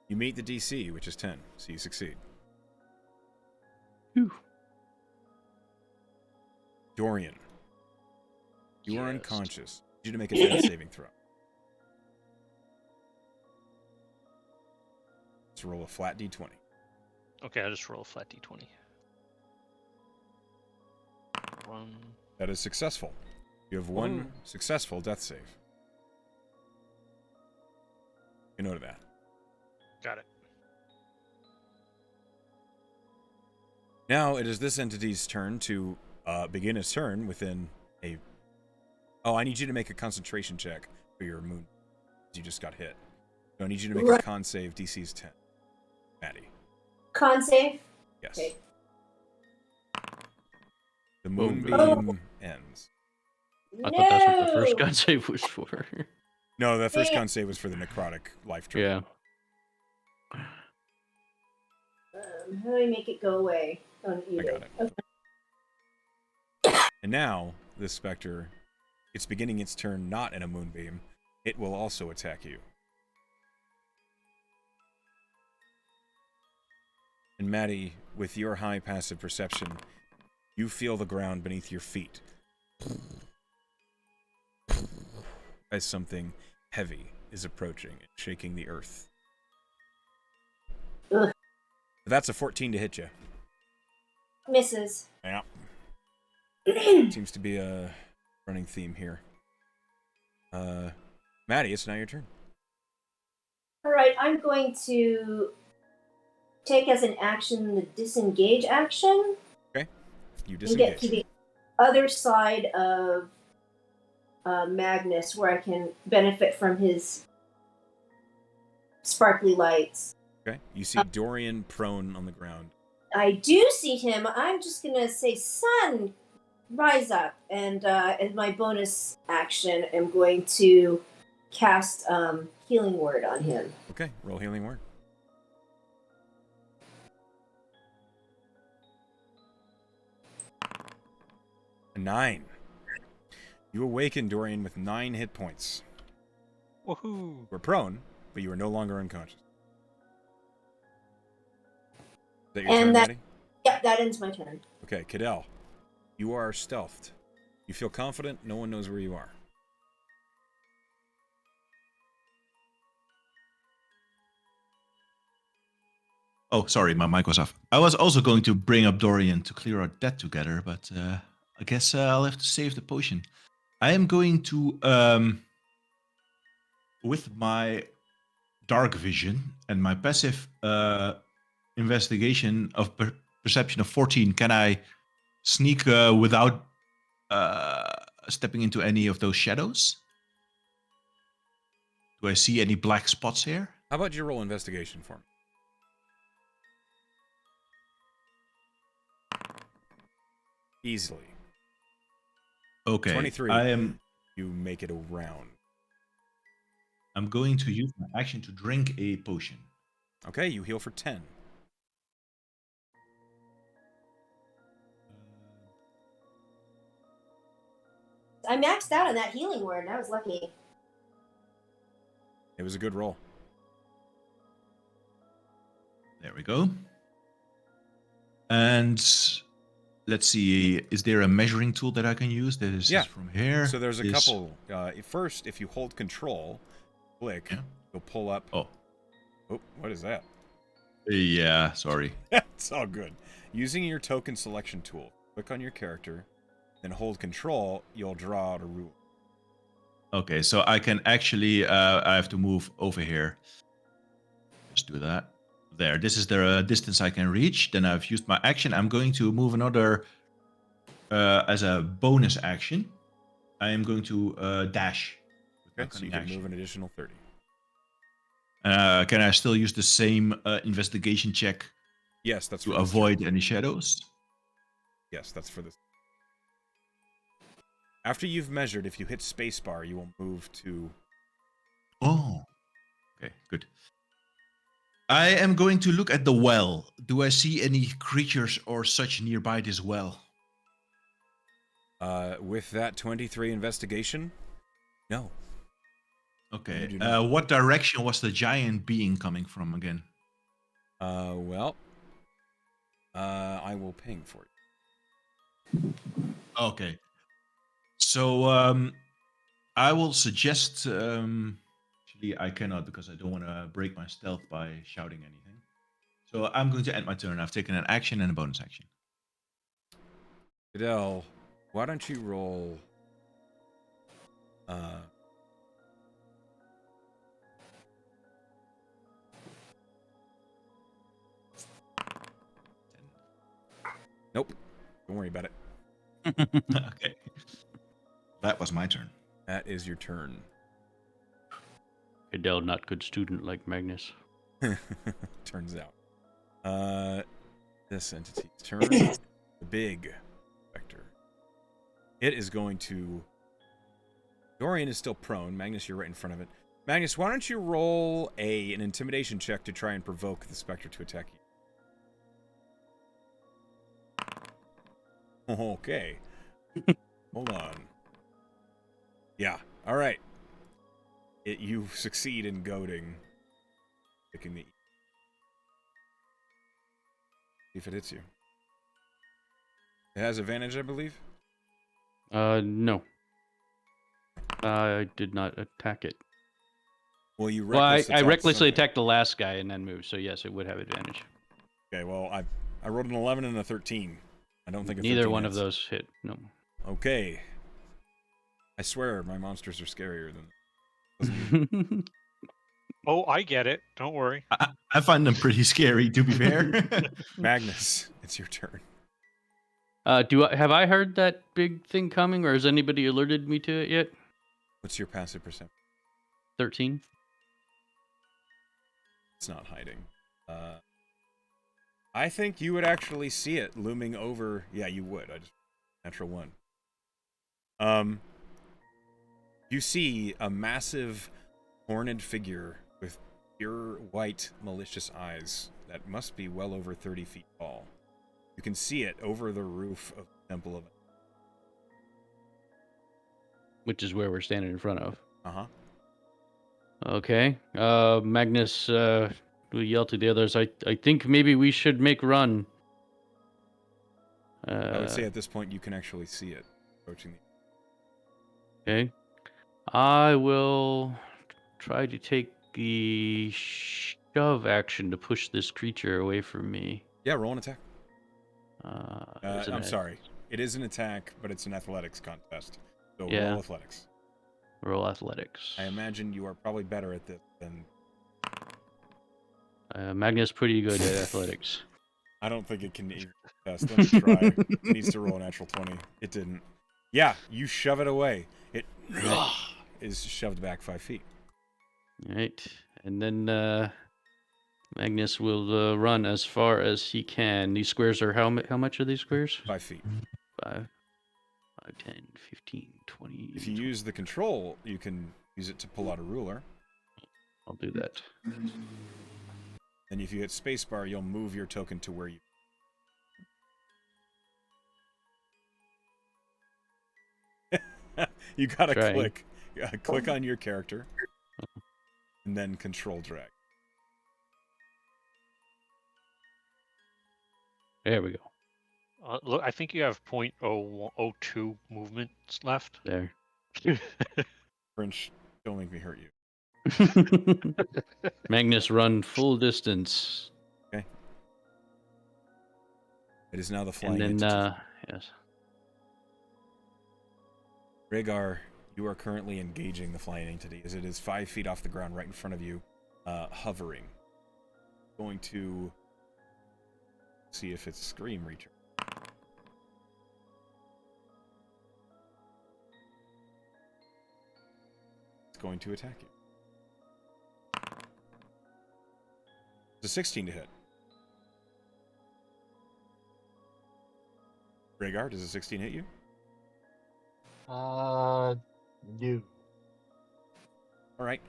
You meet the DC, which is 10, so you succeed. Whew. Dorian, you are Yes. unconscious. I need you to make a death saving throw. Let's roll a flat d20. Okay, I'll just roll a flat d20. 1. That is successful. You have one Ooh. successful death save. You note that. Got it. Now it is this entity's turn to begin its turn within a... Oh, I need you to make a concentration check for your moon. You just got hit. So I need you to make a con save. DC's 10. Maddie. Con save. Yes. Okay. The moonbeam Oh. ends. I thought that's what the first gun save was for. No, the first Yeah. con save was for the necrotic life drain. Yeah. How do I make it go away? Oh, you I did. got it. Okay. And now, this specter, it's beginning its turn not in a moonbeam. It will also attack you. And Maddie, with your high passive perception, you feel the ground beneath your feet as something heavy is approaching and shaking the earth. Ugh. That's a 14 to hit you. Misses. Yeah. Seems to be a running theme here. Maddie, it's now your turn. All right, I'm going to take as an action the disengage action You and get disengage. to the other side of Magnus, where I can benefit from his sparkly lights. Okay. You see Dorian prone on the ground. I do see him. I'm just gonna say, "Sun, rise up!" And as my bonus action, I'm going to cast Healing Word on him. Okay, roll healing word. A 9. You awaken, Dorian, with 9 hit points. Woohoo! You were prone, but you are no longer unconscious. Is that your turn, Maddie? Yep, that ends my turn. Okay, Cadell. You are stealthed. You feel confident. No one knows where you are. Oh, sorry, my mic was off. I was also going to bring up Dorian to clear out that together, but I guess I'll have to save the potion. I am going to, with my dark vision and my passive investigation of perception of 14, can I sneak without stepping into any of those shadows? Do I see any black spots here? How about you roll investigation for me? Easily. Okay. 23. You make it around. I'm going to use my action to drink a potion. Okay, you heal for 10. I maxed out on that healing word, and I was lucky. It was a good roll. There we go. And let's see, is there a measuring tool that I can use? That is from here. So there's a couple. First, if you hold control, click, you'll pull up. Oh, what is that? Yeah, sorry. It's all good. Using your token selection tool, click on your character, then hold control, you'll draw out a rule. Okay, so I can actually, I have to move over here. Just do that. There, this is the distance I can reach. Then I've used my action. I'm going to move another, as a bonus action. I am going to dash. Okay, so you can move an additional 30. Can I still use the same investigation check? Yes, that's to avoid any shadows. Yes, that's for this. After you've measured, if you hit spacebar, you will move to. Oh, okay, good. I am going to look at the well. Do I see any creatures or such nearby this well? With that 23 investigation, no. Okay. What direction was the giant being coming from again? I will ping for you. Okay. So I will suggest. Actually, I cannot because I don't want to break my stealth by shouting anything. So I'm going to end my turn. I've taken an action and a bonus action. Fidel, why don't you roll? Nope. Don't worry about it. Okay. That was my turn. That is your turn. Adele, not good student like Magnus. Turns out. This entity's turn. The big vector. It is going to. Dorian is still prone. Magnus, you're right in front of it. Magnus, why don't you roll an intimidation check to try and provoke the specter to attack you? Okay. Hold on. Yeah. All right. You succeed in goading. Picking the. See if it hits you. It has advantage, I believe. No. I did not attack it. Well, you I recklessly attacked the last guy and then moved, so yes, it would have advantage. Okay, well, I rolled an 11 and a 13. I don't think neither one of those hit. No. Okay. I swear my monsters are scarier than. Oh, I get it. Don't worry. I find them pretty scary, to be fair. Magnus, it's your turn. Have I heard that big thing coming, or has anybody alerted me to it yet? What's your passive perception? 13. It's not hiding. I think you would actually see it looming over. Yeah, you would. I just natural one. You see a massive horned figure with pure white, malicious eyes that must be well over 30 feet tall. You can see it over the roof of the Temple of. which is where we're standing in front of. Uh-huh. Okay. Magnus will yell to the others. I think maybe we should make run. I would say at this point you can actually see it approaching the... Okay. I will try to take the shove action to push this creature away from me. Yeah, roll an attack. Isn't I'm it? sorry. It is an attack, but it's an athletics contest. So Yeah. roll athletics. Roll athletics. I imagine you are probably better at this than... Magnus pretty good at athletics. I don't think it can even test. Let me try. It needs to roll a natural 20. It didn't. Yeah, you shove it away. It is shoved back 5 feet. Right. And then Magnus will run as far as he can. These squares are how much are these squares? 5 feet. 5, 10, 15, 20. If you use the control, you can use it to pull out a ruler. I'll do that. And if you hit spacebar, you'll move your token to where you... You gotta Trying. click. Click on your character. And then control drag. There we go. Look, I think you have 0.02 movements left. There. Brynch, don't make me hurt you. Magnus run full distance. Okay. It is now the flying And then, entity. yes. Rhaegar, you are currently engaging the flying entity as it is 5 feet off the ground right in front of you, hovering. Going to see if its scream reaches. It's going to attack you. It's a 16 to hit. Rhaegar, does a 16 hit you? No. All right.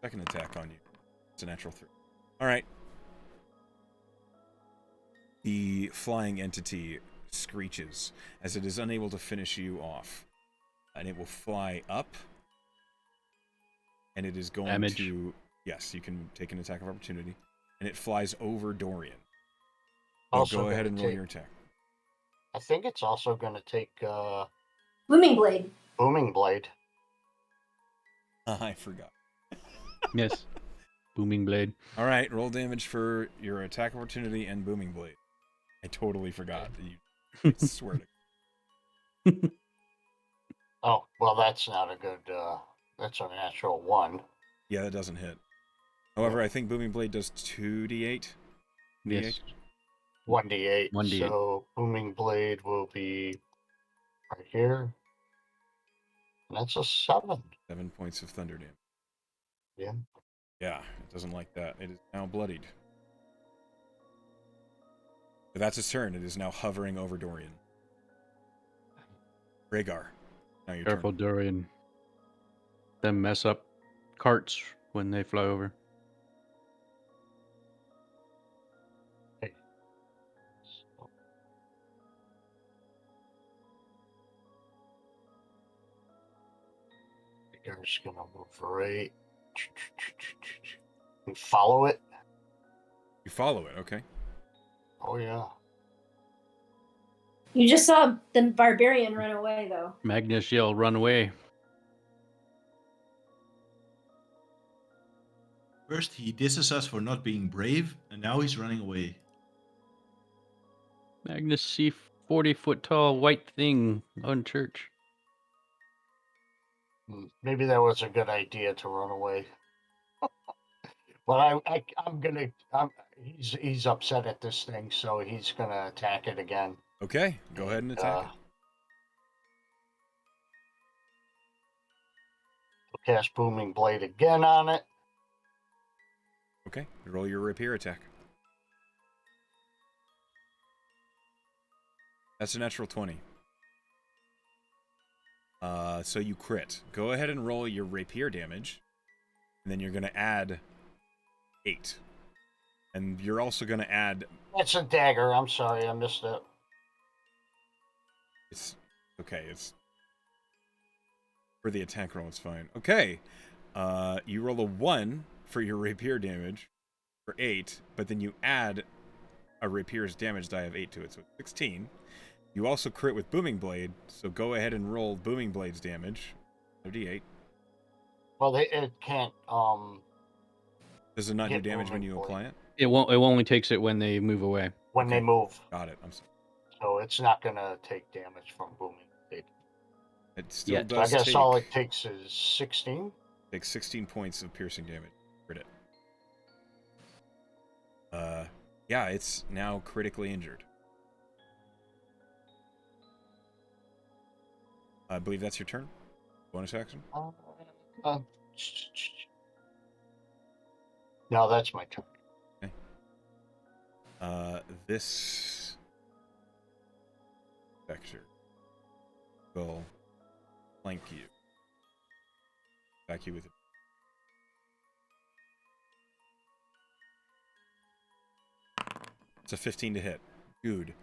Second attack on you. It's a natural 3. All right. The flying entity screeches as it is unable to finish you off. And it will fly up. And it is going Damage. to... Yes, you can take an attack of opportunity. And it flies over Dorian. So Also go ahead gonna and roll take- your attack. I think it's also going to take Blooming Blade. Booming Blade. I forgot. Yes. Booming blade. All right, roll damage for your attack opportunity and booming blade. I totally forgot. I swear to... Oh, well, that's not a good. That's a natural 1. Yeah, that doesn't hit. However, I think booming blade does 2d8. Yes. 1d8. 1d8. So Booming Blade will be right here. And that's a 7. 7 points of thunder damage. Yeah. Yeah, it doesn't like that. It is now bloodied. But that's its turn. It is now hovering over Dorian. Rhaegar, now your Careful, turn. Dorian. Them mess up carts when they fly over. You're just going to move right. And follow it. You follow it, okay. Oh, yeah. You just saw the barbarian run away, though. Magnus yell, run away. First, he disses us for not being brave, and now he's running away. Magnus see 40-foot tall white thing on church. Maybe that was a good idea to run away. But I'm gonna. He's upset at this thing, so he's gonna attack it again. Okay, go ahead and attack it. He'll cast Booming Blade again on it. Okay, roll your rapier attack. That's a natural 20. So you crit. Go ahead and roll your rapier damage. And then you're going to add 8. And you're also going to add... That's a dagger. I'm sorry, I missed it. It's okay. It's For the attack roll, it's fine. Okay. You roll a 1 for your rapier damage for 8, but then you add a rapier's damage die of 8 to it, so it's 16. You also crit with Booming Blade, so go ahead and roll Booming Blade's damage. 38. Well, it can't. Does it not do Hit damage when Booming you Blade. apply it? It won't. It only takes it when they move away. When they Okay. move. Got it. I'm sorry. So it's not gonna take damage from booming. It still Yeah. So I does guess take, all it takes is 16. takes 16 points of piercing damage. Crit it. Yeah, it's now critically injured. I believe that's your turn. Bonus action? No, that's my turn. This vector will flank you. Attack you with it. It's a 15 to hit. Dude.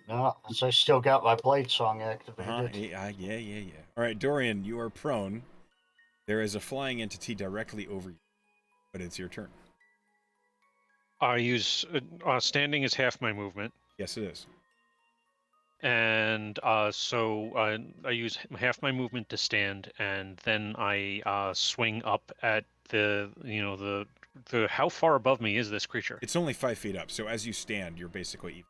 No, so I still got my blade song activated. Yeah. All right, Dorian, you are prone. There is a flying entity directly over you, but it's your turn. I use standing is half my movement, Yes, it is. and so I use half my movement to stand, and then I swing up at the how far above me is this creature? It's only 5 feet up, so as you stand, you're basically even.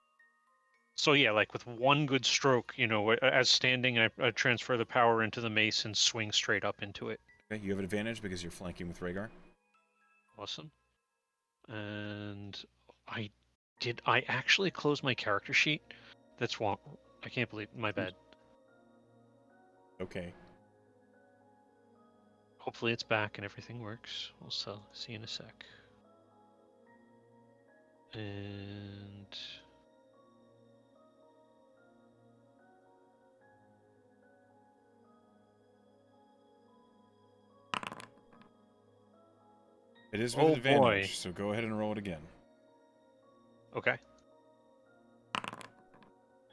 So yeah, like with one good stroke, as standing, I transfer the power into the mace and swing straight up into it. Okay, you have an advantage because you're flanking with Rhaegar. Awesome. And I actually close my character sheet? That's wrong. I can't believe my bad. Okay. Hopefully it's back and everything works. We'll see in a sec. And It is with Oh, advantage, boy. so go ahead and roll it again. okay.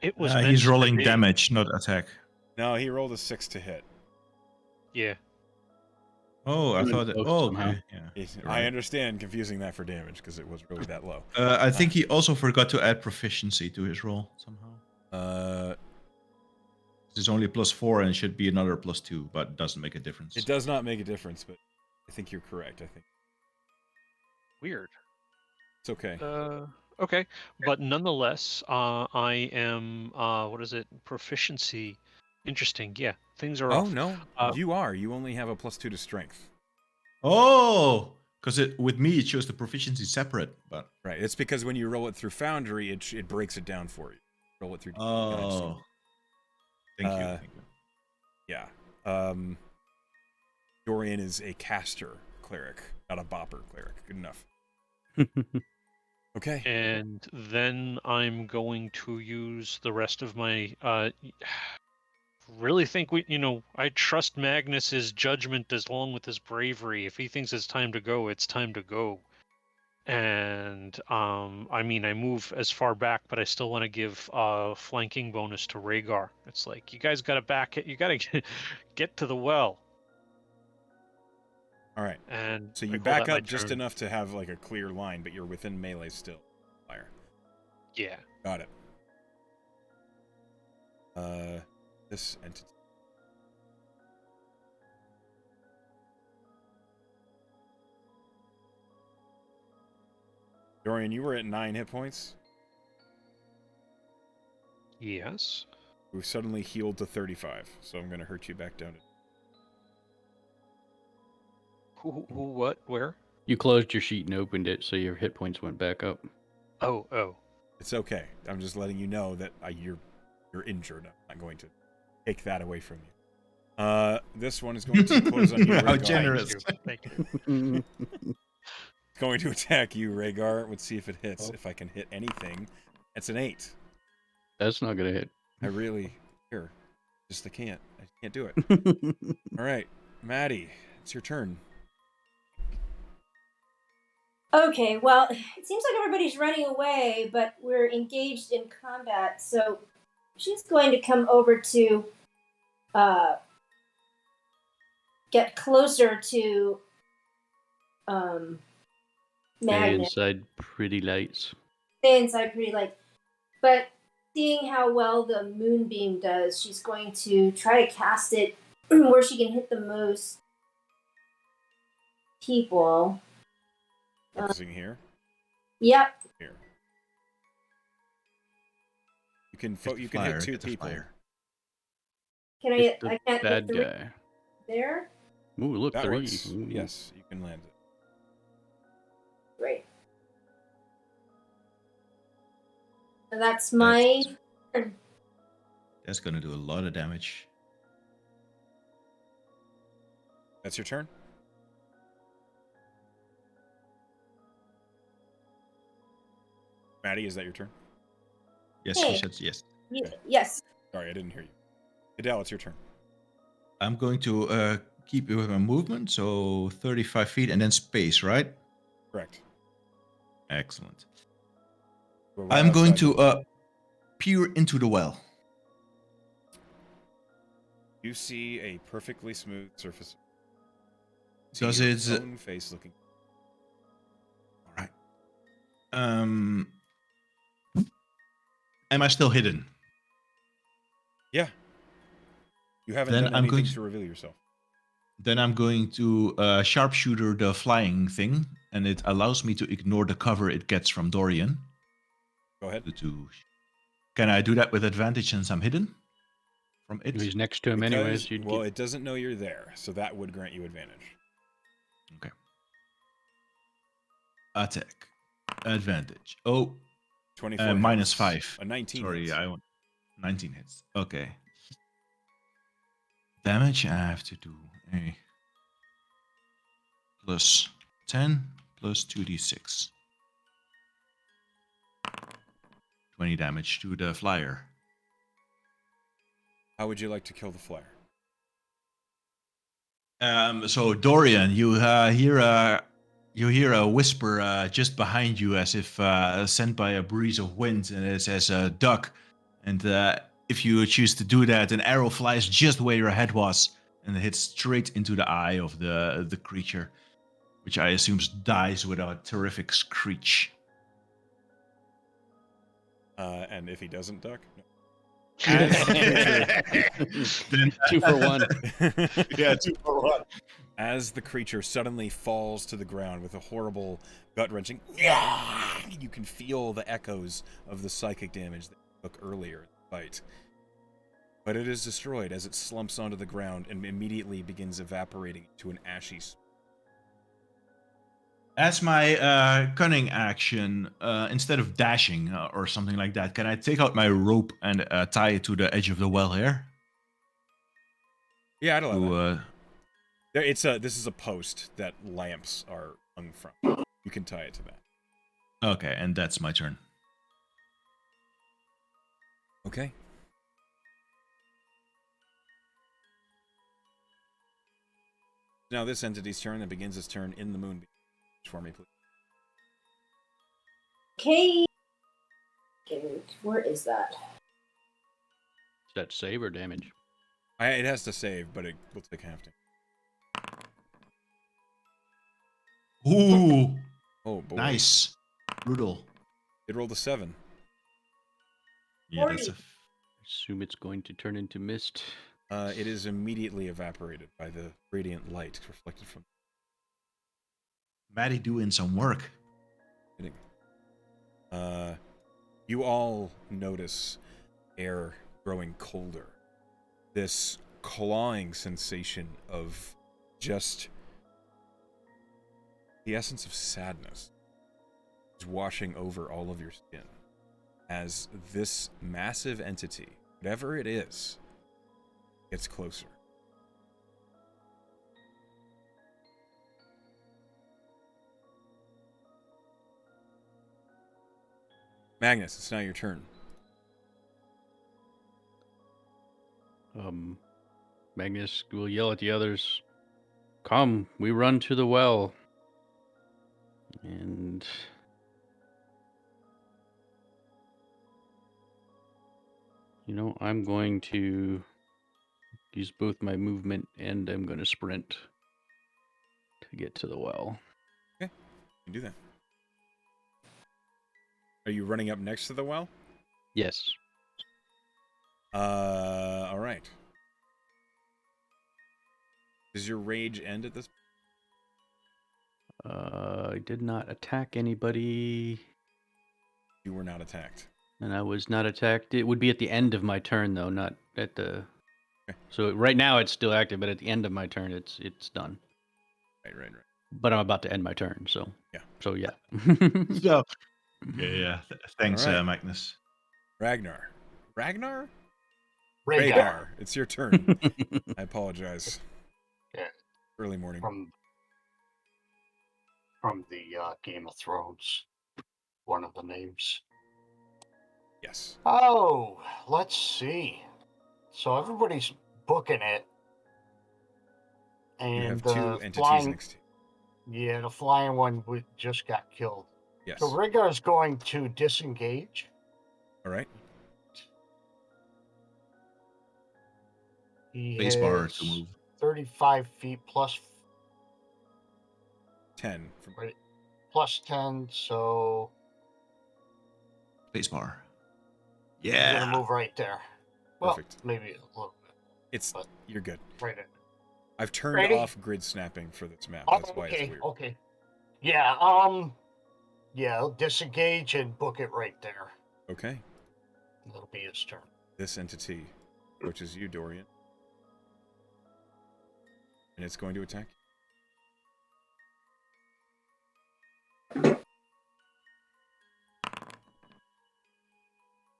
It was meant He's to rolling be. damage, not attack. No, he rolled a 6 to hit. Yeah. Oh, I Even thought. close Oh, somehow. okay. Yeah. You're I right. understand confusing that for damage because it was really that low. I think he also forgot to add proficiency to his roll somehow. It's only +4 and it should be another +2, but it doesn't make a difference. It does not make a difference, but I think you're correct. I think Weird. it's okay. Okay. But nonetheless, I am what is it? Proficiency. Interesting. Yeah. Things are Oh off. no, you are. You only have a +2 to strength. Oh, because with me it shows the proficiency separate, but Right. It's because when you roll it through Foundry, it breaks it down for you. Roll it through. oh, thank you. Thank you. Yeah. Dorian is a caster cleric, not a bopper cleric. Good enough. Okay. And then I'm going to use the rest of my really think I trust Magnus's judgment as long with his bravery. If he thinks it's time to go, it's time to go. And I move as far back, but I still want to give flanking bonus to Rhaegar. It's like you guys gotta back it, you gotta get to the well. All right. And So I you call back that my up just turn. enough to have like a clear line, but you're within melee still. Fire. Yeah. Got it. This entity. Dorian, you were at 9 hit points. Yes. We've suddenly healed to 35, so I'm going to hurt you back down to... Who what, where? You closed your sheet and opened it, so your hit points went back up. Oh. It's okay. I'm just letting you know that you're injured. I'm not going to take that away from you. This one is going to close on you, How Rhaegar. generous. Thank you. It's going to attack you, Rhaegar. Let's see if it hits. If I can hit anything. It's an 8. That's not gonna hit. I really... Here. Just I can't do it. All right. Maddie, it's your turn. Okay, well, it seems like everybody's running away, but we're engaged in combat, so she's going to come over to get closer to Stay Magnus. inside pretty lights. Stay inside pretty light. But seeing how well the moonbeam does, she's going to try to cast it where she can hit the most people. Focusing here. Yep. Here. You can Get the you can flyer, hit 2 get the people. flyer. Can I? Hit the I can't hit bad 3 guy. there. Ooh, look, That 3. works. Ooh. Yes, you can land it. Right. So that's my. That's gonna do a lot of damage. That's your turn. Maddie, is that your turn? Yes, Hey. he said yes. Yes. Sorry, I didn't hear you. Adele, it's your turn. I'm going to keep it with my movement, so 35 feet and then space, right? Correct. Excellent. We're right I'm going outside to peer into the well. You see a perfectly smooth surface. Does your it? own face looking? All right. Am I still hidden? Yeah. You haven't Then done I'm anything going to reveal yourself. Then I'm going to sharpshooter the flying thing, and it allows me to ignore the cover it gets from Dorian. Go ahead. Can I do that with advantage since I'm hidden from it? He's next to him anyways. You'd Well, it doesn't know you're there, so that would grant you advantage. Okay. Attack. Advantage. Oh. 24 minus hits. 5. A 19 Sorry, hits. I want 19 hits. Okay. Damage, I have to do a plus 10 plus 2d6. 20 damage to the flyer. How would you like to kill the flyer? So Dorian, you hear a whisper just behind you, as if sent by a breeze of wind, and it says "duck." And if you choose to do that, an arrow flies just where your head was, and it hits straight into the eye of the creature, which I assume dies with a terrific screech. And if he doesn't duck? No. Then, 2 for 1. Yeah, 2 for 1. As the creature suddenly falls to the ground with a horrible gut-wrenching, you can feel the echoes of the psychic damage that you took earlier in the fight. But it is destroyed as it slumps onto the ground and immediately begins evaporating into an ashy smoke. As my cunning action, instead of dashing or something like that, can I take out my rope and tie it to the edge of the well here? Yeah, I'd allow that. To, This is a post that lamps are hung from. You can tie it to that. okay, and that's my turn. Okay. Now this entity's turn that begins its turn in the moonbeam. For me, please. Okay. Where is that? Is that save or damage? It has to save, but it will take half to. Ooh, Oh boy! nice, brutal. It rolled a 7. Yeah, that's a. Assume it's going to turn into mist. It is immediately evaporated by the radiant light reflected from. Maddie doing some work. Kidding. You all notice air growing colder. This clawing sensation of just the essence of sadness is washing over all of your skin as this massive entity, whatever it is, gets closer. Magnus, it's now your turn. Magnus will yell at the others, "Come, we run to the well." And I'm going to use both my movement and I'm going to sprint to get to the well. You can do that. Are you running up next to the well? Yes. All right. Does your rage end at this? I did not attack anybody, You were not attacked. and I was not attacked. It would be at the end of my turn, though, not at the. Okay. So right now it's still active, but at the end of my turn, it's done. Right. But I'm about to end my turn, so Yeah. So yeah. So, yeah. Thanks, All right. Magnus. Ragnar. Ragnar? Rhaegar. It's your turn. I apologize. Yeah. Early morning. From the Game of Thrones, one of the names. Yes. Oh, let's see. So everybody's booking it. And You have two entities flying, next to you. yeah, the flying one just got killed. Yes. So Rhaegar's going to disengage. All right. He Spacebar has to move. 35 feet plus 10. From... plus 10, so Spacebar. he's Yeah. gonna move right there. Well, Perfect. maybe a little bit. You're good. Right in. I've turned Ready? off grid snapping for this map. Oh, That's why it's weird. Okay. Yeah, he'll disengage and book it right there. Okay. That'll be his turn. This entity approaches you, Dorian. And it's going to attack you.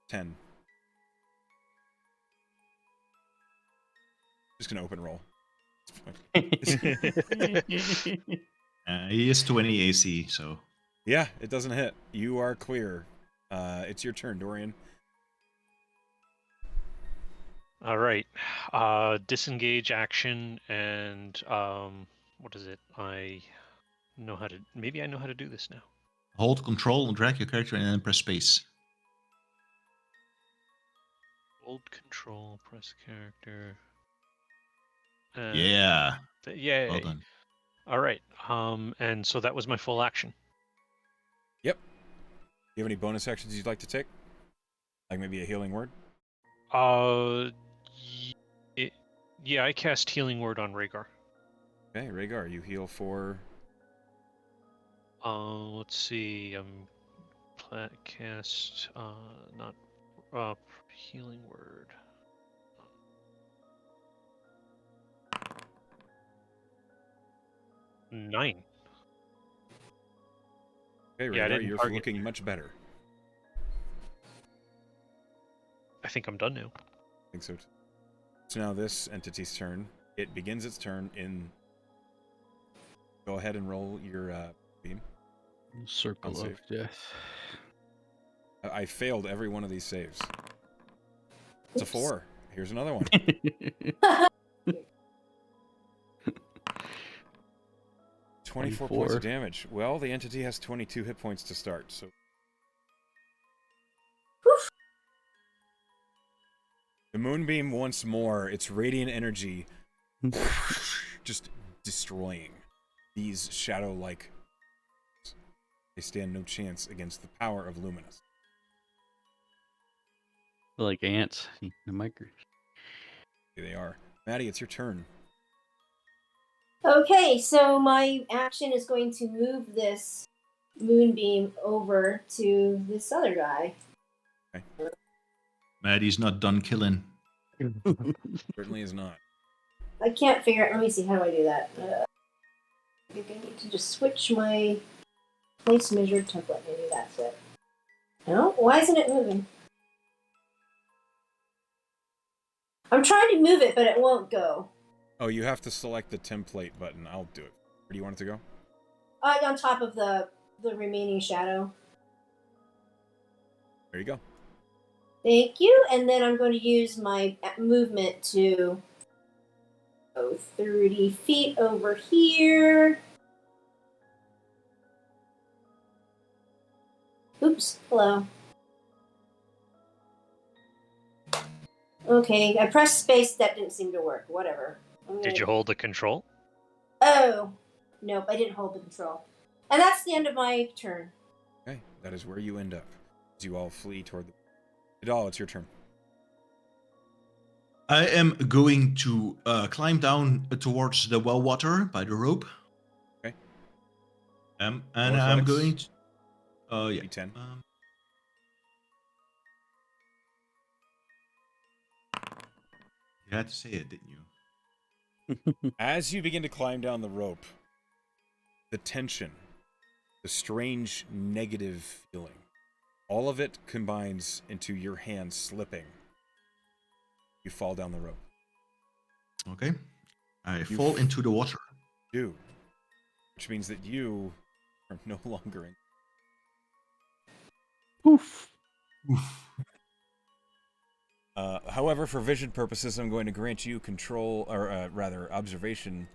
10. Just gonna open roll. He is 20 AC, so. Yeah, it doesn't hit. You are clear. It's your turn, Dorian. All right. Disengage action and what is it? Maybe I know how to do this now. Hold control and drag your character and then press space. Hold control, press character. Yeah. Yay. Well done. All right. And so that was my full action. Yep. Do you have any bonus actions you'd like to take? Like maybe a healing word? Yeah, I cast Healing Word on Rhaegar. Okay, Rhaegar, you heal for... Let's see. Cast, not, Healing Word. Nine. Okay, Yeah, I Rhaegar, didn't you're target looking you. much better. I think I'm done now. I think so too. So now this entity's turn. It begins its turn in... Go ahead and roll your beam. Circle Con of death. I failed every one of these saves. It's a 4. Here's another one. 24 points of damage. Well, the entity has 22 hit points to start, so... The moonbeam once more, its radiant energy just destroying these shadow-like... They stand no chance against the power of Luminous. Like ants. The micro. Here they are. Maddie, it's your turn. Okay, so my action is going to move this moonbeam over to this other guy. Okay. Maddie's not done killing. Certainly is not. I can't figure out. Let me see. How do I do that? I think I need to just switch my place measure template. Maybe that's it. No? Why isn't it moving? I'm trying to move it, but it won't go. Oh, you have to select the template button. I'll do it. Where do you want it to go? On top of the remaining shadow. There you go. Thank you. And then I'm going to use my movement to go 30 feet over here. Oops. Hello. Okay, I pressed space. That didn't seem to work. Whatever. Did you hold the control? Oh, nope, I didn't hold the control. And that's the end of my turn. Okay, that is where you end up. As you all flee toward the... Vidal, it's your turn. I am going to climb down towards the well water by the rope. Okay. And Roll I'm athletics. going to... yeah. D10. You had to say it, didn't you? As you begin to climb down the rope, the tension, the strange negative feeling, all of it combines into your hand slipping. You fall down the rope. Okay. I fall into the water. You, which means that you are no longer in. Oof. Oof. However, for vision purposes, I'm going to grant you control, or rather, observation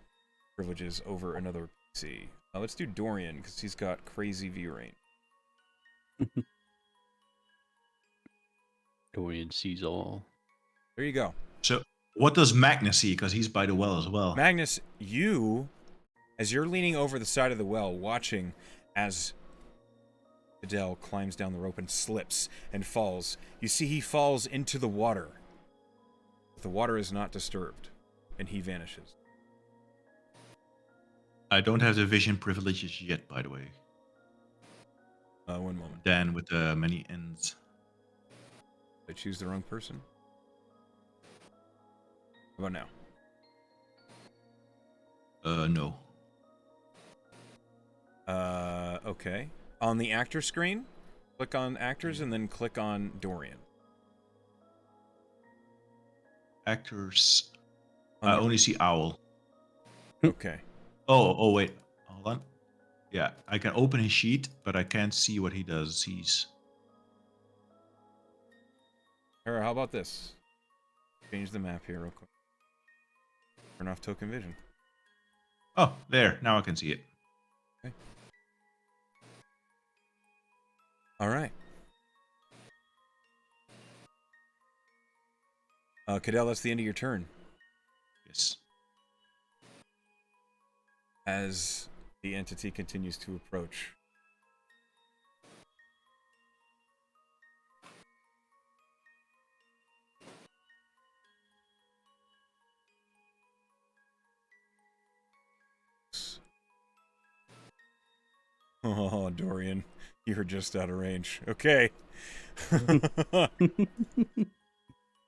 privileges over another PC. Let's do Dorian, because he's got crazy view range. Dorian sees all. There you go. So, what does Magnus see? Because he's by the well as well. Magnus, you, as you're leaning over the side of the well, watching as Adele climbs down the rope and slips and falls, you see he falls into the water. The water is not disturbed, and he vanishes. I don't have the vision privileges yet, by the way. 1 moment. Dan with the many ends. Did I choose the wrong person? How about now? No. Okay. On the actor screen, click on actors and then click on Dorian. Actors. I only see Owl. Okay. Oh, wait. Hold on. Yeah, I can open his sheet, but I can't see what he does. He's... Or how about this? Change the map here real quick. Turn off token vision. Oh, there. Now I can see it. Okay. All right. Cadell, that's the end of your turn. Yes. As the entity continues to approach. Oh, Dorian, you're just out of range. Okay.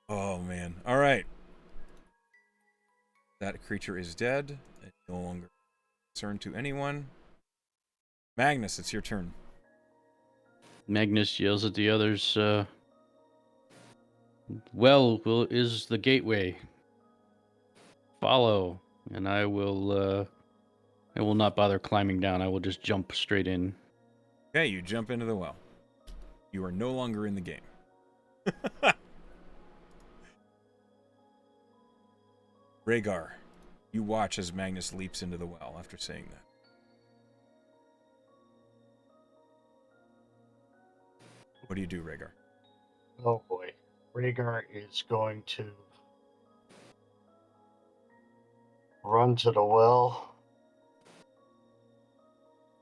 Oh, man. All right. That creature is dead. It's no longer a concern to anyone. Magnus, it's your turn. Magnus yells at the others, well is the gateway. Follow, and I will not bother climbing down. I will just jump straight in. Okay, you jump into the well. You are no longer in the game. Rhaegar, you watch as Magnus leaps into the well after saying that. What do you do, Rhaegar? Oh boy. Rhaegar is going to run to the well.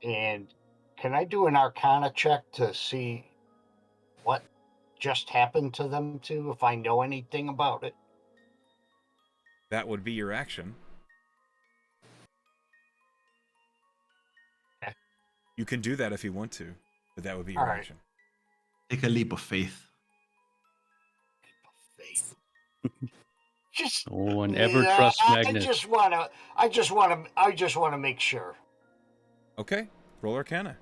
And can I do an Arcana check to see what just happened to them two, if I know anything about it? That would be your action. Okay. You can do that if you want to, but that would be your All right. action. Take a leap of faith. Faith. Just No one ever trusts Magnus. I just wanna make sure. Okay, roll Arcana.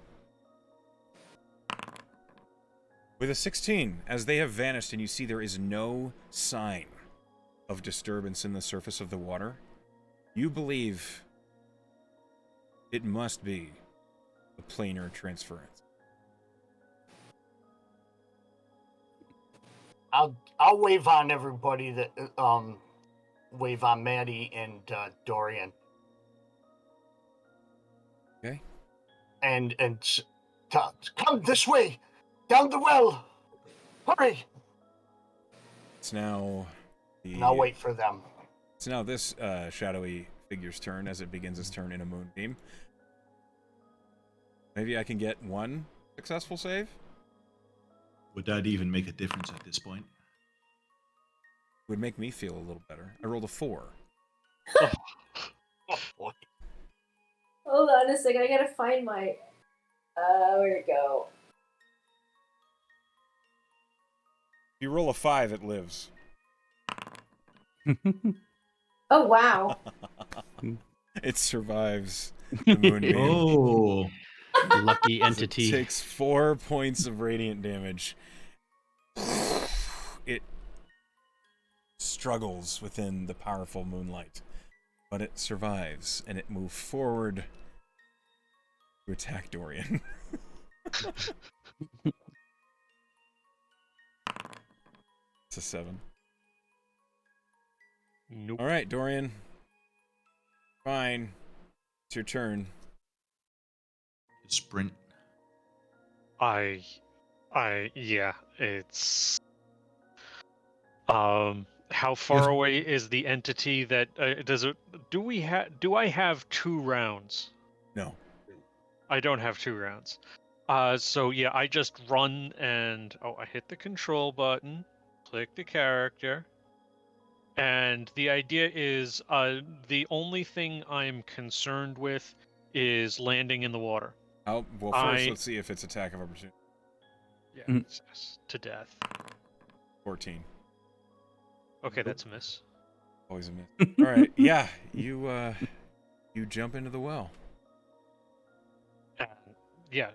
With a 16, as they have vanished and you see there is no sign of disturbance in the surface of the water, you believe it must be a planar transference. I'll wave on everybody that wave on Maddie and Dorian. Okay. And come this way, down the well. Hurry! It's now And I'll wait for them. So now this shadowy figure's turn as it begins its turn in a moonbeam. Maybe I can get one successful save? Would that even make a difference at this point? Would make me feel a little better. I rolled a 4. Oh, boy. Hold on a second. I gotta find my. Where'd it go? If you roll a 5, it lives. Oh wow. It survives the moonbeam. Oh, Lucky It entity. takes 4 points of radiant damage. It struggles within the powerful moonlight, but it survives, and it moves forward to attack Dorian. It's a 7. Nope. All right, Dorian. Fine. It's your turn. sprint. Yeah, it's how far away is the entity that do I have 2 rounds? No. I don't have 2 rounds. So yeah, I just run and I hit the control button, click the character, and the idea is the only thing I'm concerned with is landing in the water. Well, first let's see if it's attack of opportunity. Yeah, Mm. it's to death. 14. Okay, that's a miss. Always a miss. All right. Yeah, you jump into the well. Yeah.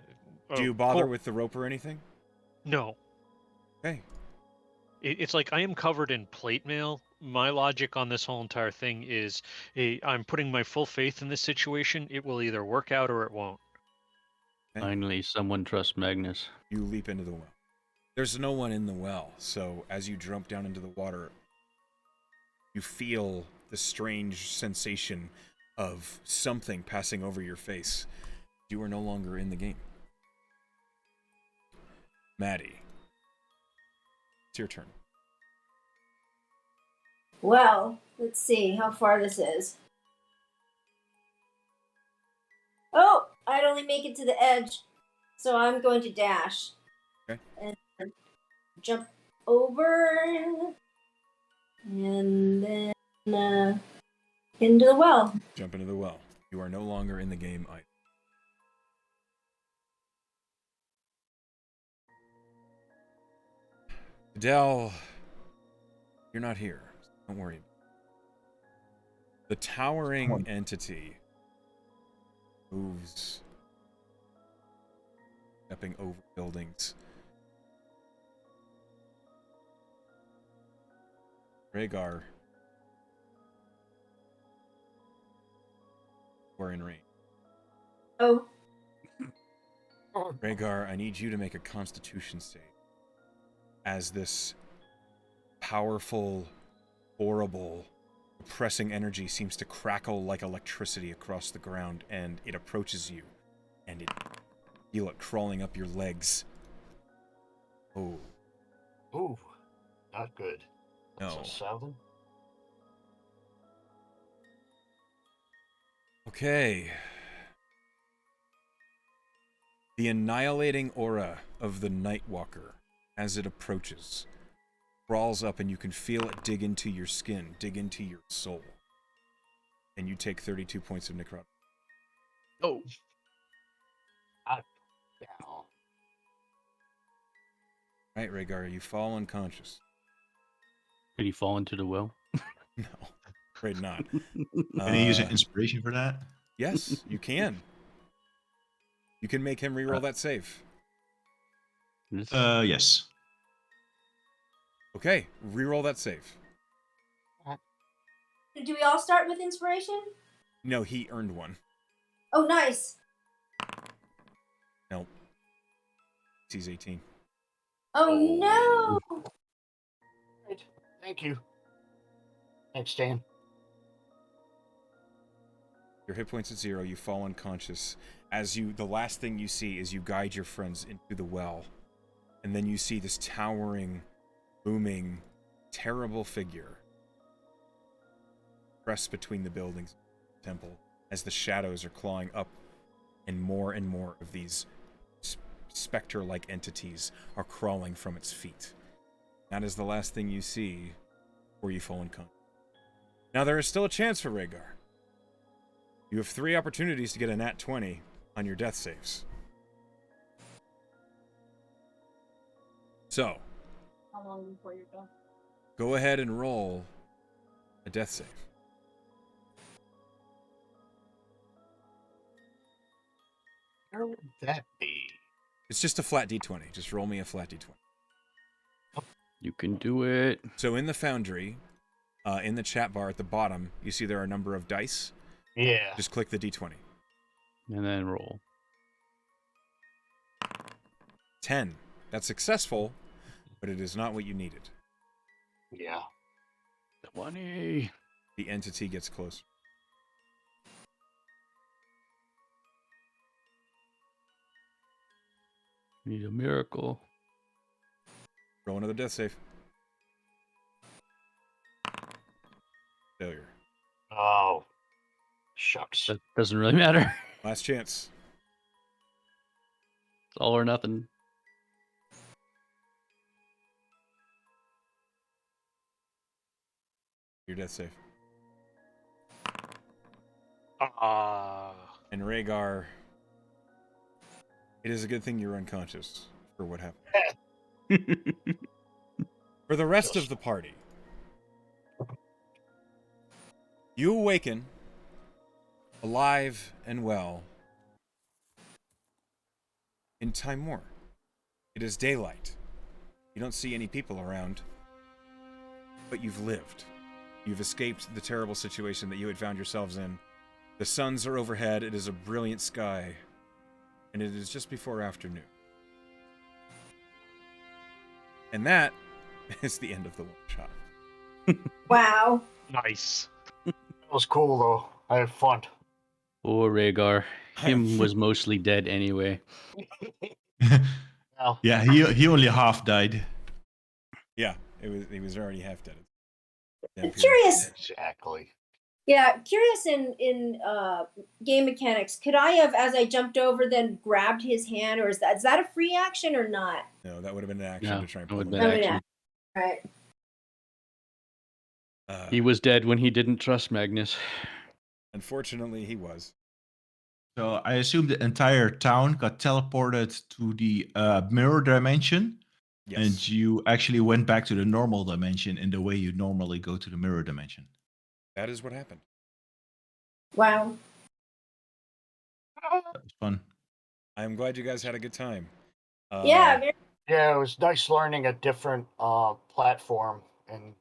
Do you bother with the rope or anything? No. Okay. It's like I am covered in plate mail. My logic on this whole entire thing is I'm putting my full faith in this situation. It will either work out or it won't. Okay. Finally, someone trusts Magnus. You leap into the well. There's no one in the well, so as you jump down into the water, you feel the strange sensation of something passing over your face. You are no longer in the game. Maddie, it's your turn. Well, let's see how far this is. Oh, I'd only make it to the edge, so I'm going to dash. Okay. And jump over, and then into the well. Jump into the well. You are no longer in the game either. Adele, you're not here. Don't worry. The towering entity moves, stepping over buildings. Rhaegar, we're in range. Oh, Rhaegar, I need you to make a Constitution save. As this powerful, horrible, oppressing energy seems to crackle like electricity across the ground, and it approaches you, and you feel it crawling up your legs. Oh. Ooh, not good. That's No. a 7. Okay. The annihilating aura of the Nightwalker, as it approaches, crawls up, and you can feel it dig into your skin, dig into your soul. And you take 32 points of necrotic. Oh. Down. All right, Rhaegar, you fall unconscious. Did he fall into the well? No, afraid not. Can you use an inspiration for that? Yes, you can. You can make him reroll that save. Yes. Okay, reroll that save. do we all start with inspiration? No, he earned one. Oh, nice. No. He's 18. Oh no! Right. Thank you. Thanks, Dan. Your hit points at 0, you fall unconscious. The last thing you see is you guide your friends into the well. And then you see this towering, booming, terrible figure press between the buildings of the temple as the shadows are clawing up, and more of these specter-like entities are crawling from its feet. That is the last thing you see before you fall unconscious. Now, there is still a chance for Rhaegar. You have 3 opportunities to get a nat 20 on your death saves. So, How long before you're done? go ahead and roll a death save. Where would that be? It's just a flat d20. Just roll me a flat d20. You can do it. So in the foundry, in the chat bar at the bottom, you see there are a number of dice. Yeah. Just click the d20. And then roll. 10. That's successful, but it is not what you needed. Yeah. 20. The entity gets closer. Need a miracle. Roll another death save. Failure. Oh. Shucks. That doesn't really matter. Last chance. It's all or nothing. Your death save. Ah. And Rhaegar, it is a good thing you're unconscious for what happened. For the rest of the party, you awaken, alive and well, in Tymore. It is daylight. You don't see any people around, but you've lived. You've escaped the terrible situation that you had found yourselves in. The suns are overhead, it is a brilliant sky, and it is just before afternoon. And that is the end of the one-shot. Wow. Nice. That was cool, though. I had fun. Poor Rhaegar. Him was mostly dead anyway. Well, Yeah, he only half died. Yeah, he was already half dead. I'm curious. exactly. Yeah, curious in game mechanics. Could I have, as I jumped over, then grabbed his hand, or is that a free action or not? No, that would have been an action No, to try and it pull would him have back. been Oh, action. yeah. Right. He was dead when he didn't trust Magnus. Unfortunately, he was. So I assume the entire town got teleported to the mirror dimension, Yes. and you actually went back to the normal dimension in the way you normally go to the mirror dimension. That is what happened. Wow. That was fun. I'm glad you guys had a good time. Yeah. Very, Yeah, it was nice learning a different platform. And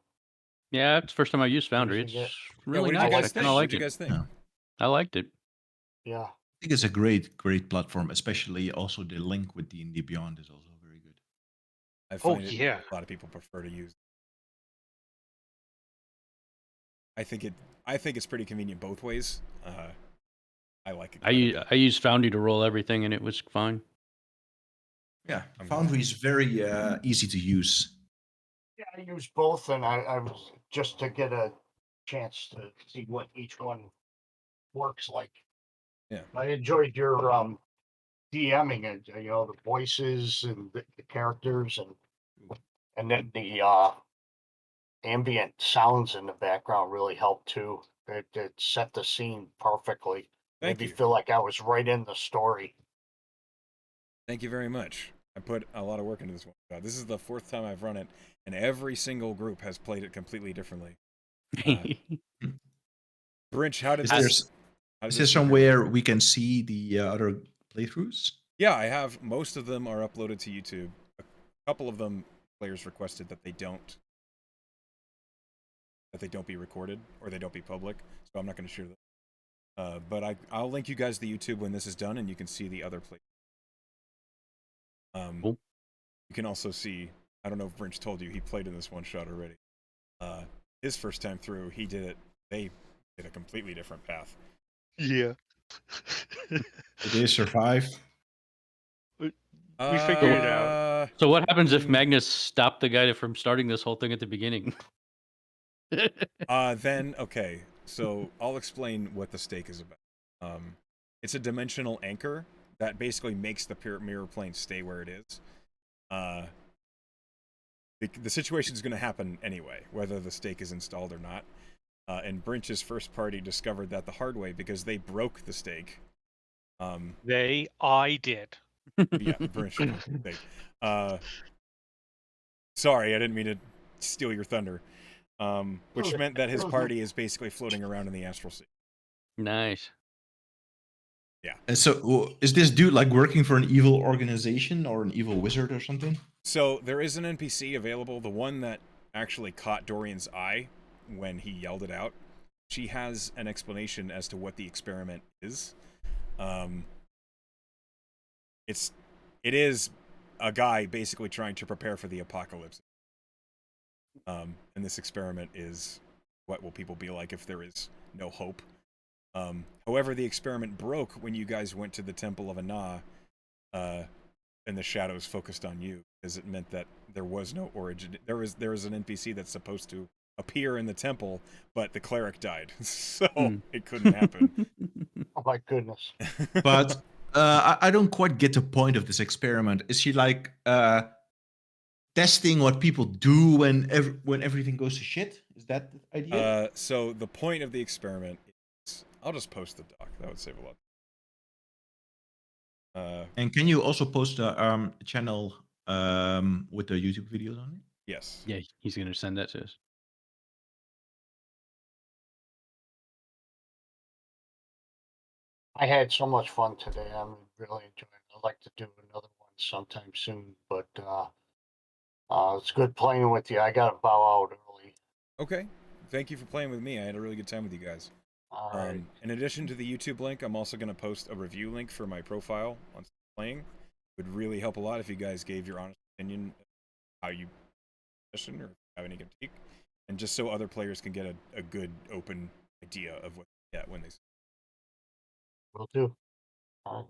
Yeah, it's the first time I used Foundry. Using It's it. yeah, really what did nice. you I guys kind think? of What like did you it. guys think? Yeah. I liked it. yeah. I think it's a great platform, especially also the link with D&D Beyond is also very good. I Oh, find yeah. a lot of people prefer to use. I think it's pretty convenient both ways. I like it. I used Foundry to roll everything, and it was fine. Yeah, I'm Foundry is very easy to use. Yeah, I used both, and I was just to get a chance to see what each one works like. Yeah. I enjoyed your DMing it, the voices and the characters, and then the ambient sounds in the background really helped too. It set the scene perfectly. Thank Made me you. feel like I was right in the story. Thank you very much. I put a lot of work into this one. This is the 4th time I've run it, and every single group has played it completely differently. Brynch, how did Is this? there somewhere we can see the other playthroughs? Yeah, I have. Most of them are uploaded to YouTube. A couple of them, players requested that they don't be recorded or they don't be public, so I'm not going to share them. But I'll link you guys to YouTube when this is done, and you can see the other play. Cool. You can also see. I don't know if Brynch told you he played in this one shot already. His first time through, he did it. They did a completely different path. Yeah. Did they survive? We figured it out. So what happens if Mm. Magnus stopped the guy from starting this whole thing at the beginning? Then okay. So I'll explain what the stake is about. It's a dimensional anchor that basically makes the mirror plane stay where it is. The situation is going to happen anyway, whether the stake is installed or not. And Brynch's first party discovered that the hard way because they broke the stake. I did. Yeah, Brynch broke the stake. Sorry, I didn't mean to steal your thunder. Which meant that his party is basically floating around in the astral sea. Nice. Yeah. And so, is this dude like working for an evil organization or an evil wizard or something? So there is an NPC available, the one that actually caught Dorian's eye when he yelled it out. She has an explanation as to what the experiment is. It is a guy basically trying to prepare for the apocalypse. And this experiment is what will people be like if there is no hope. However, the experiment broke when you guys went to the Temple of Ana, and the shadows focused on you, because it meant that there was no origin. There was an NPC that's supposed to appear in the temple, but the cleric died, so it couldn't happen. Oh my goodness. But I don't quite get the point of this experiment. Is she like testing what people do when everything goes to shit? Is that the idea? So the point of the experiment is, I'll just post the doc. That would save a lot. And can you also post a channel with the YouTube videos on it? Yes. Yeah, he's gonna send that to us. I had so much fun today. I'm really enjoying it. I'd like to do another one sometime soon, but it's good playing with you. I got to bow out early. Okay. Thank you for playing with me. I had a really good time with you guys. All right. In addition to the YouTube link, I'm also going to post a review link for my profile on playing. It would really help a lot if you guys gave your honest opinion how you session or have any critique, and just so other players can get a good open idea of what they get when they. Will do. All right.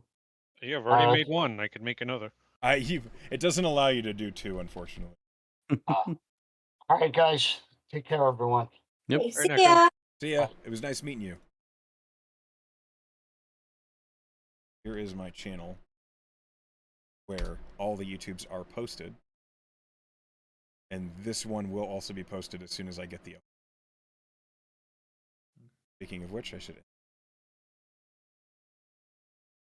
Yeah, I've already made one. I could make another. It doesn't allow you to do two, unfortunately. All right, guys. Take care, everyone. Yep. Hey, see Necro. ya. See ya. It was nice meeting you. Here is my channel where all the YouTubes are posted. And this one will also be posted as soon as I get the. Speaking of which, I should